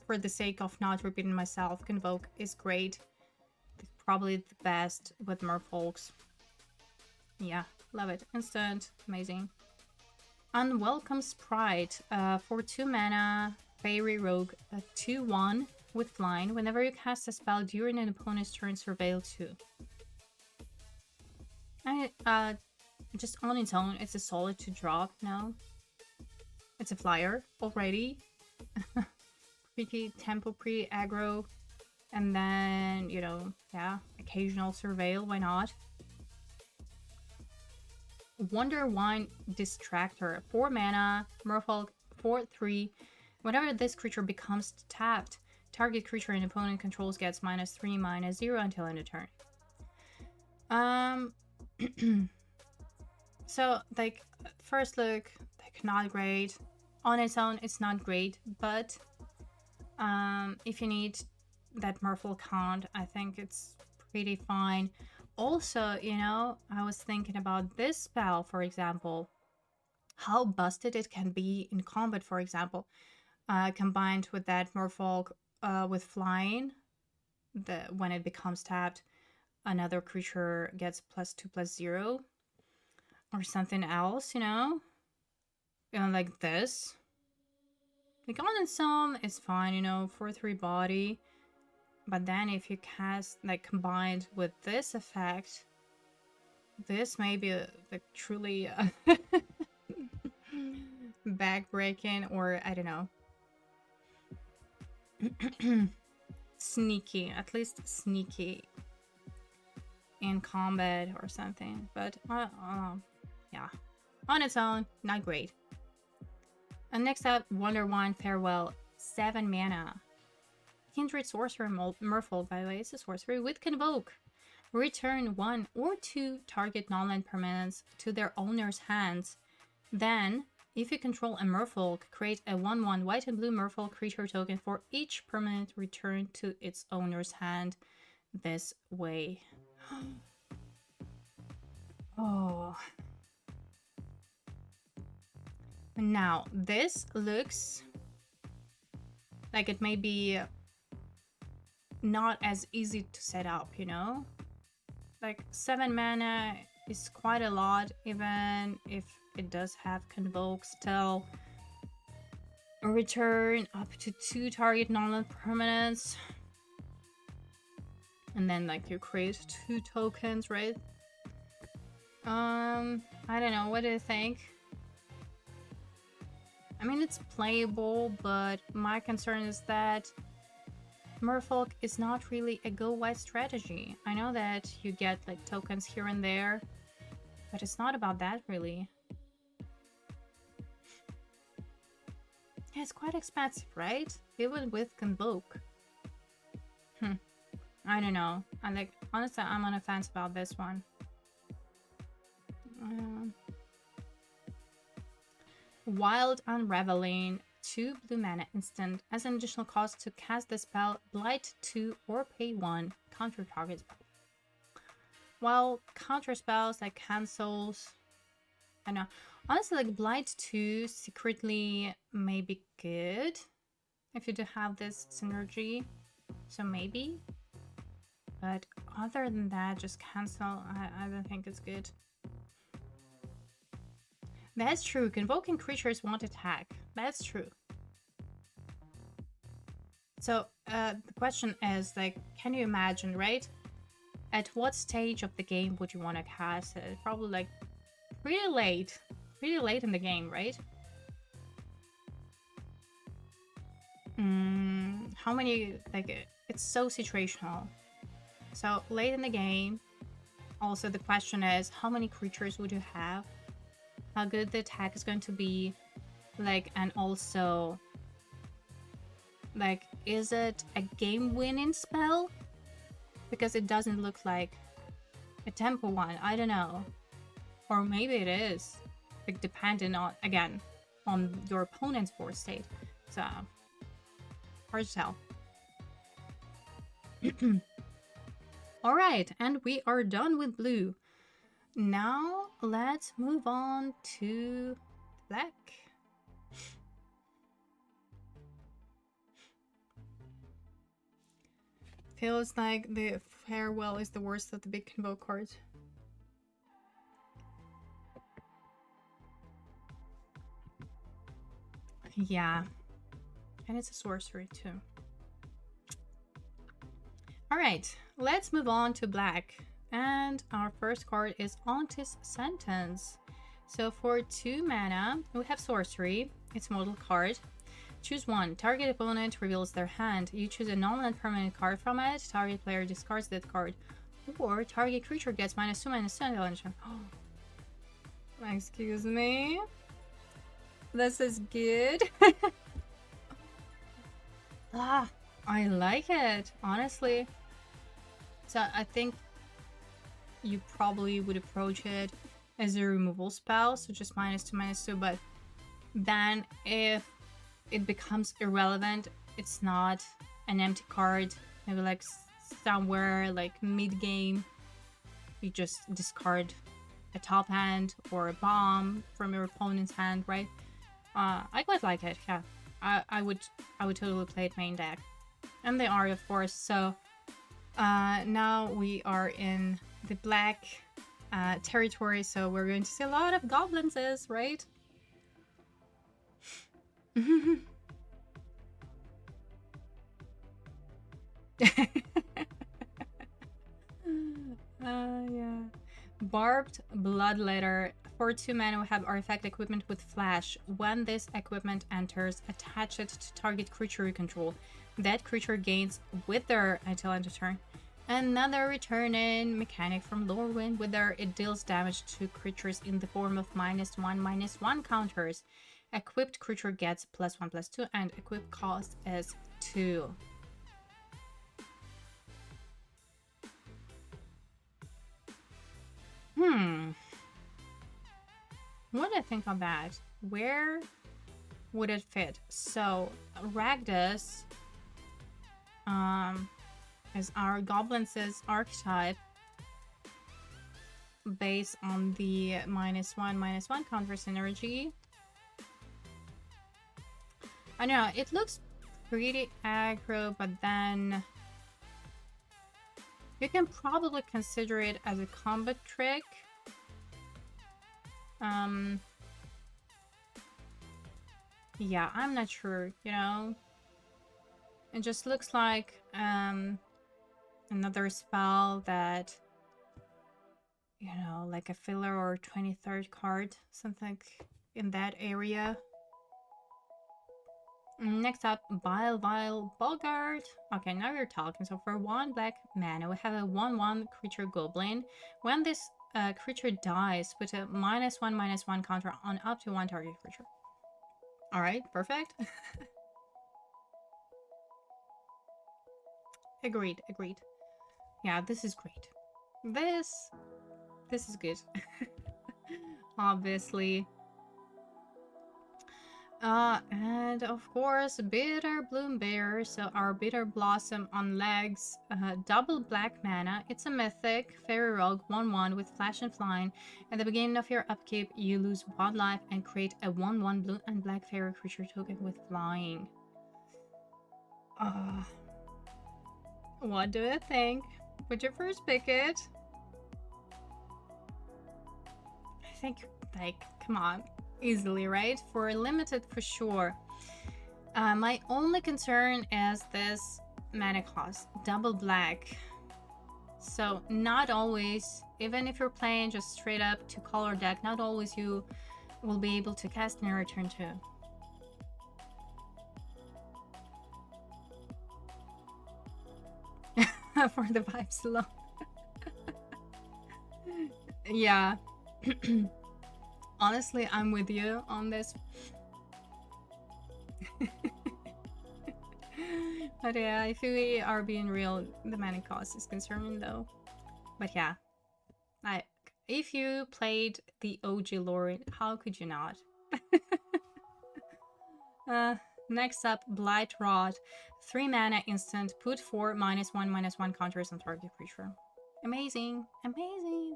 for the sake of not repeating myself, Convoke is great. It's probably the best with Merfolks. Yeah, love it. Instant, amazing. Unwelcome Sprite, for 2 mana, Fairy Rogue, 2/1 with flying. Whenever you cast a spell during an opponent's turn, surveil 2. And just on its own, it's a solid to drop. No, it's a flyer already. Pretty tempo, pretty aggro, and then, you know, yeah, occasional surveil. Why not? Wonderwine Distractor, 4 mana, Merfolk, 4/3. Whenever this creature becomes tapped, target creature an opponent controls gets -3/-0 until end of turn. So, like, first look, like, not great. On its own, it's not great, but if you need that Merfolk count, I think it's pretty fine. Also, you know, I was thinking about this spell, for example. how busted it can be in combat, for example, combined with that Merfolk with flying. When it becomes tapped, another creature gets +2/+0 or something else, you know, like this. Like on its own, it's fine, you know, 4/3 body. But then if you cast, like, combined with this effect, this may be like truly backbreaking, or I don't know. Sneaky, at least sneaky in combat or something. But yeah, on its own, not great. And next up, Wonder Wine Farewell, 7 mana. Kindred Sorcerer Merfolk, by the way, it's a sorcery with Convoke. Return 1 or 2 target non-land permanents to their owner's hands. Then, if you control a Merfolk, create a 1/1 white and blue Merfolk creature token for each permanent returned to its owner's hand this way. Oh. Now, this looks like it may be not as easy to set up, you know? Like 7 mana is quite a lot, even if it does have Convoke still. Return up to 2 target non-land permanents. And then like you create 2 tokens, right? I don't know, what do you think? I mean, it's playable, but my concern is that Merfolk is not really a go-wide strategy. I know that you get like tokens here and there, but it's not about that really. Yeah, it's quite expensive, right? Even with Convoke. I don't know. Honestly, I'm on the fence about this one. Wild Unraveling, 2 blue mana instant. As an additional cost to cast the spell, Blight 2 or pay 1, counter target spell. While counter spells like cancels, I know. Honestly, like Blight 2 secretly may be good if you do have this synergy. So maybe. But other than that, just cancel. I don't think it's good. That's true. Convoking creatures won't attack. That's true. So the question is, like, can you imagine, right? At what stage of the game would you want to cast it? Probably like pretty late in the game, right? How many, like, it's so situational. So late in the game. Also, the question is, how many creatures would you have? How good the attack is going to be, like, and also, like, is it a game-winning spell? Because it doesn't look like a tempo one. I don't know, or maybe it is, like, depending on, again, on your opponent's board state. So hard to tell. All right, and we are done with blue. Now let's move on to black. Feels like the Farewell is the worst of the big Convoke cards. Yeah, and it's a sorcery too. All right, let's move on to black. And our first card is Auntie's Sentence. So for 2 mana, we have sorcery. It's a model card. Choose 1. Target opponent reveals their hand. You choose a non-land permanent card from it. Target player discards that card. Or target creature gets -2/-2 intelligence. Excuse me. This is good. I like it, honestly. So I think you probably would approach it as a removal spell, so just -2/-2, but then if it becomes irrelevant, it's not an empty card, maybe like somewhere like mid-game, you just discard a top hand or a bomb from your opponent's hand, right? I quite like it. Yeah, I would totally play it main deck, and they are, of course. So now we are in the black territory, so we're going to see a lot of goblins, right? Yeah. Barbed Bloodletter. For 2 mana, we have artifact equipment with flash. When this equipment enters, attach it to target creature you control. That creature gains Wither until end of turn. Another returning mechanic from LORWYN. Wither, it deals damage to creatures in the form of -1/-1 counters. Equipped creature gets +1/+2, and equip cost is 2. What do I think of that? Where would it fit? So Ragdos is our Goblins' archetype based on the -1/-1 counter synergy. I know it looks pretty aggro, but then you can probably consider it as a combat trick. Yeah, I'm not sure, you know. It just looks like another spell that, you know, like a filler or 23rd card, something in that area. Next up, Vile Bogart. Okay, now we're talking. So for 1 black mana, we have a 1/1 creature goblin. When this creature dies, put a -1/-1 counter on up to 1 target creature. Alright, perfect. Agreed. Yeah, this is great. This is good. Obviously. And of course, Bitter Bloom Bear. So our Bitter Blossom on legs, double black mana. It's a mythic, fairy rogue, 1/1 with flash and flying. At the beginning of your upkeep, you lose 1 life and create a 1/1 blue and black fairy creature token with flying. What do you think? Would you first pick it? I think, like, come on. Easily, right? For limited, for sure. My only concern is this mana cost, double black. So not always, even if you're playing just straight up 2-color deck, not always you will be able to cast in your turn 2. For the vibes alone. Yeah. Honestly, I'm with you on this. But yeah, if we are being real, the mana cost is concerning though. But yeah, if you played the OG LORWYN, how could you not? Next up, Blight Rod. 3 mana instant, put 4 -1/-1 counters on target creature. Amazing.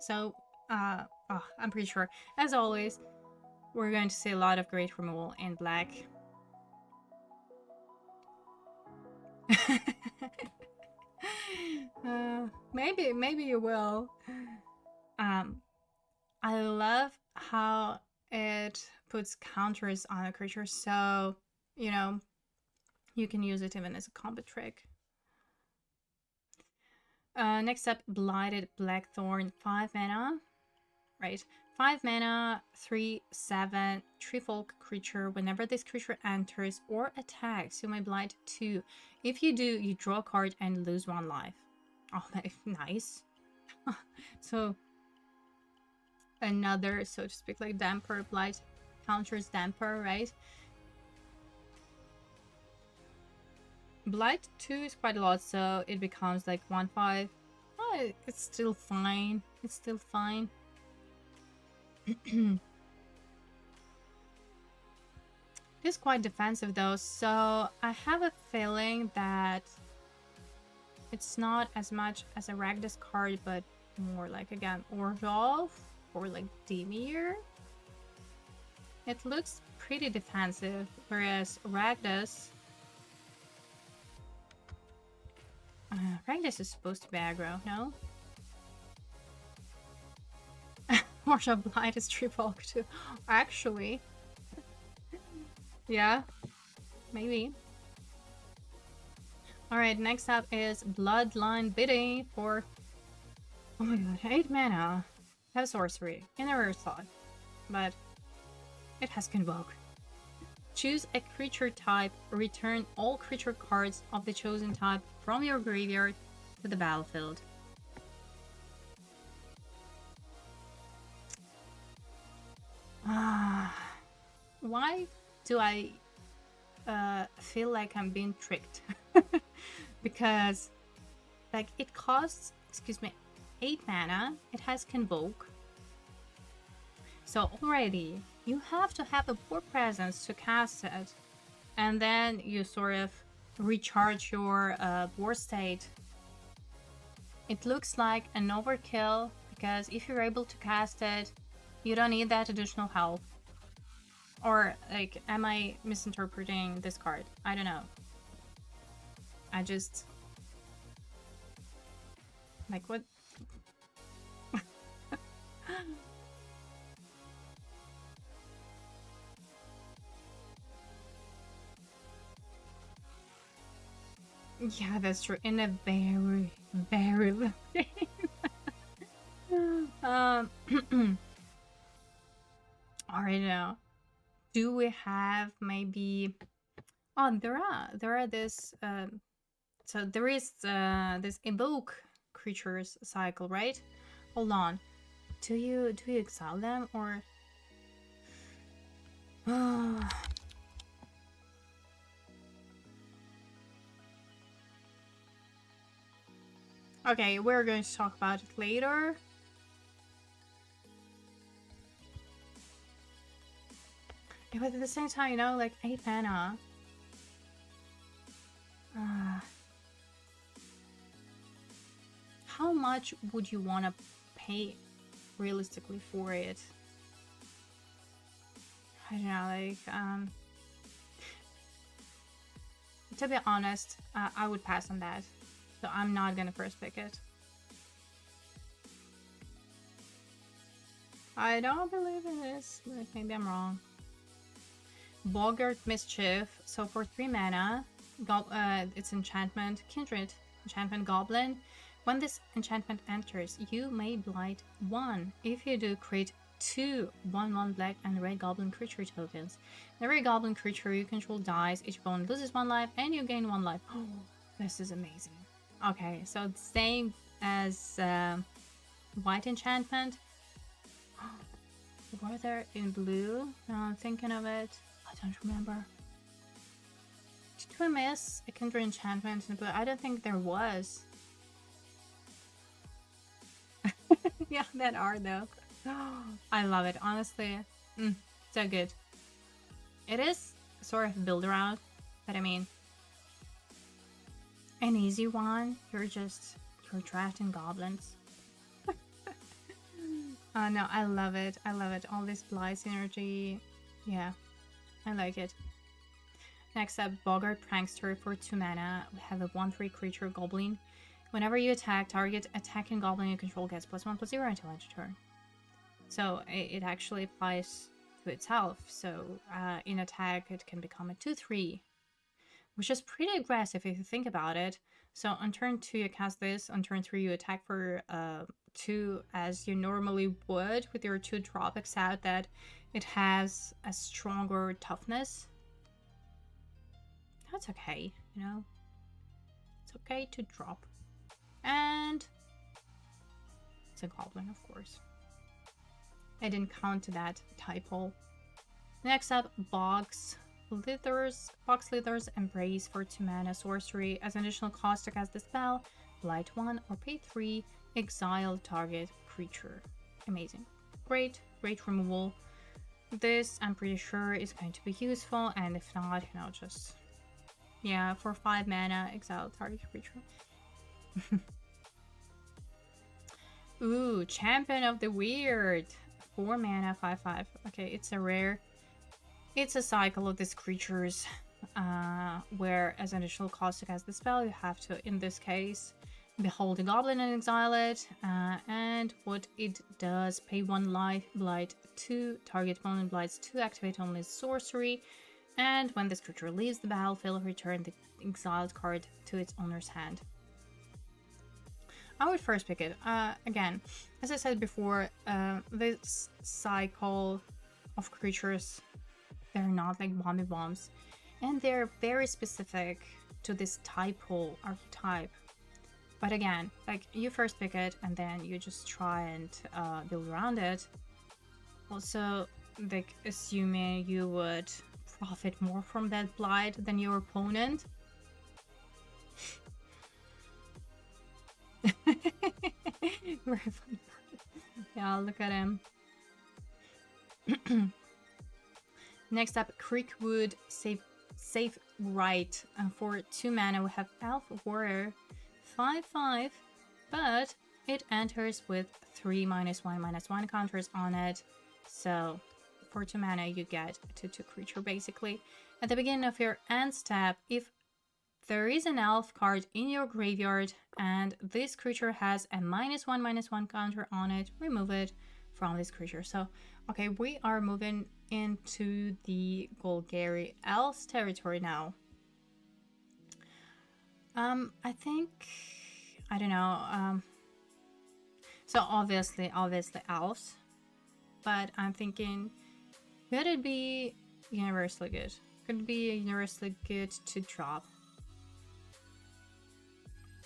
So, I'm pretty sure, as always, we're going to see a lot of great removal in black. Maybe you will. I love how it puts counters on a creature, so, you know, you can use it even as a combat trick. Next up, Blighted Blackthorn, 5 mana. Right, 5 mana, 3/7, Treefolk creature. Whenever this creature enters or attacks, you may blight 2. If you do, you draw a card and lose 1 life. Oh, nice. So another, so to speak, like damper. Blight counters damper, right? Blight 2 is quite a lot, so it becomes like 1/5. Oh, it's still fine. It is quite defensive though, so I have a feeling that it's not as much as a Ragdos card, but more like, again, Orlov for like Dimir. It looks pretty defensive, whereas Ragdos... Ragdos is supposed to be aggro, no? Marsha Blight is 3 bulk too. Actually. Yeah. Maybe. Alright, next up is Bloodline Biddy for... Oh my god, 8 mana. Has sorcery. In a rare slot. But it has Convoke. Choose a creature type. Return all creature cards of the chosen type from your graveyard to the battlefield. Why do I feel like I'm being tricked? Because like it costs, excuse me, 8 mana. It has Convoke. So already you have to have a board presence to cast it, and then you sort of recharge your board state. It looks like an overkill because if you're able to cast it, you don't need that additional health. Or like, am I misinterpreting this card? I don't know. I just like what? Yeah, that's true. In a very, very little game. Alright now. Do we have maybe... Oh, there are this so there is this evoke creatures cycle, right? Hold on. Do you exile them or okay, we're going to talk about it later. Yeah, but at the same time, you know, like 8 mana. How much would you want to pay realistically for it? I don't know, like, to be honest, I would pass on that. So I'm not gonna first pick it. I don't believe in this, but maybe I'm wrong. Boggart Mischief. So for 3 mana, it's enchantment, Kindred, enchantment Goblin. When this enchantment enters, you may blight 1. If you do, create 2 1/1 black and red goblin creature tokens. Every goblin creature you control dies, each opponent loses 1 life, and you gain 1 life. Oh, this is amazing. Okay, so the same as white enchantment. Were there in blue? Now I'm thinking of it. I don't remember. Did we miss a Kindred enchantment in blue? I don't think there was. Yeah, that art though. I love it, honestly. So good. It is sort of build around, but I mean, an easy one. You're drafting goblins. No, I love it. I love it. All this Blight synergy. Yeah, I like it. Next up, Boggart Prankster for 2 mana. We have a 1/3 creature goblin. Whenever you attack, target attacking goblin you control gets +1/+0 until end of turn. So it actually applies to itself. So in attack, it can become a 2/3, which is pretty aggressive if you think about it. So on turn 2, you cast this. On turn 3, you attack for 2 as you normally would with your 2-drop, except that it has a stronger toughness. That's okay, you know. It's okay to drop. And it's a goblin, of course. I didn't count that typo. Next up, Box Slither's Embrace for 2 mana sorcery. As an additional cost to cast the spell, blight 1 or pay 3, exile target creature. Amazing. Great removal. This, I'm pretty sure, is going to be useful, and if not, you know, just... yeah, for 5 mana, exile target creature. Ooh, Champion of the Weird. 4 mana, 5/5. Okay, it's a rare. It's a cycle of these creatures, where as an additional cost to cast the spell, you have to, in this case, behold the goblin and exile it. And what it does: pay 1 life, blight 2, target opponent blights 2, activate only sorcery. And when this creature leaves the battlefield, return the exiled card to its owner's hand. I would first pick it. Again, as I said before, this cycle of creatures, they're not like bomby bombs, and they're very specific to this type hole archetype. But again, like, you first pick it and then you just try and build around it. Also, like, assuming you would profit more from that blight than your opponent. Very funny. Yeah, look at him. Next up, Creekwood Safe Right. For 2 mana, we have Elf Warrior 5/5, but it enters with 3 -1/-1 counters on it. So for 2 mana, you get a 2/2 creature basically. At the beginning of your end step, if there is an elf card in your graveyard and this creature has a -1/-1 counter on it, remove it from this creature. So, okay, we are moving into the Golgari Elves territory now. I think, I don't know, so obviously elves, but I'm thinking, could it be universally good? Could it be universally good to drop?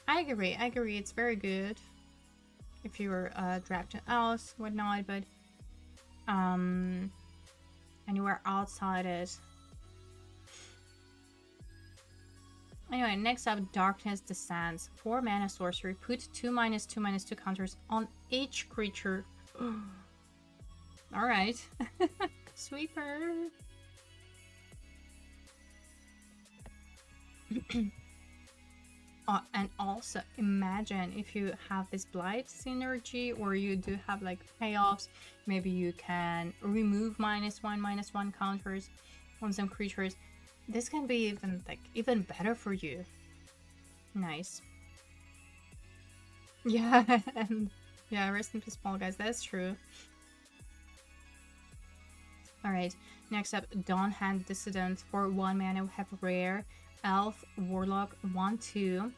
I agree, it's very good if you're drafting elves, whatnot, but anywhere outside it. Anyway, next up, Darkness Descends. 4 mana sorcery. Put 2 -2/-2 counters on each creature. Alright. Sweeper. And also imagine if you have this blight synergy, or you do have like payoffs, maybe you can remove -1/-1 counters on some creatures. This can be even better for you. Nice. Yeah, and yeah, rest in peace, small guys. That's true. All right, next up, Dawnhand Dissident. For 1 mana, we have rare Elf Warlock 1/2.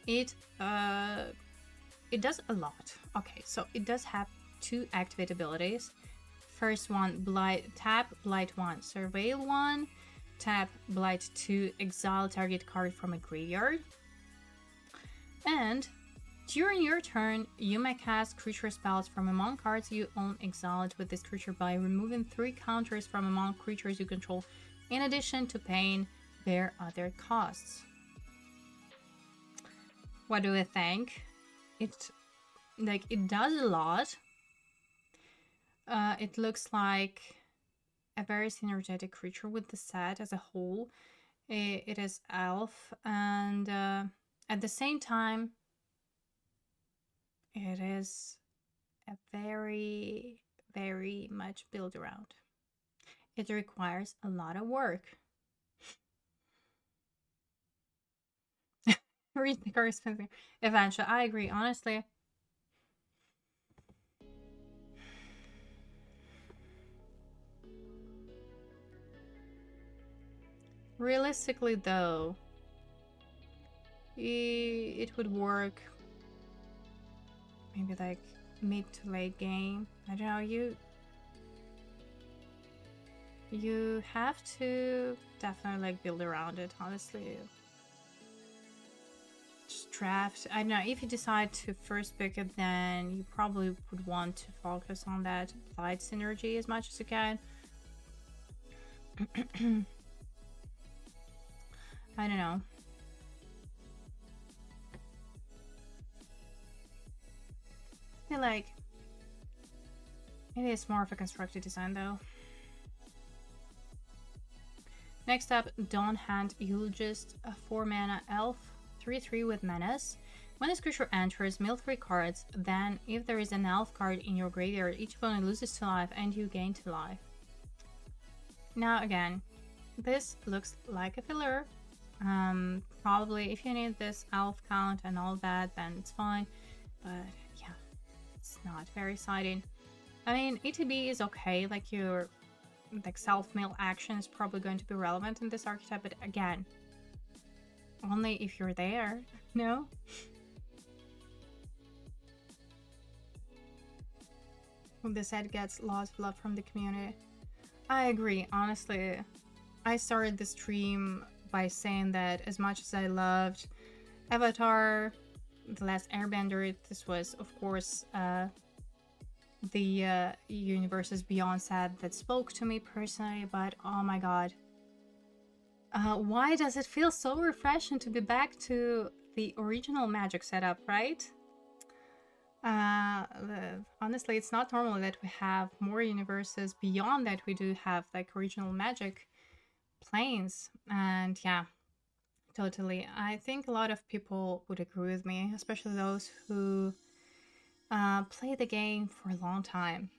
It does a lot. Okay, so it does have 2 activate abilities. First one, tap Blight 1, Surveil 1, tap Blight 2, exile target card from a graveyard. And during your turn, you may cast creature spells from among cards you own exiled with this creature by removing 3 counters from among creatures you control, in addition to paying their other costs. What do I think? It does a lot. It looks like a very synergetic creature with the set as a whole. It is elf, and at the same time, it is a very, very much build around. It requires a lot of work. Read the corresponding. Eventually, I agree, honestly. Realistically, though, it would work maybe like mid to late game. I don't know, you have to definitely like build around it, honestly. Just draft. I don't know, if you decide to first pick it, then you probably would want to focus on that blight synergy as much as you can. I don't know. I feel like it is more of a constructed design though. Next up, Dawnhand Eulogist, a 4 mana elf, 3/3 with menace. When this creature enters, mill 3 cards, then if there is an elf card in your graveyard, each opponent loses 2 life and you gain 2 life. Now again, this looks like a filler. Probably if you need this elf count and all that, then it's fine. But yeah, it's not very exciting. I mean, ETB is okay, like your like self-mill action is probably going to be relevant in this archetype, but again, only if you're there, no? The set gets lots of love from the community. I agree, honestly. I started the stream by saying that as much as I loved Avatar, The Last Airbender, this was, of course, the Universes Beyond set that spoke to me personally, but oh my god. Why does it feel so refreshing to be back to the original Magic setup, right? Honestly, it's not normal that we have more universes beyond that. We do have like original Magic planes, and yeah, totally. I think a lot of people would agree with me, especially those who play the game for a long time.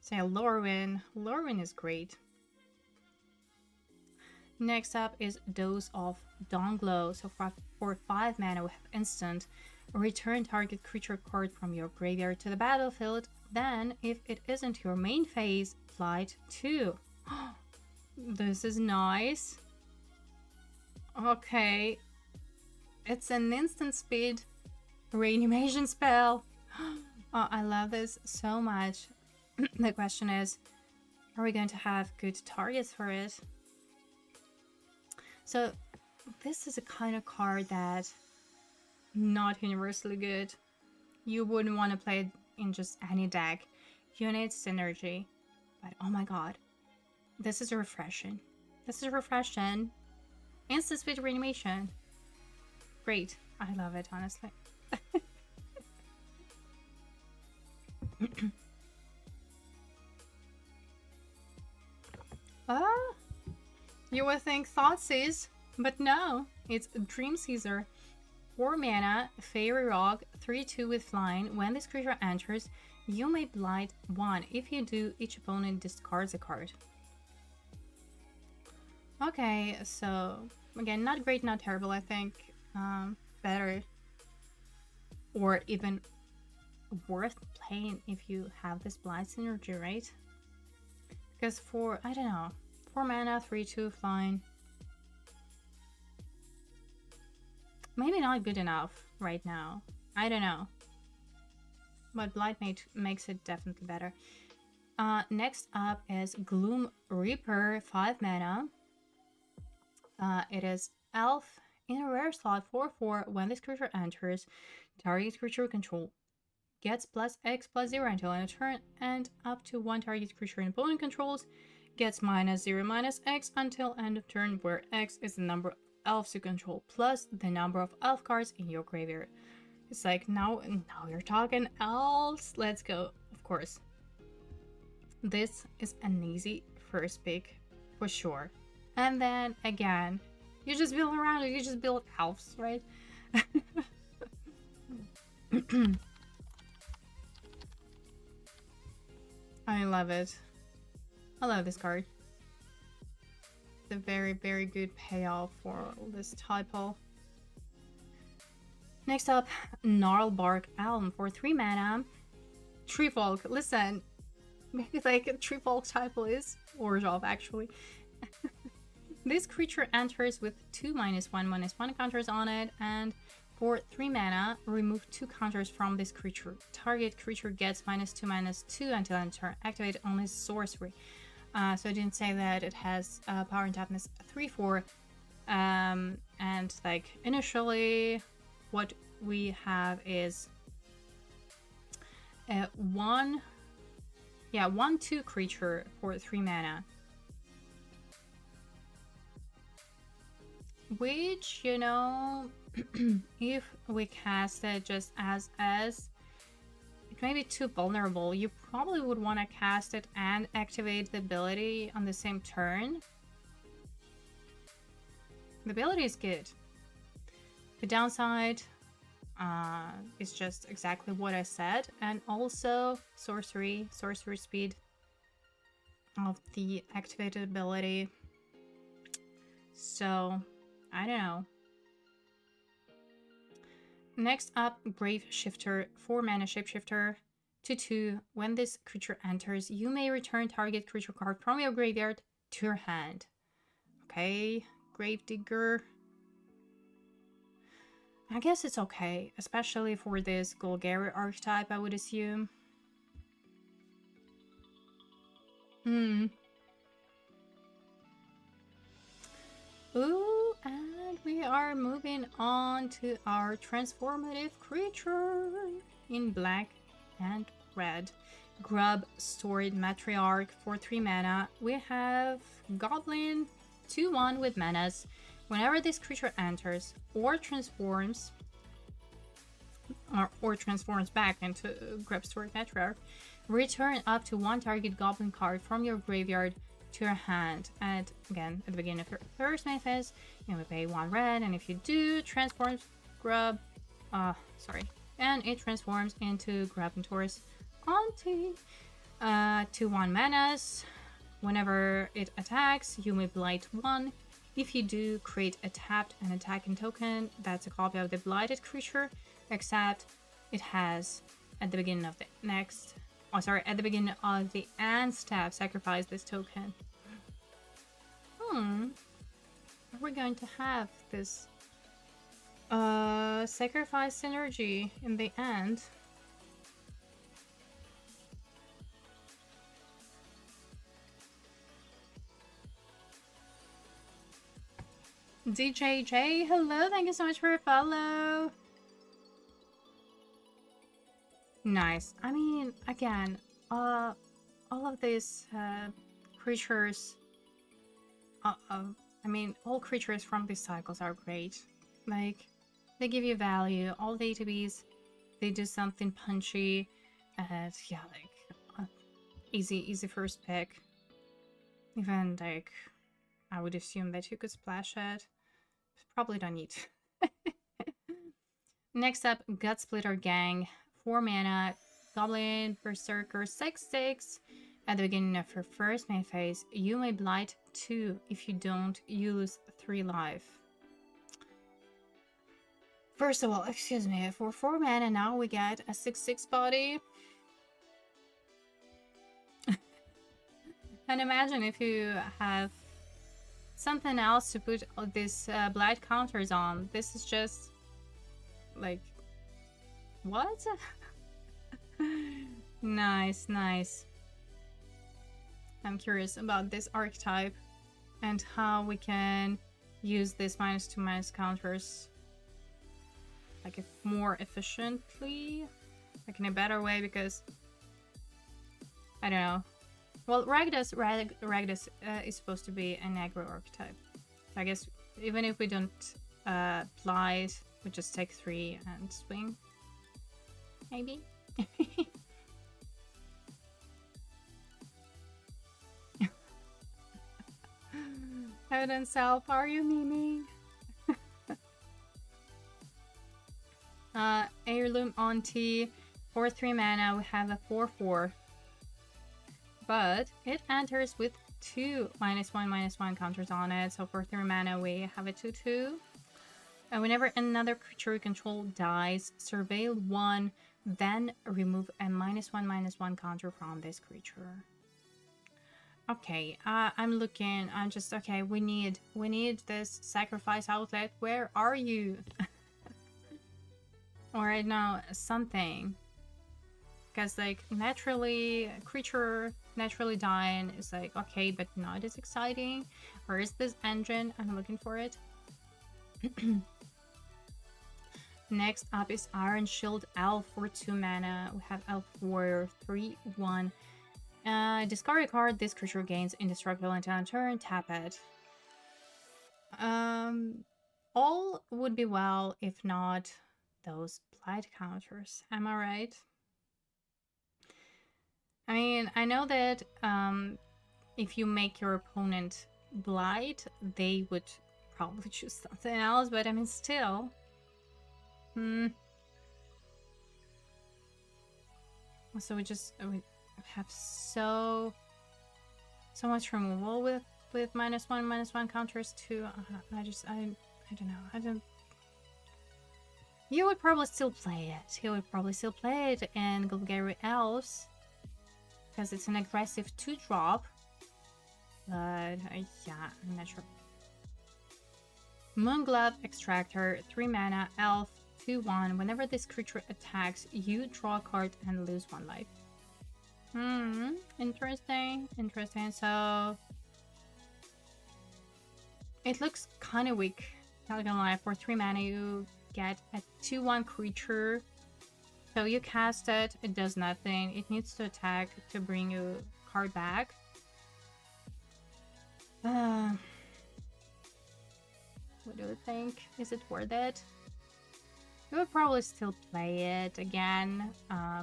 So yeah, LORWYN is great. Next up is Dose of Dawn-Glow. So for 5 mana we have instant. Return target creature card from your graveyard to the battlefield. Then, if it isn't your main phase, flight 2. This is nice. Okay. It's an instant speed reanimation spell. Oh, I love this so much. The question is, are we going to have good targets for it? So, this is a kind of card that not universally good. You wouldn't want to play it in just any deck. You need synergy. But oh my god. This is refreshing. This is refreshing. Instant speed reanimation. Great. I love it, honestly. You would think Thoughtseize, but no. It's Dream Caesar. 4 mana, Fairy Rock, 3/2 with flying. When this creature enters, you may blight 1. If you do, each opponent discards a card. Okay, so again, not great, not terrible, I think. Better or even worth playing if you have this blight synergy, right? Because for, I don't know, 4 mana, 3/2 flying. Maybe not good enough right now. I don't know. But Blightmate makes it definitely better. Next up is Gloom Reaper, 5 mana. It is Elf in a rare slot, 4/4. When this creature enters, target creature control gets +X/+0 until end of turn, and up to 1 target creature an opponent controls gets -0/-X until end of turn, where X is the number of elves you control plus the number of elf cards in your graveyard. It's like, now you're talking elves. Let's go. Of course, this is an easy first pick for sure. And then again, you just build around it. You just build elves, right? I love it. I love this card. It's a very, very good payoff for this typo. Next up, Gnarlbark Elm for 3 mana. Treefolk. Listen, maybe like a Treefolk typo is Orzhov actually. This creature enters with 2 -1/-1 counters on it, and for 3 mana, remove 2 counters from this creature. Target creature gets -2/-2 until end of turn. Activate only sorcery. So I didn't say that it has power and toughness 3/4. And like initially, what we have is a 1/2 creature for 3 mana. Which, you know, if we cast it just as it may be too vulnerable. You probably would want to cast it and activate the ability on the same turn. The ability is good. The downside is just exactly what I said, and also sorcery speed of the activated ability. So I don't know. Next up, Grave Shifter, 4 mana shapeshifter, 2/2. When this creature enters, you may return target creature card from your graveyard to your hand. Okay, Gravedigger. I guess it's okay, especially for this Golgari archetype, I would assume. Ooh, and we are moving on to our transformative creature in black and red. Grub Storied Matriarch for 3 mana. We have Goblin 2/1 with menace. Whenever this creature enters or transforms back into Grub Storied Matriarch, return up to 1 target goblin card from your graveyard to your hand. And again, at the beginning of your first main phase, you may pay 1 red, and if you do, transforms Grub. And it transforms into Grubentaurus Auntie. 2/1 menace. Whenever it attacks, you may blight 1. If you do, create a tapped and attacking token that's a copy of the blighted creature, except it has at the beginning of the at the beginning of the end step, sacrifice this token. Are we going to have this sacrifice synergy in the end? DJJ, hello, thank you so much for your follow. Nice. I mean, again, all of these creatures, I mean, all creatures from these cycles are great. Like, they give you value. All the ATBs, they do something punchy, and yeah, like easy first pick. Even like, I would assume that you could splash it. Probably don't need. Next up, Gut Splitter Gang, 4 mana, Goblin Berserker 6/6. At the beginning of your first main phase, you may blight 2. If you don't, you lose 3 life. First of all, excuse me, for 4 mana now we get a 6/6 body. And imagine if you have something else to put these blight counters on. This is just like, what? Nice. I'm curious about this archetype and how we can use this -2/- counters like more efficiently, like in a better way, because I don't know. Well, Ragdos is supposed to be an aggro archetype. So I guess even if we don't blight, we just take 3 and swing. Maybe. Evidence self, are you memeing? Heirloom Auntie for 3 mana. We have a 4/4. But it enters with 2 -1/-1 counters on it. So for 3 mana, we have a 2/2. And whenever another creature you control dies, surveil 1, then remove a -1/-1 counter from this creature. Okay, I'm looking. I'm just okay. We need this sacrifice outlet. Where are you? Or right now, something. Because like naturally, creature naturally dying is like okay, but not as exciting. Where is this engine? I'm looking for it. Next up is Iron Shield Elf for 2 mana. We have Elf Warrior 3/1. Discard a card. This creature gains indestructible until end turn. Tap it. All would be well if not those blight counters. Am I right? I mean, I know that if you make your opponent blight, they would probably choose something else, but I mean, still, So we have so much removal with -1/-1 counters too. I don't know. I don't. You would probably still play it. He would probably still play it in Golgari Elves because it's an aggressive 2-drop. But yeah, I'm not sure. Moonglove Extractor, 3 mana, Elf, 2/1. Whenever this creature attacks, you draw a card and lose 1 life. Interesting. Interesting. So it looks kind of weak. Not gonna lie. For 3 mana, you get a 2/1 creature. So you cast it. It does nothing. It needs to attack to bring your card back. What do you think? Is it worth it? You would probably still play it again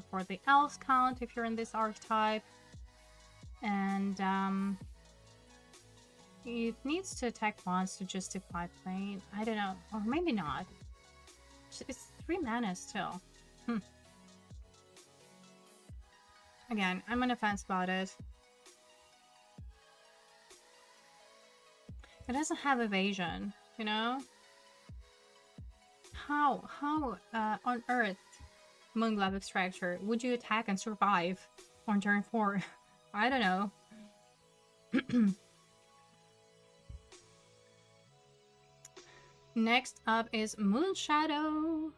for the elves count if you're in this archetype. And it needs to attack once to justify playing. I don't know. Or maybe not. It's 3 mana still. Again, I'm on the fence about it. It doesn't have evasion, you know? How on earth, Moonglove Extractor, would you attack and survive on turn 4? I don't know. Next up is Moonshadow. I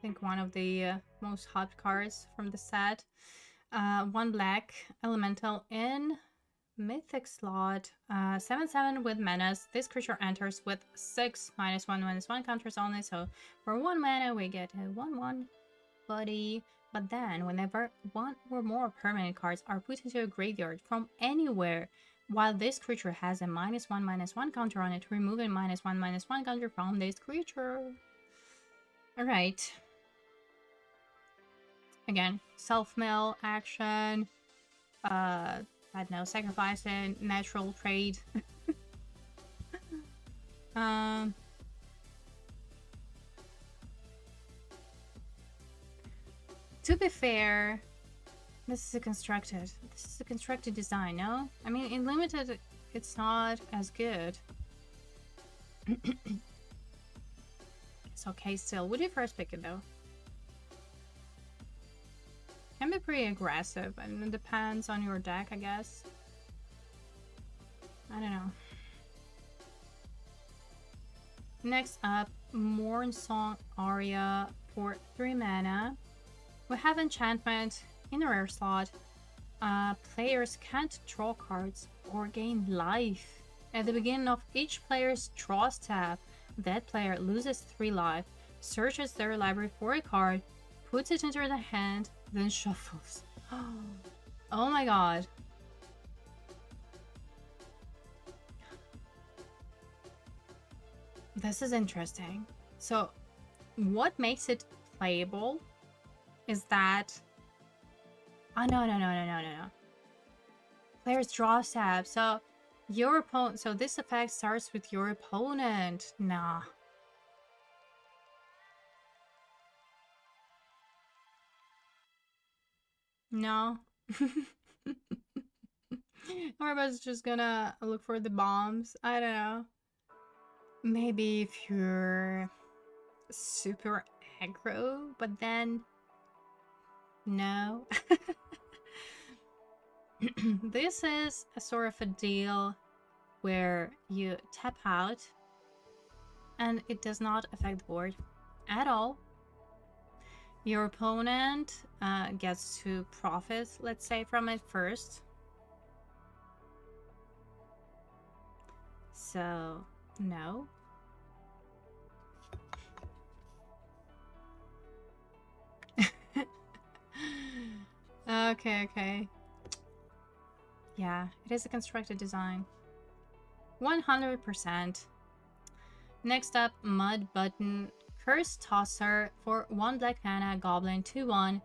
think one of the most hot cards from the set. 1 black elemental in Mythic slot, 7/7 with menace. This creature enters with 6 -1/-1 counters only, so for 1 mana we get a 1/1 buddy. But then, whenever 1 or more permanent cards are put into a graveyard from anywhere, while this creature has a -1/-1 counter on it, remove a -1/-1 counter from this creature. Alright. Again, self-mill action. I don't know, sacrifice a natural trade. To be fair, this is a constructed design, no? I mean, in limited, it's not as good. It's okay still. Would you first pick it though? Can be pretty aggressive, and it depends on your deck, I guess. I don't know. Next up, Mornsong Aria for 3 mana. We have enchantment in a rare slot. Players can't draw cards or gain life. At the beginning of each player's draw step, that player loses 3 life, searches their library for a card, puts it into the hand, then shuffles. Oh my god. This is interesting. So, what makes it playable is that... Oh, no. Players draw step. So, your opponent... So, this effect starts with your opponent. Nah. No. Everybody's just gonna look for the bombs. I don't know. Maybe if you're super aggro, but then no. This is a sort of a deal where you tap out and it does not affect the board at all. Your opponent gets to profit, let's say, from it first. So, no. Okay. Yeah, it is a constructed design. 100%. Next up, Mud Button. Curse Tosser for 1 black mana, Goblin, 2/1.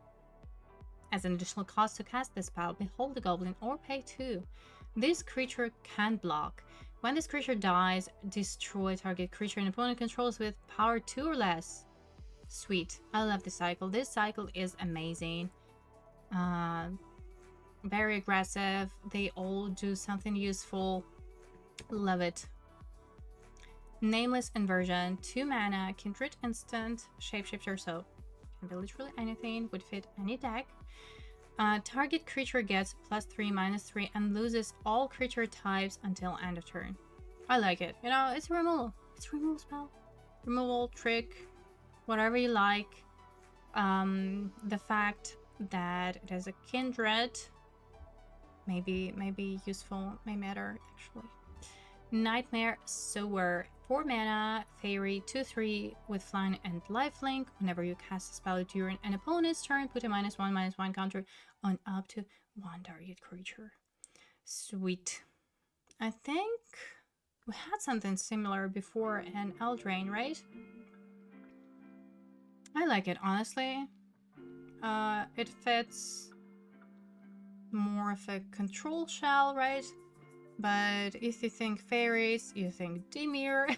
As an additional cost to cast this spell, behold the Goblin or pay 2. This creature can block. When this creature dies, destroy target creature an opponent controls with power 2 or less. Sweet. I love the cycle. This cycle is amazing. Very aggressive. They all do something useful. Love it. Nameless Inversion. 2 mana, Kindred instant, shapeshifter, so can be literally anything, would fit any deck. Target creature gets +3/-3 and loses all creature types until end of turn. I like it. You know, it's a removal. It's a removal spell. Removal, trick, whatever you like. The fact that it has a Kindred maybe useful, may matter actually. Nightmare Sower. 4 mana, fairy, 2/3 with flying and lifelink. Whenever you cast a spell during an opponent's turn, put a -1/-1 counter on up to 1 target creature. Sweet. I think we had something similar before in Eldraine, right? I like it, honestly. It fits more of a control shell, right? But if you think fairies, you think Dimir.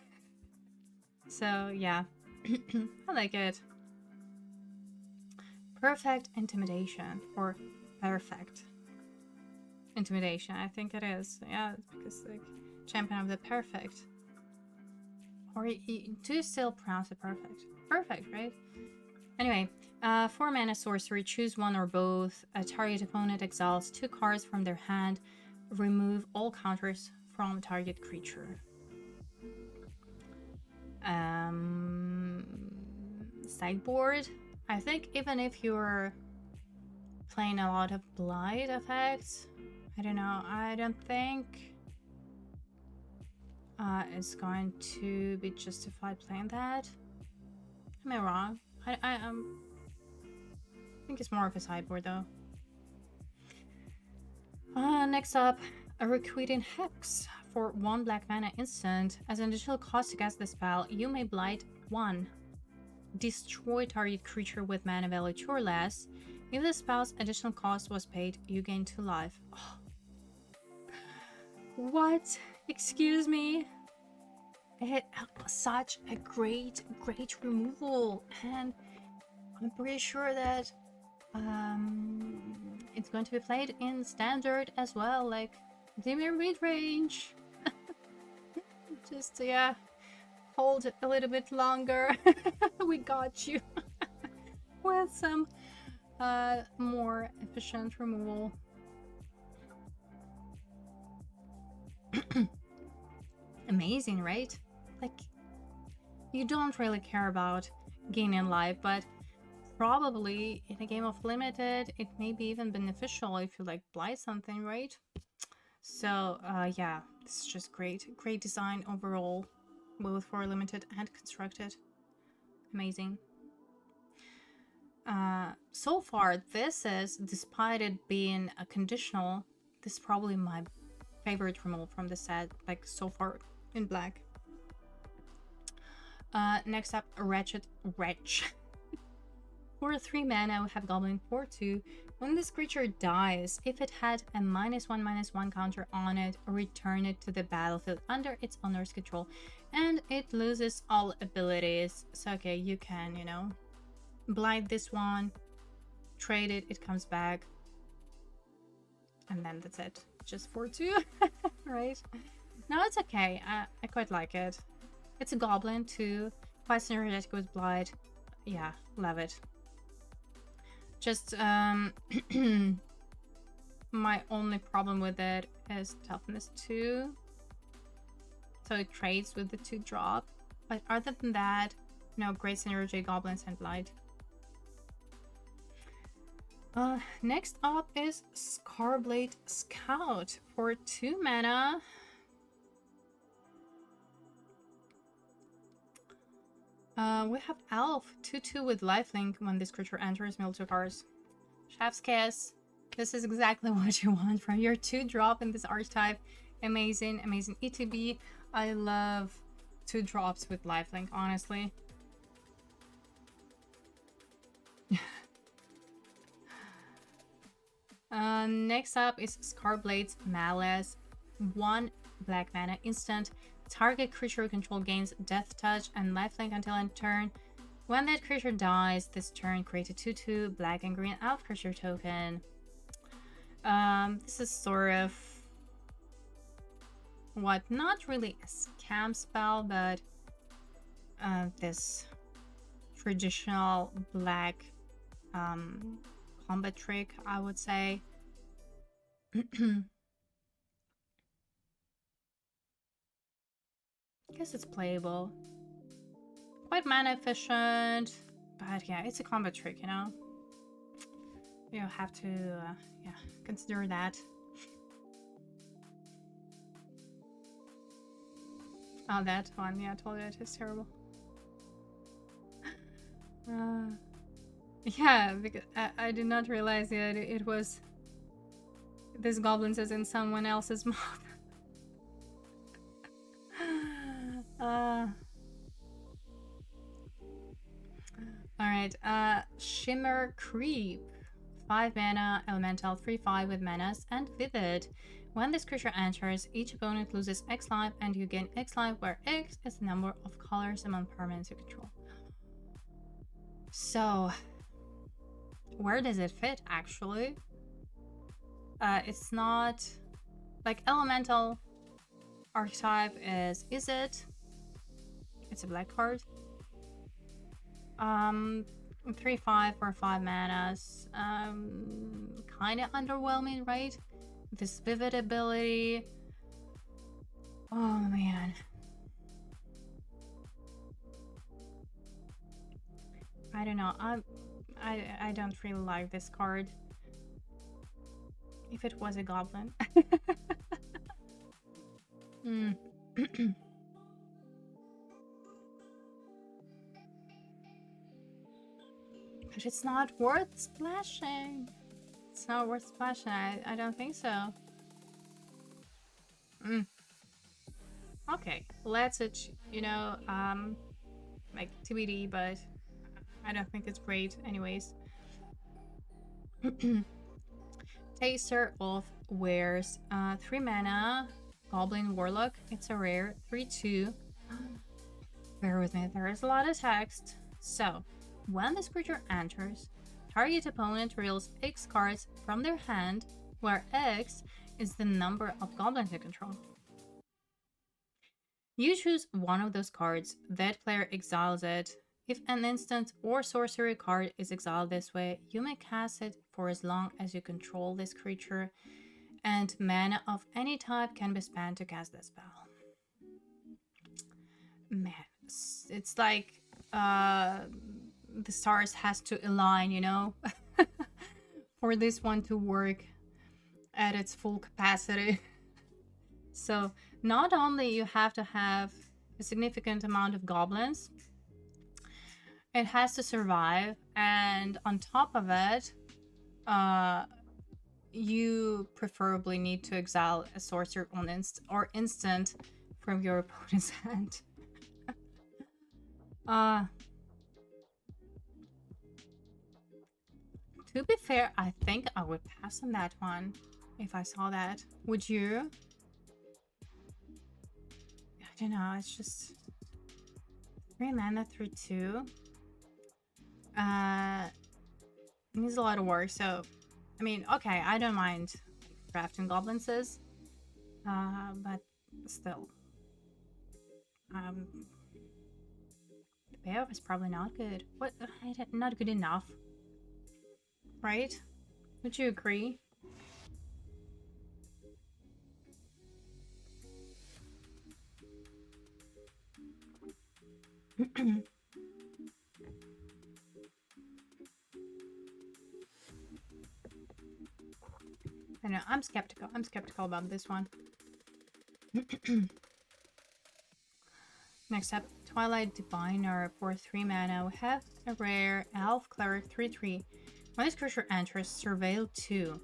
So yeah, I like it. Perfect Intimidation, or Perfect Intimidation, I think it is. Yeah, it's because like champion of the perfect. Or do you still pronounce it perfect? Perfect, right? Anyway, 4 mana sorcery, choose one or both. A target opponent exiles 2 cards from their hand. Remove all counters from target creature. Sideboard. I think even if you're playing a lot of blight effects, I don't know, I don't think it's going to be justified playing that. Am I wrong? I think it's more of a sideboard though. Next up, a Requiting Hex. For 1 black mana instant, as an additional cost to cast the spell, you may blight 1. Destroy target creature with mana value 2 or less. If the spell's additional cost was paid, you gain 2 life. Oh. What? Excuse me? It was such a great removal, and I'm pretty sure that it's going to be played in standard as well, like Dimir mid-range. Just yeah, hold it a little bit longer. We got you. With some more efficient removal. Amazing, right? Like, you don't really care about gaining life, but probably in a game of limited, it may be even beneficial if you like blight something, right? So yeah, this is just great design overall, both for limited and constructed. Amazing. So far, this is, despite it being a conditional, this is probably my favorite removal from the set, like so far in black. Next up, Wretched Wretch. For 3 mana, we have Goblin 4/2. When this creature dies, if it had a -1/-1 counter on it, return it to the battlefield under its owner's control, and it loses all abilities. So okay, you can, you know, blight this one, trade it, it comes back, and then that's it. Just 4/2, right? No, it's okay. I quite like it. It's a goblin too, quite synergetic with blight. Yeah, love it. Just my only problem with it is toughness 2, so it trades with the 2-drop. But other than that, no, great synergy, goblins and blight. Next up is Scarblade Scout for 2 mana. We have Elf 2/2 with lifelink. When this creature enters, mill 2 cards. Chef's Kiss. This is exactly what you want from your 2-drop in this archetype. Amazing, amazing ETB. I love 2-drops with lifelink, honestly. Next up is Scarblade's Malice. 1 black mana instant. Target creature control gains Death Touch and lifelink until end turn. When that creature dies this turn, create a 2/2 black and green elf creature token. This is sort of what, not really a scam spell, but this traditional black combat trick, I would say. Guess it's playable. Quite mana efficient, but yeah, it's a combat trick, you know? You have to, yeah, consider that. Oh, that one, yeah, totally, that is terrible. Yeah, because I did not realize that it was this goblin is in someone else's mouth. Alright, Shimmer Creep. 5 mana, elemental, 3/5 with menace and vivid. When this creature enters, each opponent loses X life and you gain X life, where X is the number of colors among permanents you control. So, where does it fit actually? It's not like elemental archetype is it? It's a black card. 3/5 for 5 manas. Kind of underwhelming, right? This vivid ability. Oh man. I don't know. I don't really like this card. If it was a goblin. But it's not worth splashing. It's not worth splashing. I don't think so. Okay, let's you know, like TBD, but I don't think it's great anyways. Taster of Wares, 3 mana, Goblin Warlock. It's a rare, 3/2. Bear with me, there is a lot of text. So, when this creature enters, target opponent reveals X cards from their hand, where X is the number of goblins you control. You choose one of those cards, that player exiles it. If an instant or sorcery card is exiled this way, you may cast it for as long as you control this creature, and mana of any type can be spent to cast the spell. Man, it's like the stars has to align, you know, for this one to work at its full capacity. So not only you have to have a significant amount of goblins, it has to survive, and on top of it, you preferably need to exile a sorcerer on instant from your opponent's hand. To be fair, I think I would pass on that one if I saw that. Would you? I don't know, it's just 3 mana through 2. It needs a lot of work, so I mean, okay, I don't mind drafting goblins, but still, the payoff is probably not good. What? Not good enough, right? Would you agree? I know, I'm skeptical. I'm skeptical about this one. Next up, Twilight Diviner for 3 mana. We have a rare Elf Cleric 3/3. When this creature enters, surveil 2.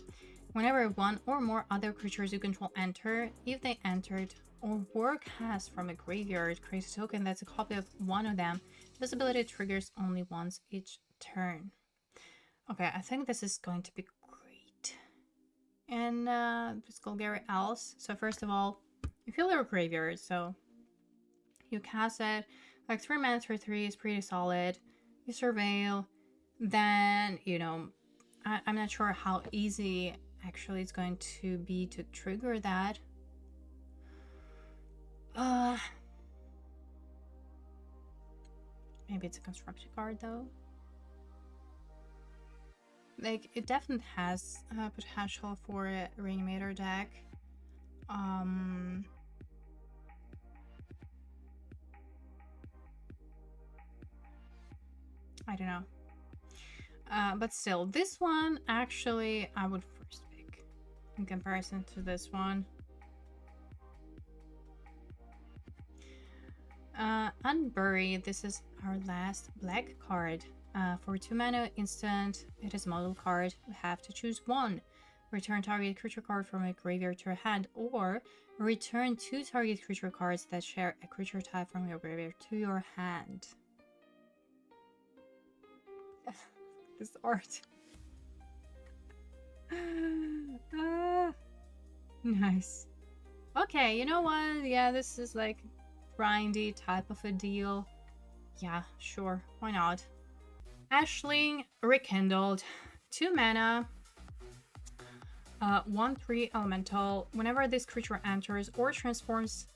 Whenever one or more other creatures you control enter, if they entered or were cast from a graveyard, create a token that's a copy of one of them. This ability triggers only once each turn. Okay, I think this is going to be great. And Skullgary Else. So first of all, you feel your graveyard, so you cast it. Like 3 mana for 3 is pretty solid. you surveil, then, you know, I'm not sure how easy actually it's going to be to trigger that. Maybe it's a construction card though. Like, it definitely has potential for a reanimator deck. I don't know. But still, this one actually I would first pick in comparison to this one. Unbury, this is our last black card. For 2 mana instant, it is a model card. We have to choose one. Return target creature card from a graveyard to your hand, or return 2 target creature cards that share a creature type from your graveyard to your hand. This art. Nice. Okay, you know what? Yeah, this is like grindy type of a deal. Yeah, sure. Why not? Ashling Rekindled. 2 mana. 1/3 elemental. Whenever this creature enters or transforms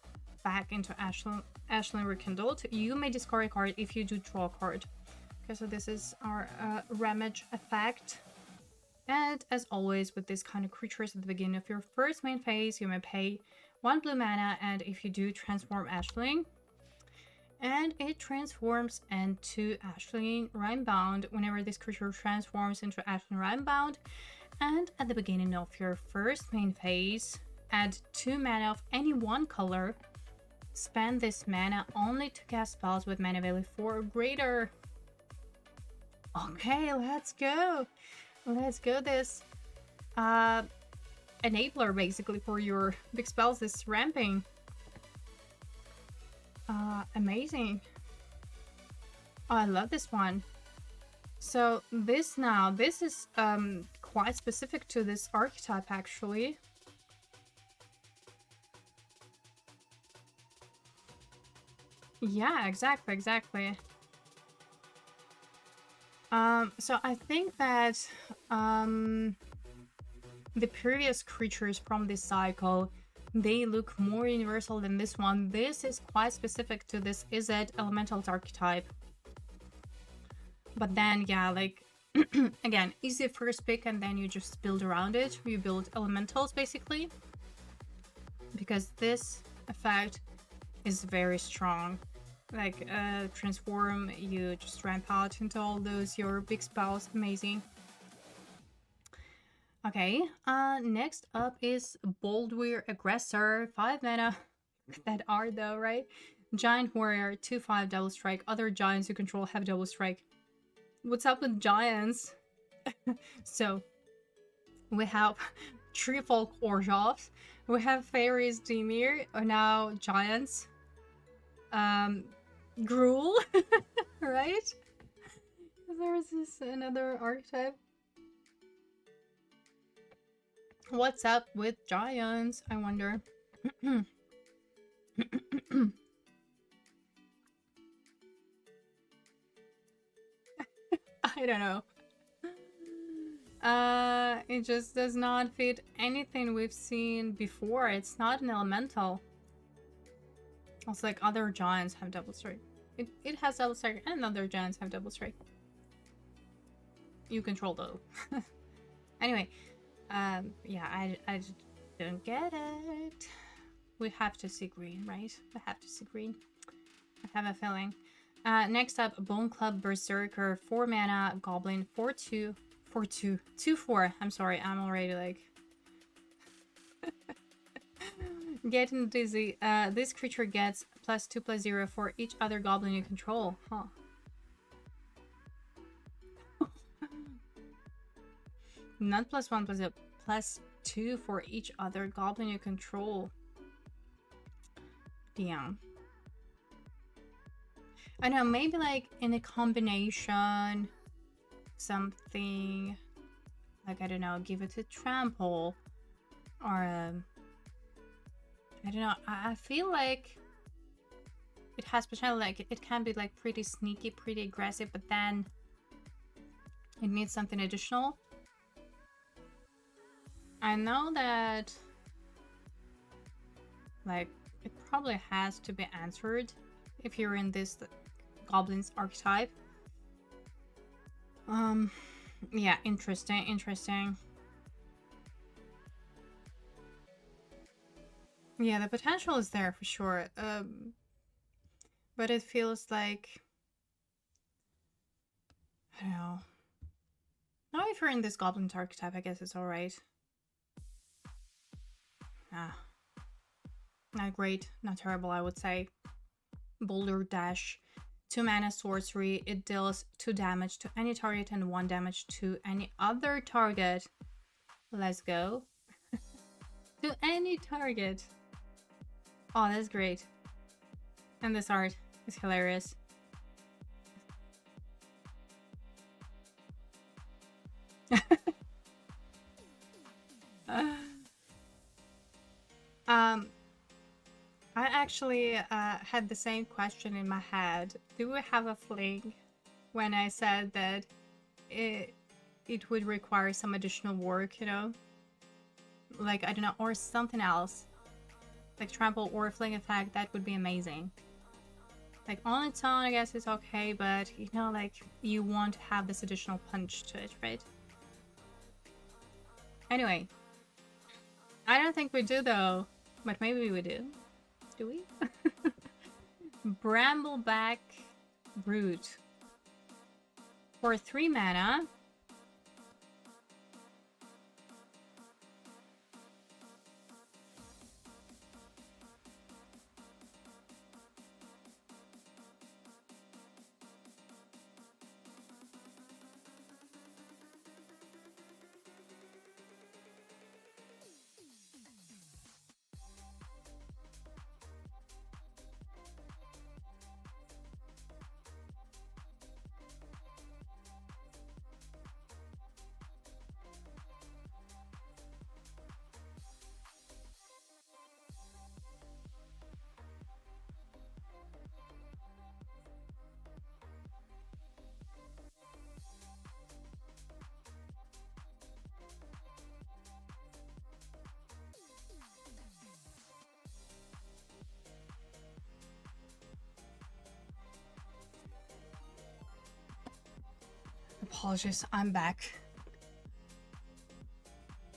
back into Ashling Rekindled, you may discard a card. If you do, draw a card. Okay, so this is our Ramage effect. And as always with this kind of creatures, at the beginning of your first main phase, you may pay 1 blue mana, and if you do, transform Ashling. And it transforms into Ashling Rhymebound whenever this creature transforms into Ashling Rhymebound. And at the beginning of your first main phase, add 2 mana of any one color. Spend this mana only to cast spells with mana value 4 or greater. Okay, let's go. Let's go. This enabler basically for your big spells is ramping. Amazing. Oh, I love this one. So this is quite specific to this archetype actually. Yeah, exactly. So I think that the previous creatures from this cycle, they look more universal than this one. This is quite specific to this Izzet Elemental archetype. But then, yeah, like, again, easy first pick, and then you just build around it. You build elementals, basically. Because this effect is very strong. Like, transform, you just ramp out into all those, your big spells. Amazing. Okay, next up is Boldwyr Aggressor, 5 mana. That are though, right? Giant Warrior, 2/5 double strike. Other giants you control have double strike. What's up with giants? So, we have Treefolk Orzhovs, we have Fairies Dimir, or now giants. Gruul, right? There's this another archetype. What's up with giants, I wonder? I don't know. It just does not fit anything we've seen before. It's not an elemental. It's like other giants have double strike. It has double strike, and other giants have double strike. You control though. Anyway, yeah, I just don't get it. We have to see green, right? We have to see green. I have a feeling. Next up, Bone Club Berserker, 4 mana, Goblin, 4/2, 4/2, 2/4. I'm sorry, I'm already like getting dizzy. This creature gets +2/+0 for each other goblin you control. Huh. Not +1/+0, +2 for each other goblin you control. Damn. I know, maybe like in a combination, something like, I don't know, give it a trample, or I don't know. I feel like it has potential. Like, it can be like pretty sneaky, pretty aggressive, but then it needs something additional. I know that, like, it probably has to be answered if you're in this goblins archetype. Yeah, interesting. Yeah, the potential is there for sure. But it feels like, I don't know. Now if you're in this goblins archetype, I guess it's alright. Ah. Not great, not terrible, I would say. Boulder Dash. 2 mana sorcery. It deals 2 damage to any target and 1 damage to any other target. Let's go. To any target. Oh, that's great. And this art is hilarious. I actually had the same question in my head. Do we have a fling when I said that it would require some additional work, you know? Like, I don't know, or something else. Like trample or a fling effect, that would be amazing. Like, on its own, I guess it's okay, but, you know, like, you want to have this additional punch to it, right? Anyway. I don't think we do, though. But maybe we do. Do we? Brambleback Brute. For 3 mana. Apologies, I'm back.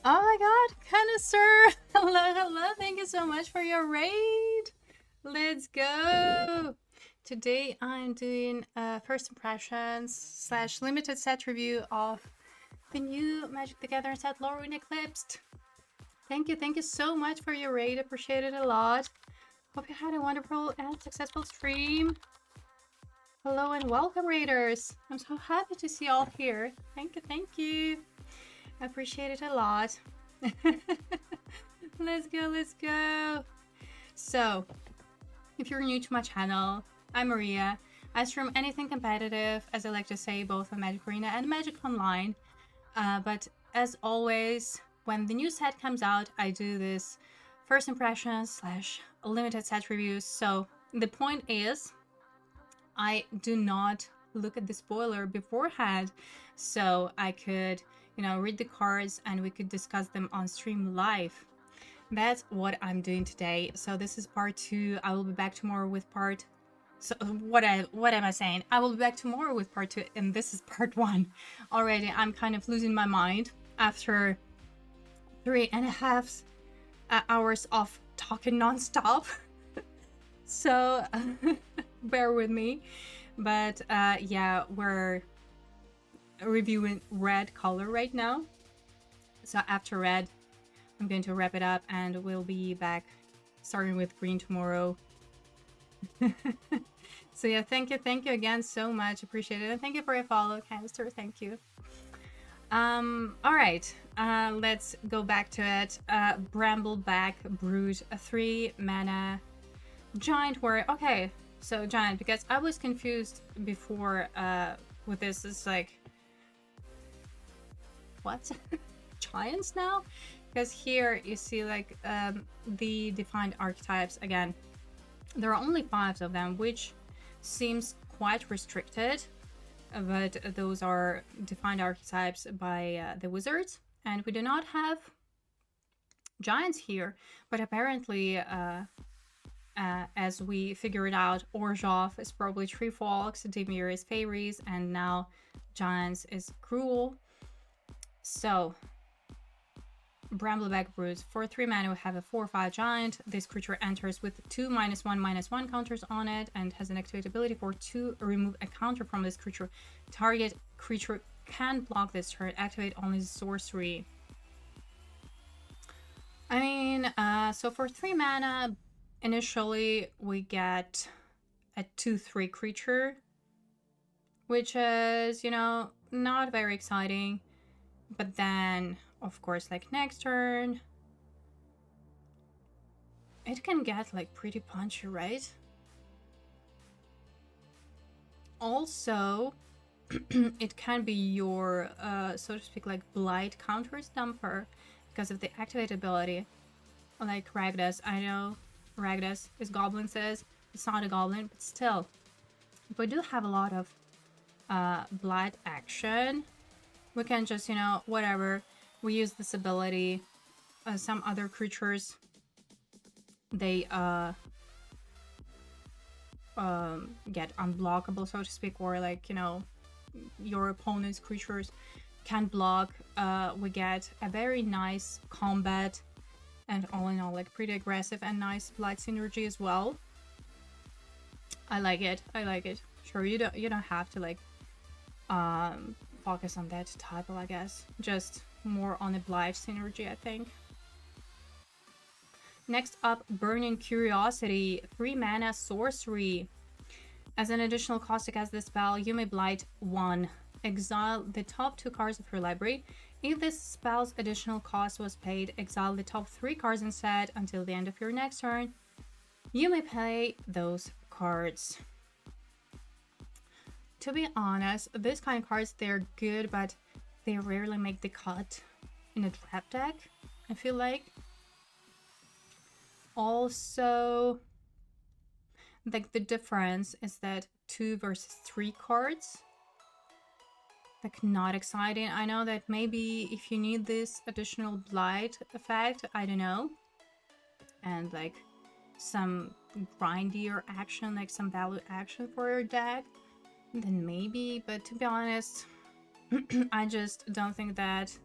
Oh my god, Canister! Hello, thank you so much for your raid! Let's go! Today I'm doing first impressions / limited set review of the new Magic the Gathering set LORWYN Eclipsed. Thank you so much for your raid, appreciate it a lot. Hope you had a wonderful and successful stream. Hello and welcome, raiders. I'm so happy to see you all here. Thank you. I appreciate it a lot. Let's go. So, if you're new to my channel, I'm Maria. I stream anything competitive, as I like to say, both on Magic Arena and Magic Online. But as always, when the new set comes out, I do this first impressions / limited set reviews. So the point is, I do not look at the spoiler beforehand, so I could, you know, read the cards and we could discuss them on stream live. That's what I'm doing today. So this is part 2. I will be back tomorrow with part... So what am I saying? I will be back tomorrow with part 2, and this is part 1. Already, I'm kind of losing my mind after 3.5 hours of talking non-stop. So bear with me. But yeah, we're reviewing red color right now. So after red, I'm going to wrap it up and we'll be back starting with green tomorrow. So yeah, thank you again so much, appreciate it, and thank you for your follow, Canister. Thank you. All right, let's go back to it. Brambleback Brute, a 3 mana giant warrior. Okay, so giant, because I was confused before with this. It's like, what? Giants now? Because here you see like the defined archetypes again. There are only 5 of them, which seems quite restricted, but those are defined archetypes by the wizards, and we do not have giants here, but apparently as we figured out, Orzhov is probably Tree Folks, Dimir is Fairies, and now Giants is Cruel. So, Brambleback Brute. For 3 mana, we have a 4/5 Giant. This creature enters with 2 -1/-1 counters on it and has an activate ability for 2. Remove a counter from this creature. Target creature can block this turn. Activate only sorcery. I mean, so for 3 mana, initially we get a 2/3 creature, which is, you know, not very exciting. But then, of course, like next turn, it can get like pretty punchy, right? Also, it can be your, so to speak, like blight counter stumper because of the activate ability. Like Ragdas, I know Ragdas is Goblin says, it's not a Goblin, but still. We do have a lot of blight action. We can just, you know, whatever. We use this ability. Some other creatures, they get unblockable, so to speak, or like, you know, your opponent's creatures can block. We get a very nice combat, and all in all, like pretty aggressive and nice blight synergy as well. I like it. I like it. Sure, you don't have to like focus on that type, I guess. Just more on the blight synergy, I think. Next up, Burning Curiosity. 3 mana sorcery. As an additional cost to cast this spell, you may blight 1. Exile the top 2 cards of your library. If this spell's additional cost was paid, exile the top 3 cards instead until the end of your next turn. You may play those cards. To be honest, this kind of cards, they're good, but they rarely make the cut in a trap deck, I feel like. Also, like the difference is that 2 versus 3 cards, like not exciting. I know that maybe if you need this additional blight effect, I don't know, and like some grindier action, like some value action for your deck, then maybe, but to be honest, I just don't think that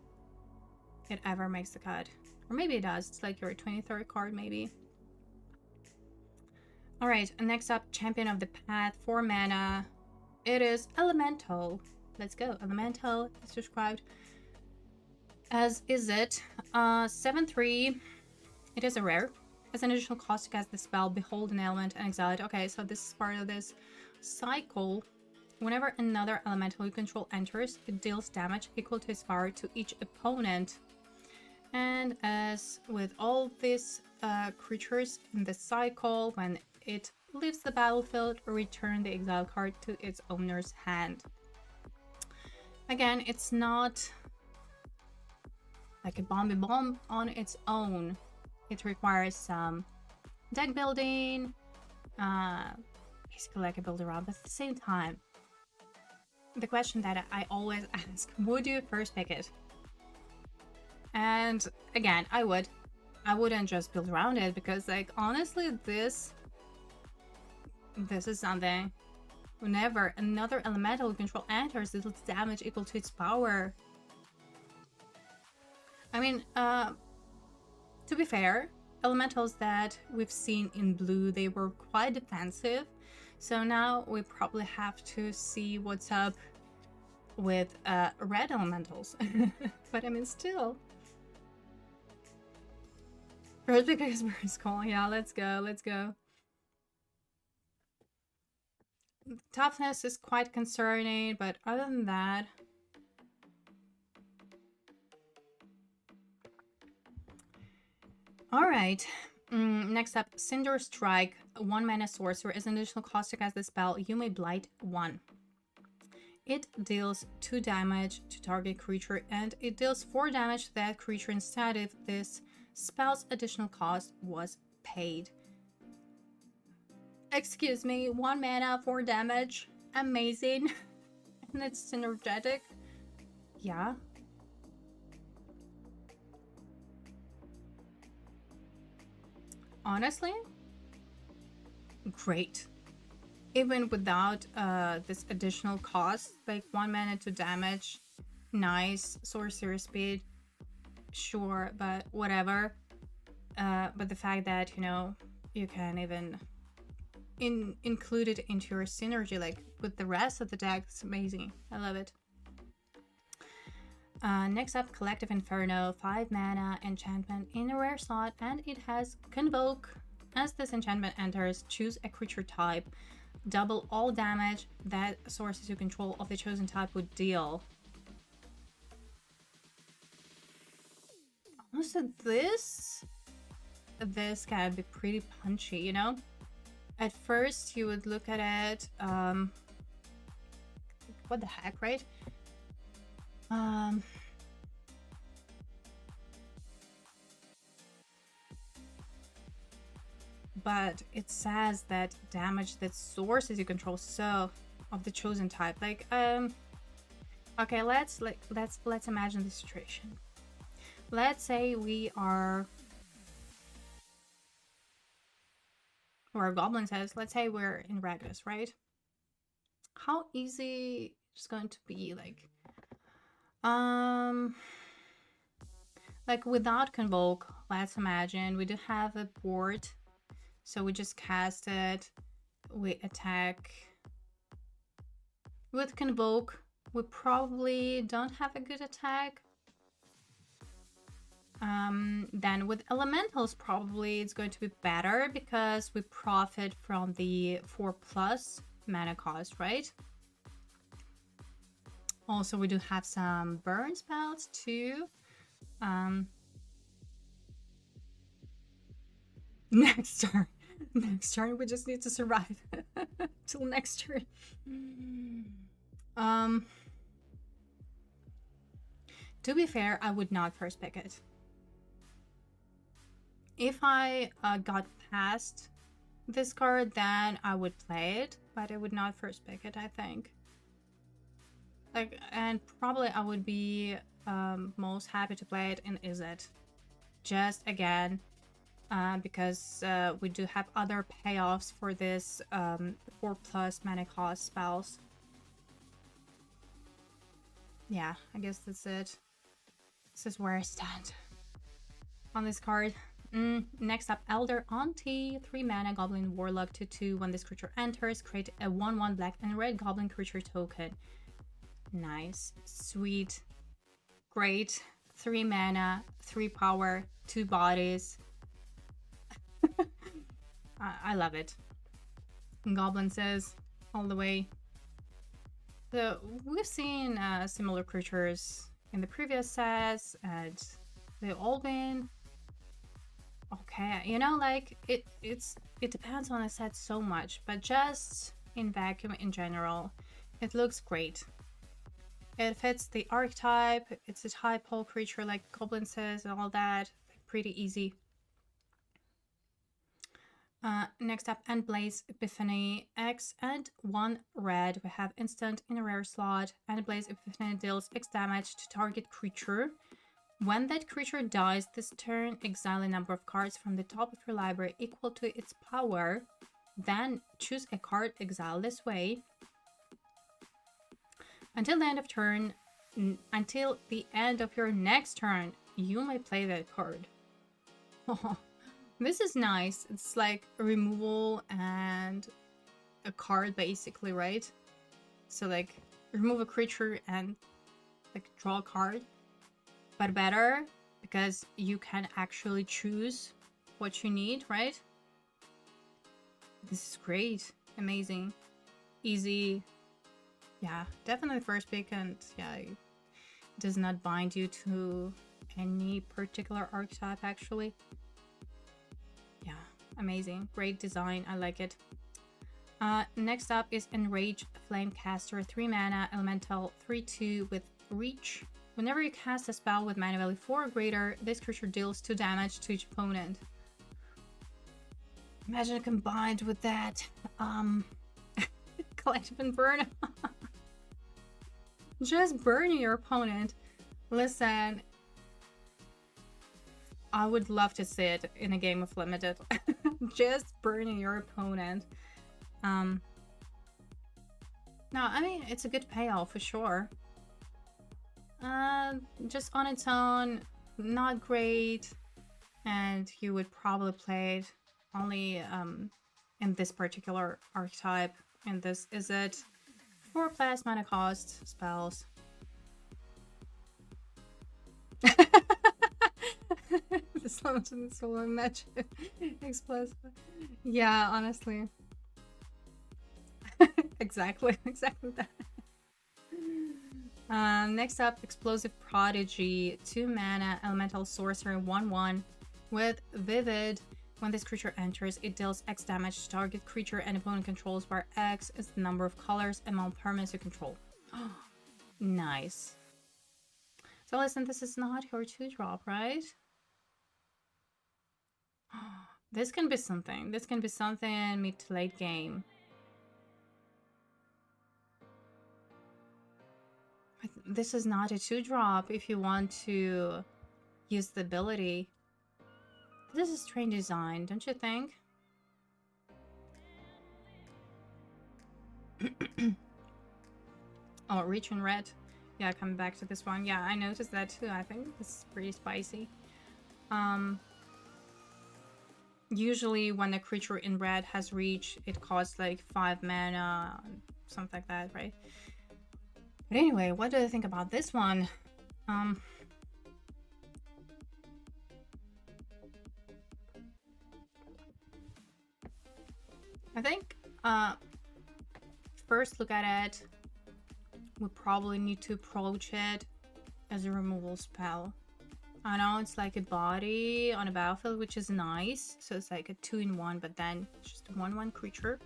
it ever makes the cut. Or maybe it does, it's like your 23rd card maybe. Alright, next up, Champion of the Path, 4 mana. It is Elemental. Let's go. Elemental is described as Izzet. 7/3. It is a rare. As an additional cost to cast the spell, behold an element and exile it. Okay, so this is part of this cycle. Whenever another elemental you control enters, it deals damage equal to its power to each opponent. And as with all these creatures in the cycle, when it leaves the battlefield, return the exile card to its owner's hand. Again, it's not like a bomb on its own. It requires some deck building, basically like a build around, but at the same time, the question that I always ask, would you first pick it? And again, I would. I wouldn't just build around it, because like honestly, this is something. Whenever another elemental control enters, it deals damage equal to its power. I mean, to be fair, elementals that we've seen in blue, they were quite defensive. So now we probably have to see what's up with red elementals. But I mean, still. First because Bird's calling. Yeah, let's go, let's go. Toughness is quite concerning, but other than that... Alright, next up, Cinder Strike, 1 mana sorcerer. As an additional cost to cast the spell, you may blight 1. It deals 2 damage to target creature, and it deals 4 damage to that creature instead if this spell's additional cost was paid. Excuse me, 1 mana, 4 damage. Amazing. And it's synergetic. Yeah. Honestly, great. Even without this additional cost, like 1 mana to damage, nice. Sorcerer speed, sure, but whatever. But the fact that, you know, you can even include it into your synergy, like with the rest of the deck, it's amazing. I love it. Next up, Collective Inferno, 5 mana enchantment in a rare slot, and it has Convoke. As this enchantment enters, choose a creature type. Double all damage that sources you control of the chosen type would deal. Also, this can be pretty punchy, you know? At first, you would look at it, what the heck, right? But it says that damage that sources you control, so of the chosen type. Like, okay, let's imagine the situation. Let's say we are, or a goblin says, let's say we're in Ragus, right? How easy it's going to be, like without Convoke, let's imagine we do have a board, so we just cast it, we attack. With Convoke, we probably don't have a good attack. Then with Elementals, probably it's going to be better because we profit from the 4+ mana cost, right? Also, we do have some burn spells too. Next turn, we just need to survive till next turn. To be fair, I would not first pick it. If I got past this card, then I would play it, but I would not first pick it, I think. Like, and probably I would be most happy to play it in Izzet. Just again, because we do have other payoffs for this 4+ mana cost spells. Yeah, I guess that's it. This is where I stand on this card. Next up, Elder Auntie, 3 mana Goblin Warlock 2/2. When this creature enters, create a 1/1 black and red Goblin creature token. Nice, sweet, great. 3 mana, 3 power, 2 bodies. I love it. Goblin says all the way. So we've seen similar creatures in the previous sets, and they all win. Okay, you know, like it depends on the set so much, but just in vacuum in general, it looks great. It fits the archetype. It's a type hole creature like Goblin says and all that. Pretty easy. Next up, Endblaze Epiphany X and 1 red. We have instant in a rare slot. Endblaze Epiphany deals X damage to target creature. When that creature dies this turn, exile a number of cards from the top of your library equal to its power. Then choose a card, exile this way. Until the end of turn, until the end of your next turn, you may play that card. This is nice. It's like a removal and a card basically, right? So like remove a creature and like draw a card. But better because you can actually choose what you need, right? This is great. Amazing. Easy. Yeah, definitely first pick, and yeah, it does not bind you to any particular archetype actually. Yeah, amazing. Great design. I like it. Next up is Enrage Flamecaster, 3 mana, elemental, 3/2 with reach. Whenever you cast a spell with mana value 4 or greater, this creature deals 2 damage to each opponent. Imagine combined with that Um, collective and burn. Just burn your opponent. Listen, I would love to see it in a game of limited. Just burning your opponent. No, I mean, it's a good payoff for sure. Just on its own, not great, and you would probably play it only in this particular archetype. And this is it. 4 plus mana cost spells. This one's in the solo match. Explosive. Yeah, honestly. exactly that. Next up, Explosive Prodigy, 2 mana, elemental sorcerer, 1/1 with Vivid. When this creature enters, it deals X damage to target creature and opponent controls, where X is the number of colors among permanents you control. Nice. So listen, this is not your 2-drop, right? This can be something. This can be something mid to late game. This is not a 2-drop if you want to use the ability. This is strange design, don't you think? Oh, Reach and Red. Yeah, coming back to this one. Yeah, I noticed that too. I think this is pretty spicy. Usually when a creature in red has Reach, it costs like 5 mana, something like that, right? But anyway, what do I think about this one? I think first look at it, we probably need to approach it as a removal spell. I know it's like a body on a battlefield, which is nice. So it's like a 2-in-1, but then just a 1/1 creature.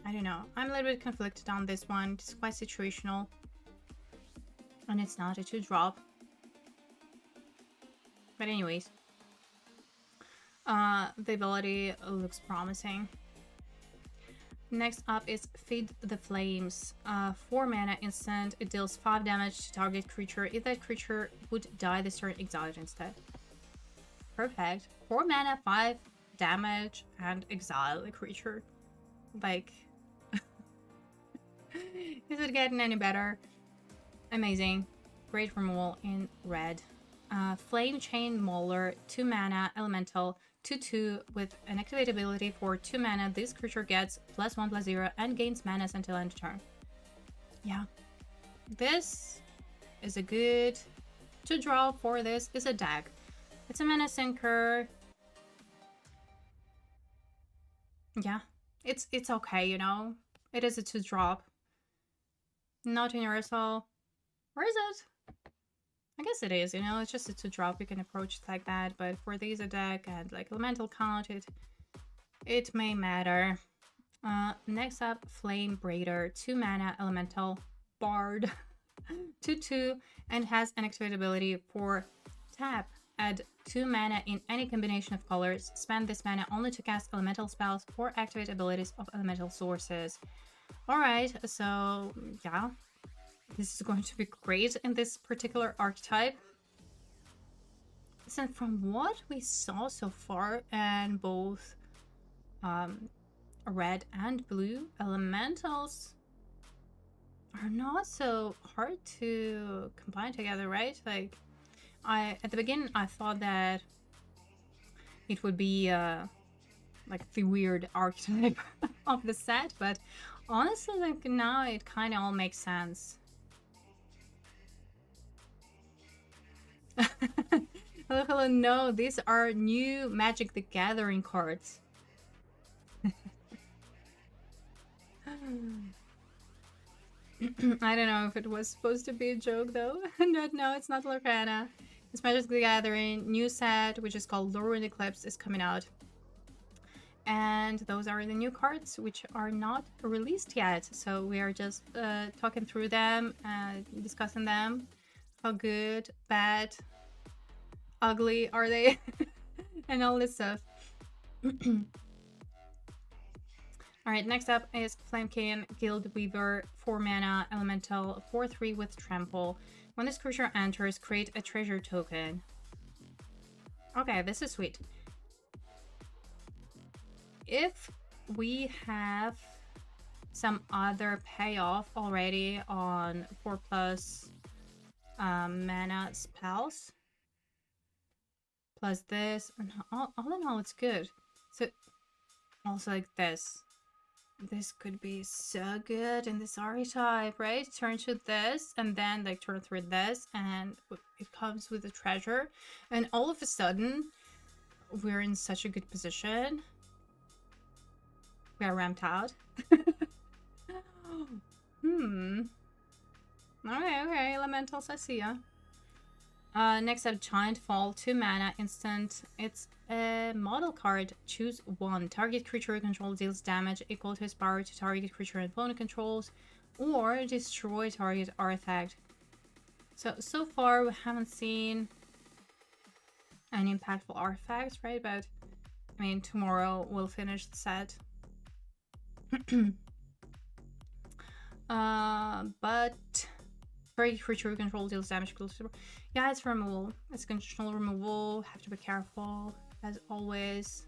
I don't know. I'm a little bit conflicted on this one. It's quite situational. And it's not a 2-drop. But anyways. The ability looks promising. Next up is Feed the Flames. 4 mana instant. It deals 5 damage to target creature. If that creature would die this turn, exile it instead. Perfect. 4 mana, 5 damage, and exile a creature. Like, is it getting any better? Amazing. Great removal in red. Flame Chain Mauler, 2 mana, elemental, 2/2 with an activate ability for 2 mana. This creature gets +1/+0 and gains mana until end of turn. Yeah. This is a good 2-drop for this is a deck. It's a mana sinker. Yeah. It's okay, you know? It is a 2-drop. Not universal. Where is it? I guess it is, you know, it's just a 2-drop, you can approach it like that, but for these deck and like elemental count, it may matter. Next up, Flame Braider, 2 mana, elemental, bard, 2/2, and has an activate ability for tap. Add 2 mana in any combination of colors. Spend this mana only to cast elemental spells or activate abilities of elemental sources. Alright, so yeah. This is going to be great in this particular archetype. So from what we saw so far, and both red and blue elementals are not so hard to combine together, right? Like, at the beginning I thought that it would be like the weird archetype of the set, but honestly, like now it kind of all makes sense. Hello, no, these are new Magic the Gathering cards. I don't know if it was supposed to be a joke though. No, it's not Lorcana. It's Magic the Gathering new set, which is called LORWYN ECLIPSED, is coming out. And those are the new cards, which are not released yet. So we are just talking through them, discussing them. How good, bad, ugly are they? And all this stuff. Alright, next up is Flamekin Guildweaver, 4 mana, elemental, 4/3 with trample. When this creature enters, create a treasure token. Okay, this is sweet. If we have some other payoff already on 4+ mana spells, plus this, and all in all, it's good. So, also like this. This could be so good in this archetype, right? Turn to this, and then like turn through this, and it comes with a treasure. And all of a sudden, we're in such a good position. We are ramped out. Okay, elementals, I see ya. Next up, Giant Fall, 2 mana, instant. It's a model card. Choose one. Target creature you control deals damage equal to its power to target creature and opponent controls, or destroy target artifact. So far, we haven't seen any impactful artifacts, right? But, I mean, tomorrow we'll finish the set. But target creature you control deals damage equal to... Yeah, it's removal. It's conditional removal. Have to be careful, as always.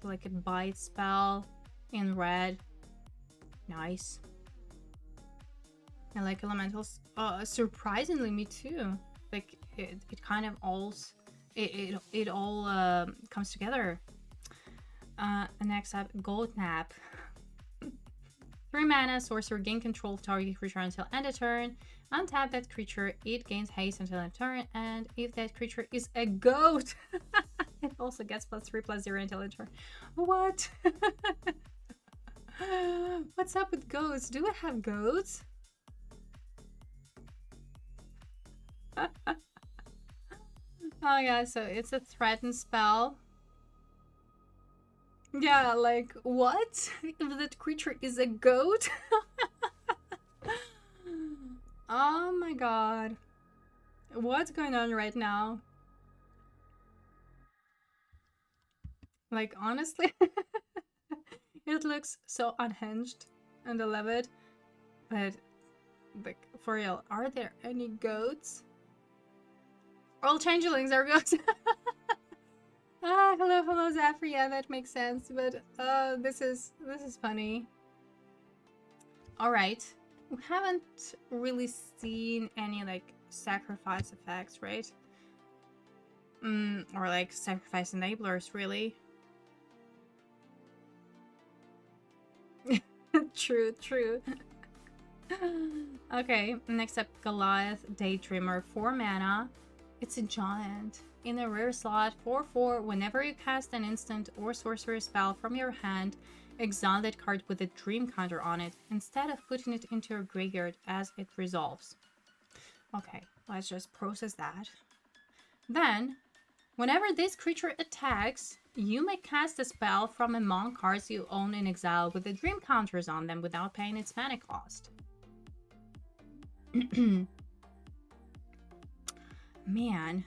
Like a bite spell in red. Nice. I like elementals. Surprisingly, me too. Like it kind of all it all comes together. Next up, Gold Nap. 3 mana, sorcerer, gain control of target creature until end of turn. Untap that creature, it gains haste until end of turn, and if that creature is a goat, it also gets +3/+0 until end of turn. What? What's up with goats? Do I have goats? Oh yeah, so it's a threatened spell. Yeah, like, what? If that creature is a goat? Oh my god. What's going on right now? Like, honestly, it looks so unhinged, and I love it. But, like, for real, are there any goats? All changelings are goats. Hello, Zephyr. Yeah, that makes sense. But this is funny. All right, we haven't really seen any like sacrifice effects, right? Or like sacrifice enablers, really. True. Okay, next up, Goliath Daydreamer, 4 mana. It's a giant. In a rare slot, 4/4, whenever you cast an instant or sorcery spell from your hand, exile that card with a dream counter on it, instead of putting it into your graveyard as it resolves. Okay, let's just process that. Then, whenever this creature attacks, you may cast a spell from among cards you own in exile with the dream counters on them without paying its mana cost. Man.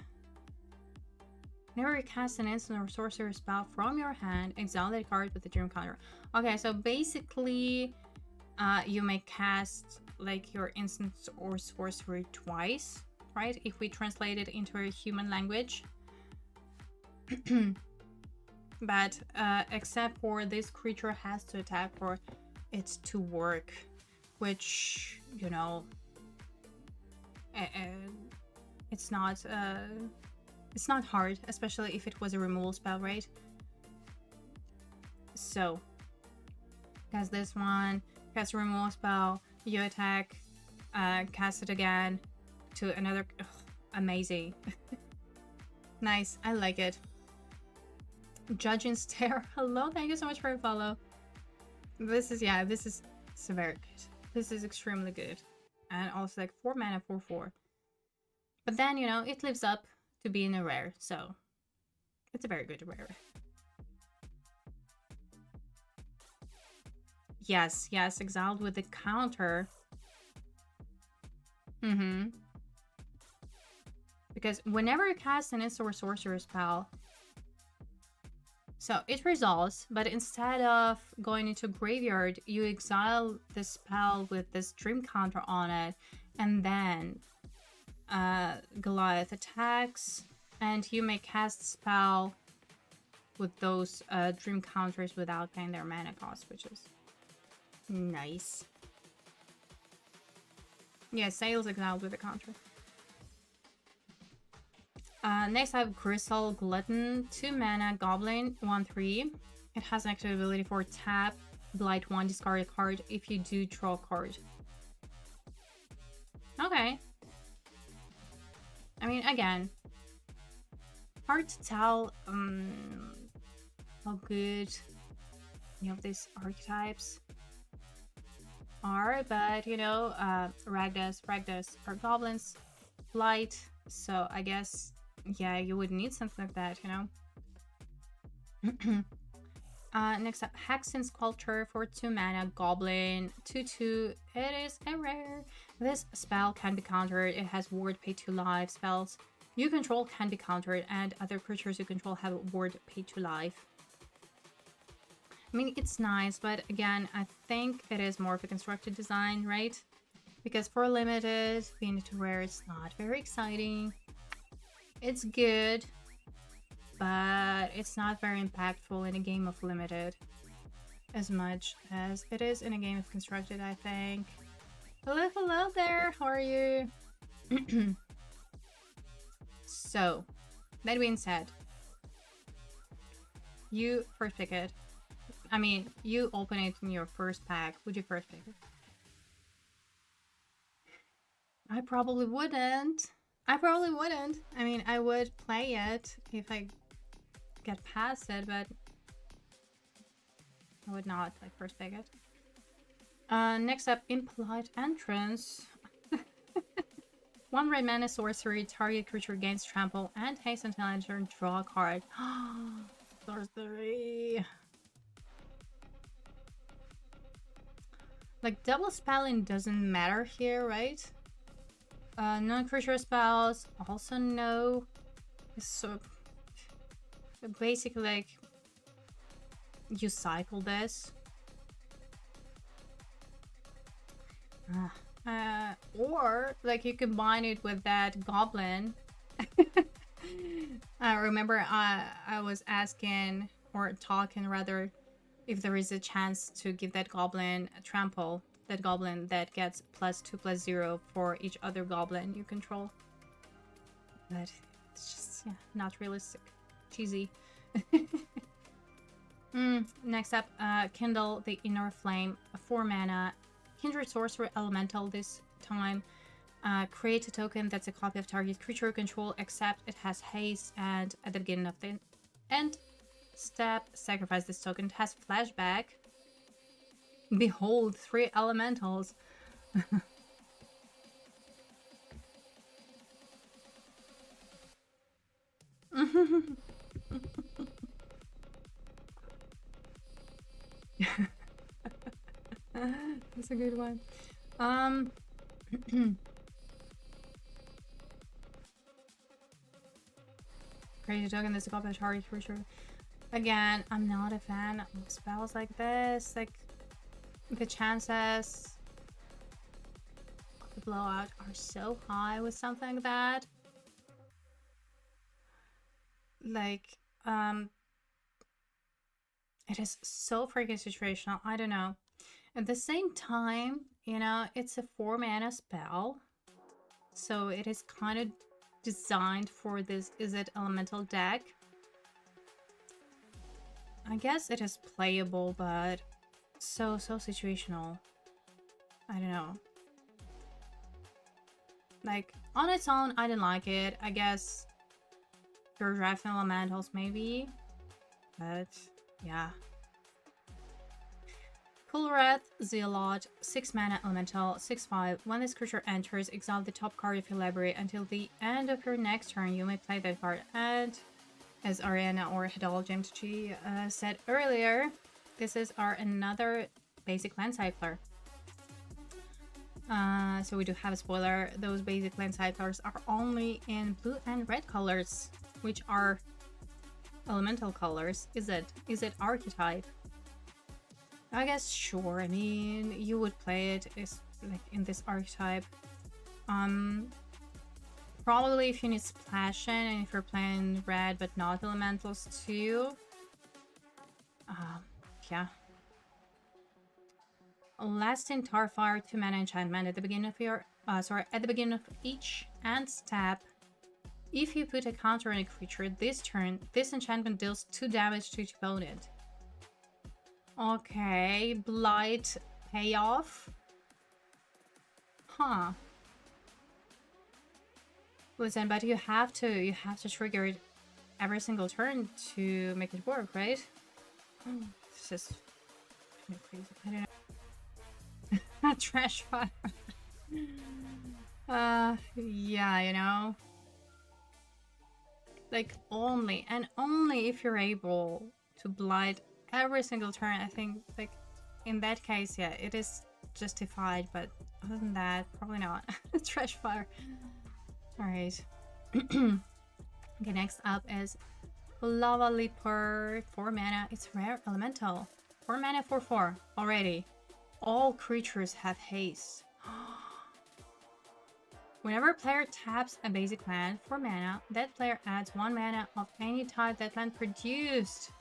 Whenever you cast an instant or sorcery spell from your hand, exile that card with the dream counter. Okay, so basically, you may cast like your instant or sorcery twice, right? If we translate it into a human language. But except for this creature has to attack for it to work, which, you know, it's not hard, especially if it was a removal spell, right? So, cast this one, cast a removal spell, you attack, cast it again to another. Ugh, amazing. Nice, I like it. Judge and Stare. Hello, thank you so much for your follow. This is very good. This is extremely good. And also like 4 mana, 4/4. But then, you know, it lives up to being a rare, so it's a very good rare. Yes, exiled with the counter. Because whenever you cast an instant or sorcerer spell, So it resolves, but instead of going into graveyard, you exile the spell with this dream counter on it, and then Goliath attacks, and you may cast spell with those dream counters without paying their mana cost, which is nice. Yeah, Sail's exiled with a counter. Next I have Crystal Glutton, 2 mana, Goblin, 1/3. It has an active ability for tap, blight 1, discard a card if you do draw a card. Okay. I mean, again, hard to tell how good any of these archetypes are, but you know, Ragdas are goblins, blight, so I guess, yeah, you would need something like that, you know. Next up, Hexen Sculpture for 2 mana, Goblin, 2/2. It is a rare. This spell can be countered. It has ward pay to life. Spells you control can be countered, and other creatures you control have ward pay to life. I mean, it's nice, but again, I think it is more of a constructed design, right? Because for limited, being into rare, it's not very exciting. It's good, but it's not very impactful in a game of limited as much as it is in a game of constructed, I think. Hello there, how are you? So, that being said, you first pick it. I mean, you open it in your first pack. Would you first pick it? I probably wouldn't. I mean, I would play it if I get past it, but I would not like first pick it. Next up, Impolite Entrance. 1 red mana sorcery, target creature gains trample and haste until end turn, draw a card. Sorcery. Like, double spelling doesn't matter here, right? Non-creature spells, also no. So, basically, like, you cycle this. Or, like, you combine it with that goblin. I remember I was asking, or talking rather, if there is a chance to give that goblin a trample. That goblin that gets +2/+0 for each other goblin you control. But it's just, yeah, not realistic. Cheesy. Next up, Kindle the Inner Flame, 4 mana, Kindred Sorcerer Elemental this time. Create a token that's a copy of target creature you control, except it has haste, and at the beginning of the end step, sacrifice this token. It has flashback. Behold, 3 elementals. That's a good one. Create a token that's a copy of target creature. Again, I'm not a fan of spells like this. Like, the chances of the blowout are so high with something like that. Like, it is so freaking situational. I don't know. At the same time, you know, it's a 4 mana spell, so it is kind of designed for this Izzet elemental deck. I guess it is playable, but so situational. I don't know. Like, on its own, I didn't like it. I guess you're drafting elementals maybe, but yeah. Kulrath Zealot, 6 mana elemental, 6/5. When this creature enters, exile the top card of your library until the end of your next turn. You may play that card. And as Ariana or Hidalgo MTG said earlier, this is our another basic land cycler. So we do have a spoiler. Those basic land cyclers are only in blue and red colors, which are elemental colors. Is it archetype? I guess sure. I mean, you would play it is like in this archetype. Probably if you need splashing and if you're playing red but not elementals too. Yeah. Lasting Tarfire 2 mana enchantment at the beginning of your at the beginning of each end step. If you put a counter on a creature this turn, this enchantment deals 2 damage to its opponent. Okay, Blight payoff. Huh. Listen, but you have to trigger it every single turn to make it work, right? It's just crazy. I don't know. Trash fire. Yeah, you know. Like only if you're able to blight every single turn, I think like in that case, yeah, it is justified, but other than that, probably not. Trash fire. Alright. Okay, next up is Lava Leaper, 4 mana. It's rare elemental. 4 mana, 4/4 already. All creatures have haste. Whenever a player taps a basic land for mana, that player adds 1 mana of any type that land produced.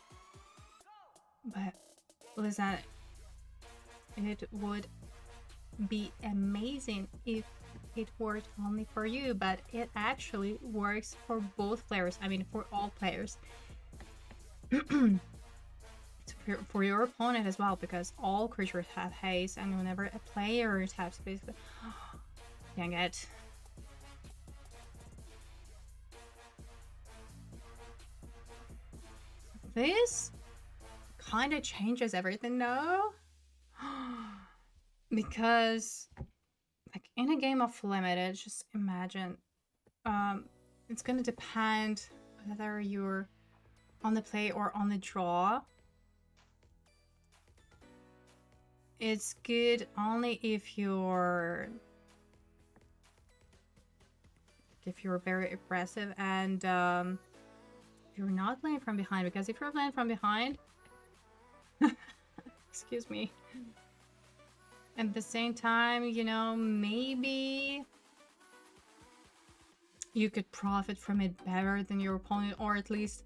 But listen, it would be amazing if it worked only for you, but it actually works for both players. I mean, for all players. For your opponent as well, because all creatures have haste, and whenever a player taps basically, dang it. This kind of changes everything though. Because like in a game of limited, just imagine it's gonna depend whether you're on the play or on the draw. It's good only if you're very aggressive and you're not playing from behind, because if you're playing from behind excuse me, at the same time, you know, maybe you could profit from it better than your opponent, or at least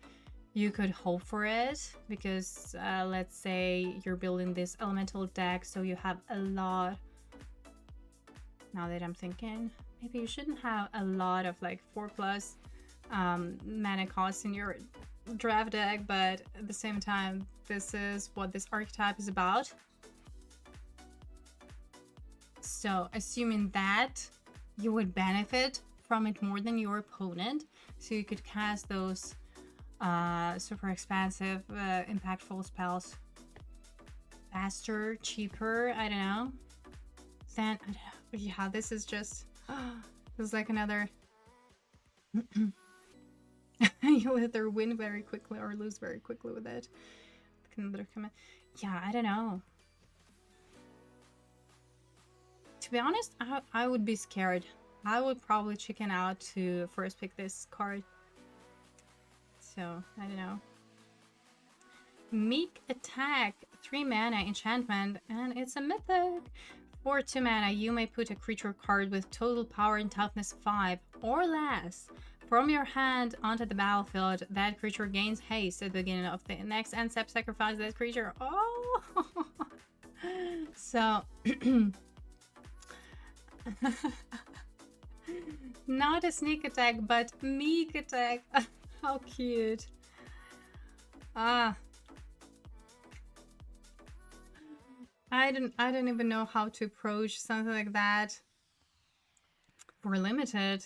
you could hope for it, because let's say you're building this elemental deck, so you have a lot. Now that I'm thinking, maybe you shouldn't have a lot of like 4+ mana costs in your draft deck, but at the same time, this is what this archetype is about. So assuming that you would benefit from it more than your opponent, so you could cast those super expensive, impactful spells faster, cheaper, I don't know. Then, I don't know. Yeah, this is just, this is like another, you'll either win very quickly or lose very quickly with it. Another comment. Yeah, I don't know. To be honest, I would be scared. I would probably chicken out to first pick this card. So, I don't know. Meek Attack, 3 mana enchantment, and it's a mythic. For 2 mana, you may put a creature card with total power and toughness 5 or less from your hand onto the battlefield. That creature gains haste at the beginning of the next end step. Sacrifice that creature. Oh! So... not a sneak attack, but meek attack. How cute. I don't even know how to approach something like that for limited.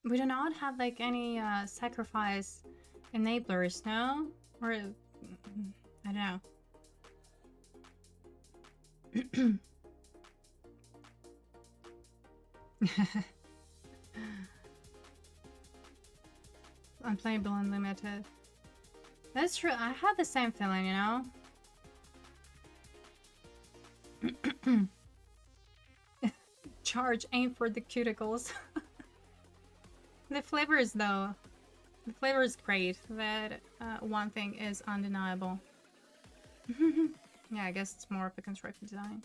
We do not have like any sacrifice enablers, no? Or I don't know. Unplayable unlimited. That's true. I had the same feeling, you know? Charge, aim for the cuticles. The flavors, though. The flavor is great. That one thing is undeniable. Yeah, I guess it's more of a constructed design.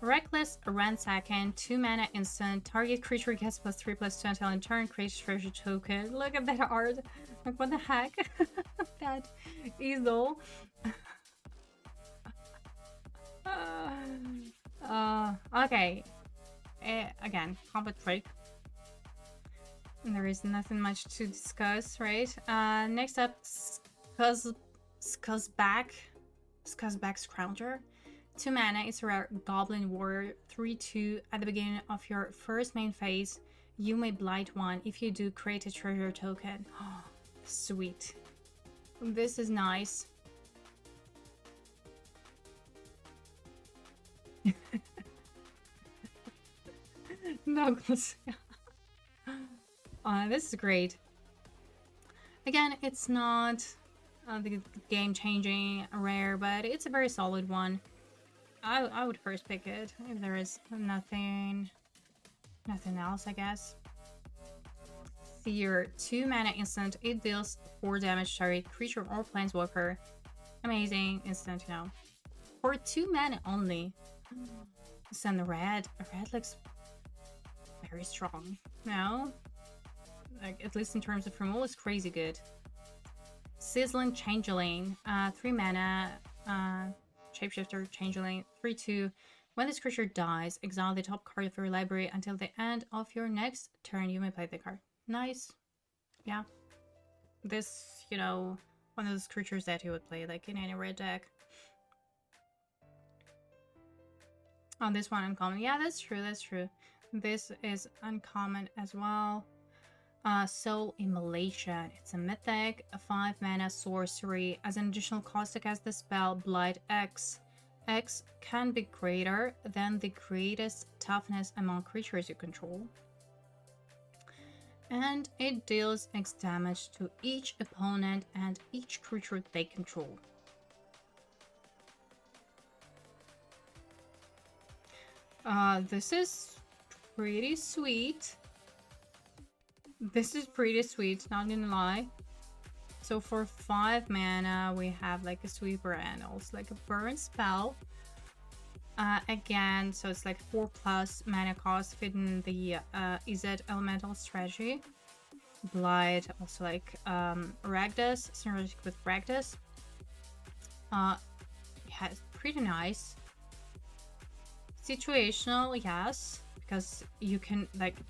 Reckless Ransacking, 2 mana instant. Target creature gets +3/+2 until in turn creates treasure token. Look at that art. Like, what the heck? That easel. Okay. Again, combat trick. And there is nothing much to discuss, right? Next up, Scuzzback Scrounger. 2 mana, it's a rare Goblin Warrior, 3/2. At the beginning of your first main phase, you may blight one. If you do, create a treasure token. Oh, sweet. This is nice. No, this is great. Again, it's not the game-changing rare, but it's a very solid one. I would first pick it if there is nothing else, I guess. Fear, 2 mana instant. It deals 4 damage to target creature or planeswalker. Amazing instant, you know. For 2 mana only. Send red. Red looks very strong. No? Like, at least in terms of removal, it's crazy good. Sizzling Changeling, 3 mana, Shapeshifter Changeling, 3/2. When this creature dies, exile the top card of your library until the end of your next turn. You may play the card. Nice. Yeah. This, you know, one of those creatures that you would play like in any red deck. Oh, this one uncommon. Yeah, that's true. That's true. This is uncommon as well. Soul Immolation. It's a mythic, a 5 mana sorcery. As an additional cost to cast the spell, Blight X. X can be greater than the greatest toughness among creatures you control. And it deals X damage to each opponent and each creature they control. This is pretty sweet. This is pretty sweet, not gonna lie. So for 5 mana, we have like a Sweeper and also like a burn spell. Again, so it's like 4+ mana cost fitting the EZ elemental strategy. Blight, also like Rakdos, synergistic with Rakdos. Yeah, it's pretty nice. Situational, yes, because you can like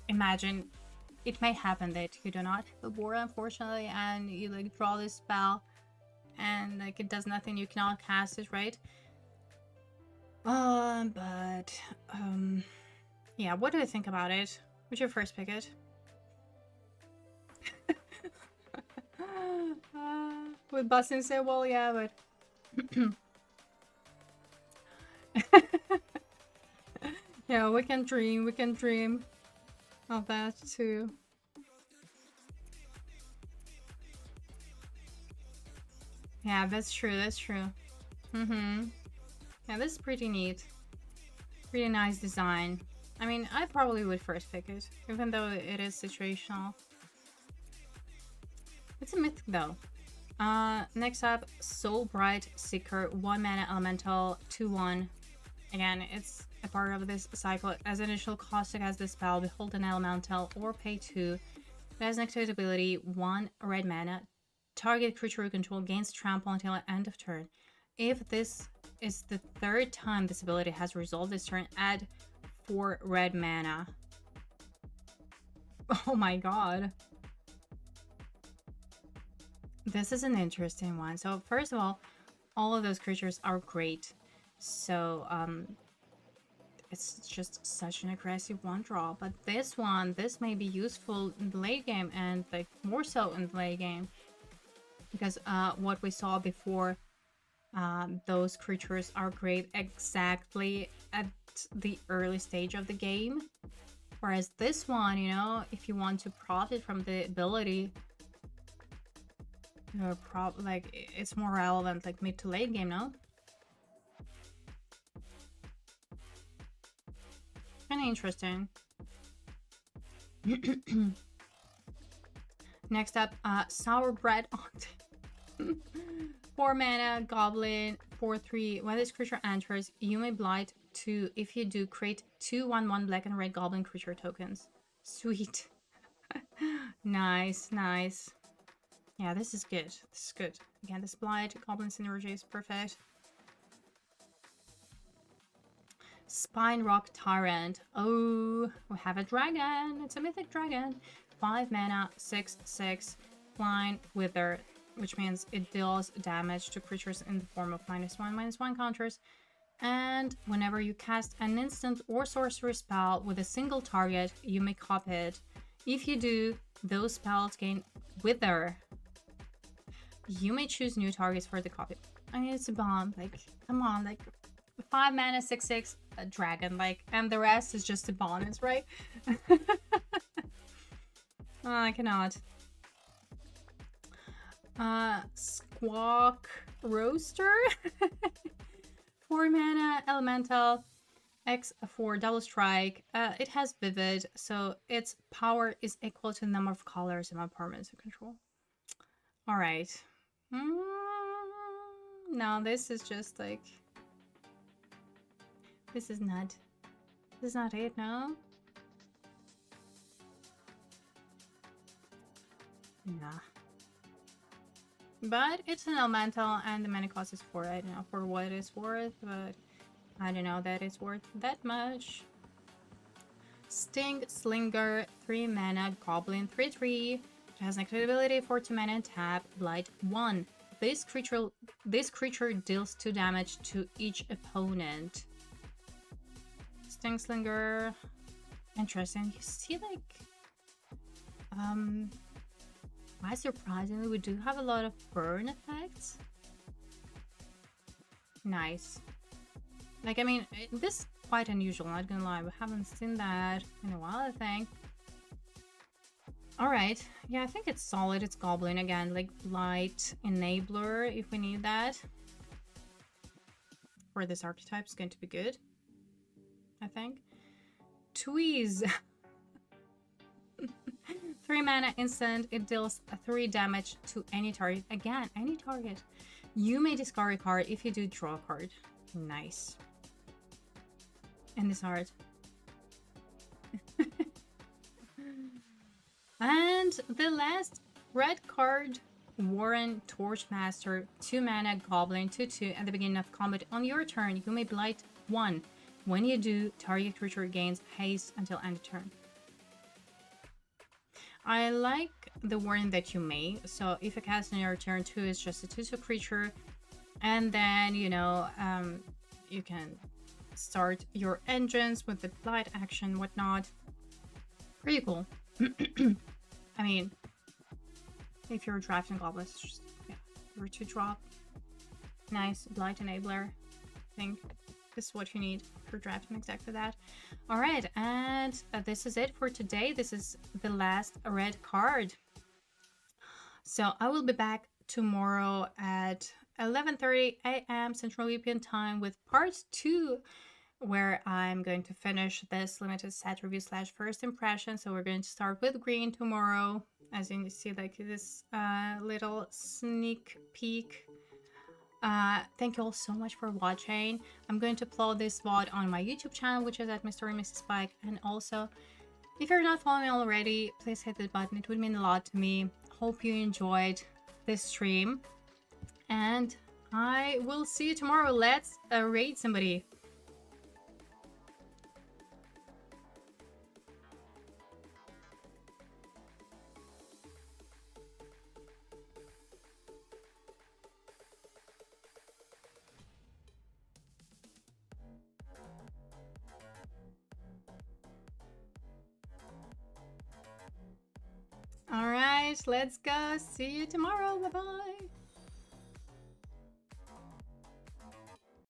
imagine. It may happen that you do not have a board, unfortunately, and you like draw this spell and like it does nothing, you cannot cast it, right? Yeah, what do you think about it? Would you first pick it? Would Bustin say, well, yeah, but yeah, we can dream of that too. Yeah, that's true, that's true. Yeah, this is pretty neat. Pretty nice design. I mean, I probably would first pick it, even though it is situational. It's a mythic though. Next up, Soulbright Seeker, 1 mana elemental, 2/1. Again, it's a part of this cycle. As initial cost to cast this spell, behold an elemental or pay 2. It has an activate ability, 1 red mana. Target creature you control gains trample until the end of turn. If this is the 3rd time this ability has resolved this turn, add 4 red mana. Oh my god. This is an interesting one. So first of all of those creatures are great. So it's just such an aggressive one draw. But this may be useful in the late game, and like more so in the late game. Because what we saw before, those creatures are great exactly at the early stage of the game. Whereas this one, you know, if you want to profit from the ability, like it's more relevant like mid to late game, no? Kind of interesting. Next up, Sour Bread Aunt. 4 mana, Goblin, 4/3. When this creature enters, you may blight 2. If you do, create 2/1/1 black and red Goblin creature tokens. Sweet. Nice, nice. Yeah, this is good. This is good. Again, this blight, Goblin synergy is perfect. Spine Rock Tyrant. Oh, we have a dragon. It's a mythic dragon. 5 mana, 6/6, flying wither, which means it deals damage to creatures in the form of -1/-1 counters. And whenever you cast an instant or sorcery spell with a single target, you may copy it. If you do, those spells gain wither. You may choose new targets for the copy. I mean, it's a bomb. Like, come on, like 5 mana, 6/6, a dragon, like, and the rest is just a bonus, right? Oh, I cannot. Squawk Roaster. 4 mana, elemental, X4, double strike. It has vivid, so its power is equal to the number of colors in my permanents you control. All right. No, this is just like, this is not it, no? Nah. But it's an elemental and the mana cost is 4. I don't know for what it's worth, but I don't know that it's worth that much. Sting Slinger, 3 mana, Goblin, 3/3. It has an ability for 2 mana and tap, blight 1. This creature deals 2 damage to each opponent. Sting Slinger, interesting. You see, like, why surprisingly we do have a lot of burn effects. Nice. Like, I mean, this is quite unusual, not gonna lie. We haven't seen that in a while, I think. Alright. Yeah, I think it's solid. It's Goblin again, like Blight Enabler if we need that. For this archetype, it's going to be good, I think. Tweeze. 3 mana instant. It deals 3 damage to any target. Again, any target. You may discard a card. If you do, draw a card. Nice. And this art. And the last red card, Warren Torchmaster, 2 mana, Goblin, 2/2. At the beginning of combat on your turn, you may blight 1. When you do, target creature gains haste until end of turn. I like the warning that you may. So if you cast on your turn 2, it's just a 2/2 creature. And then, you know, you can start your engines with the blight action, whatnot. Pretty cool. I mean, if you're drafting goblins, it's just, yeah, you're 2-drop. Nice blight enabler. I think this is what you need for drafting exactly that. All right, and this is it for today. This is the last red card. So I will be back tomorrow at 11:30 a.m. Central European time with part 2, where I'm going to finish this limited set review / first impression. So we're going to start with green tomorrow, as you see, like this little sneak peek. Thank you all so much for watching. I'm going to upload this VOD on my YouTube channel, which is at Mr. and Mrs. Spike. And also, if you're not following me already, please hit the button. It would mean a lot to me. Hope you enjoyed this stream. And I will see you tomorrow. Let's raid somebody. All right, let's go. See you tomorrow. Bye-bye.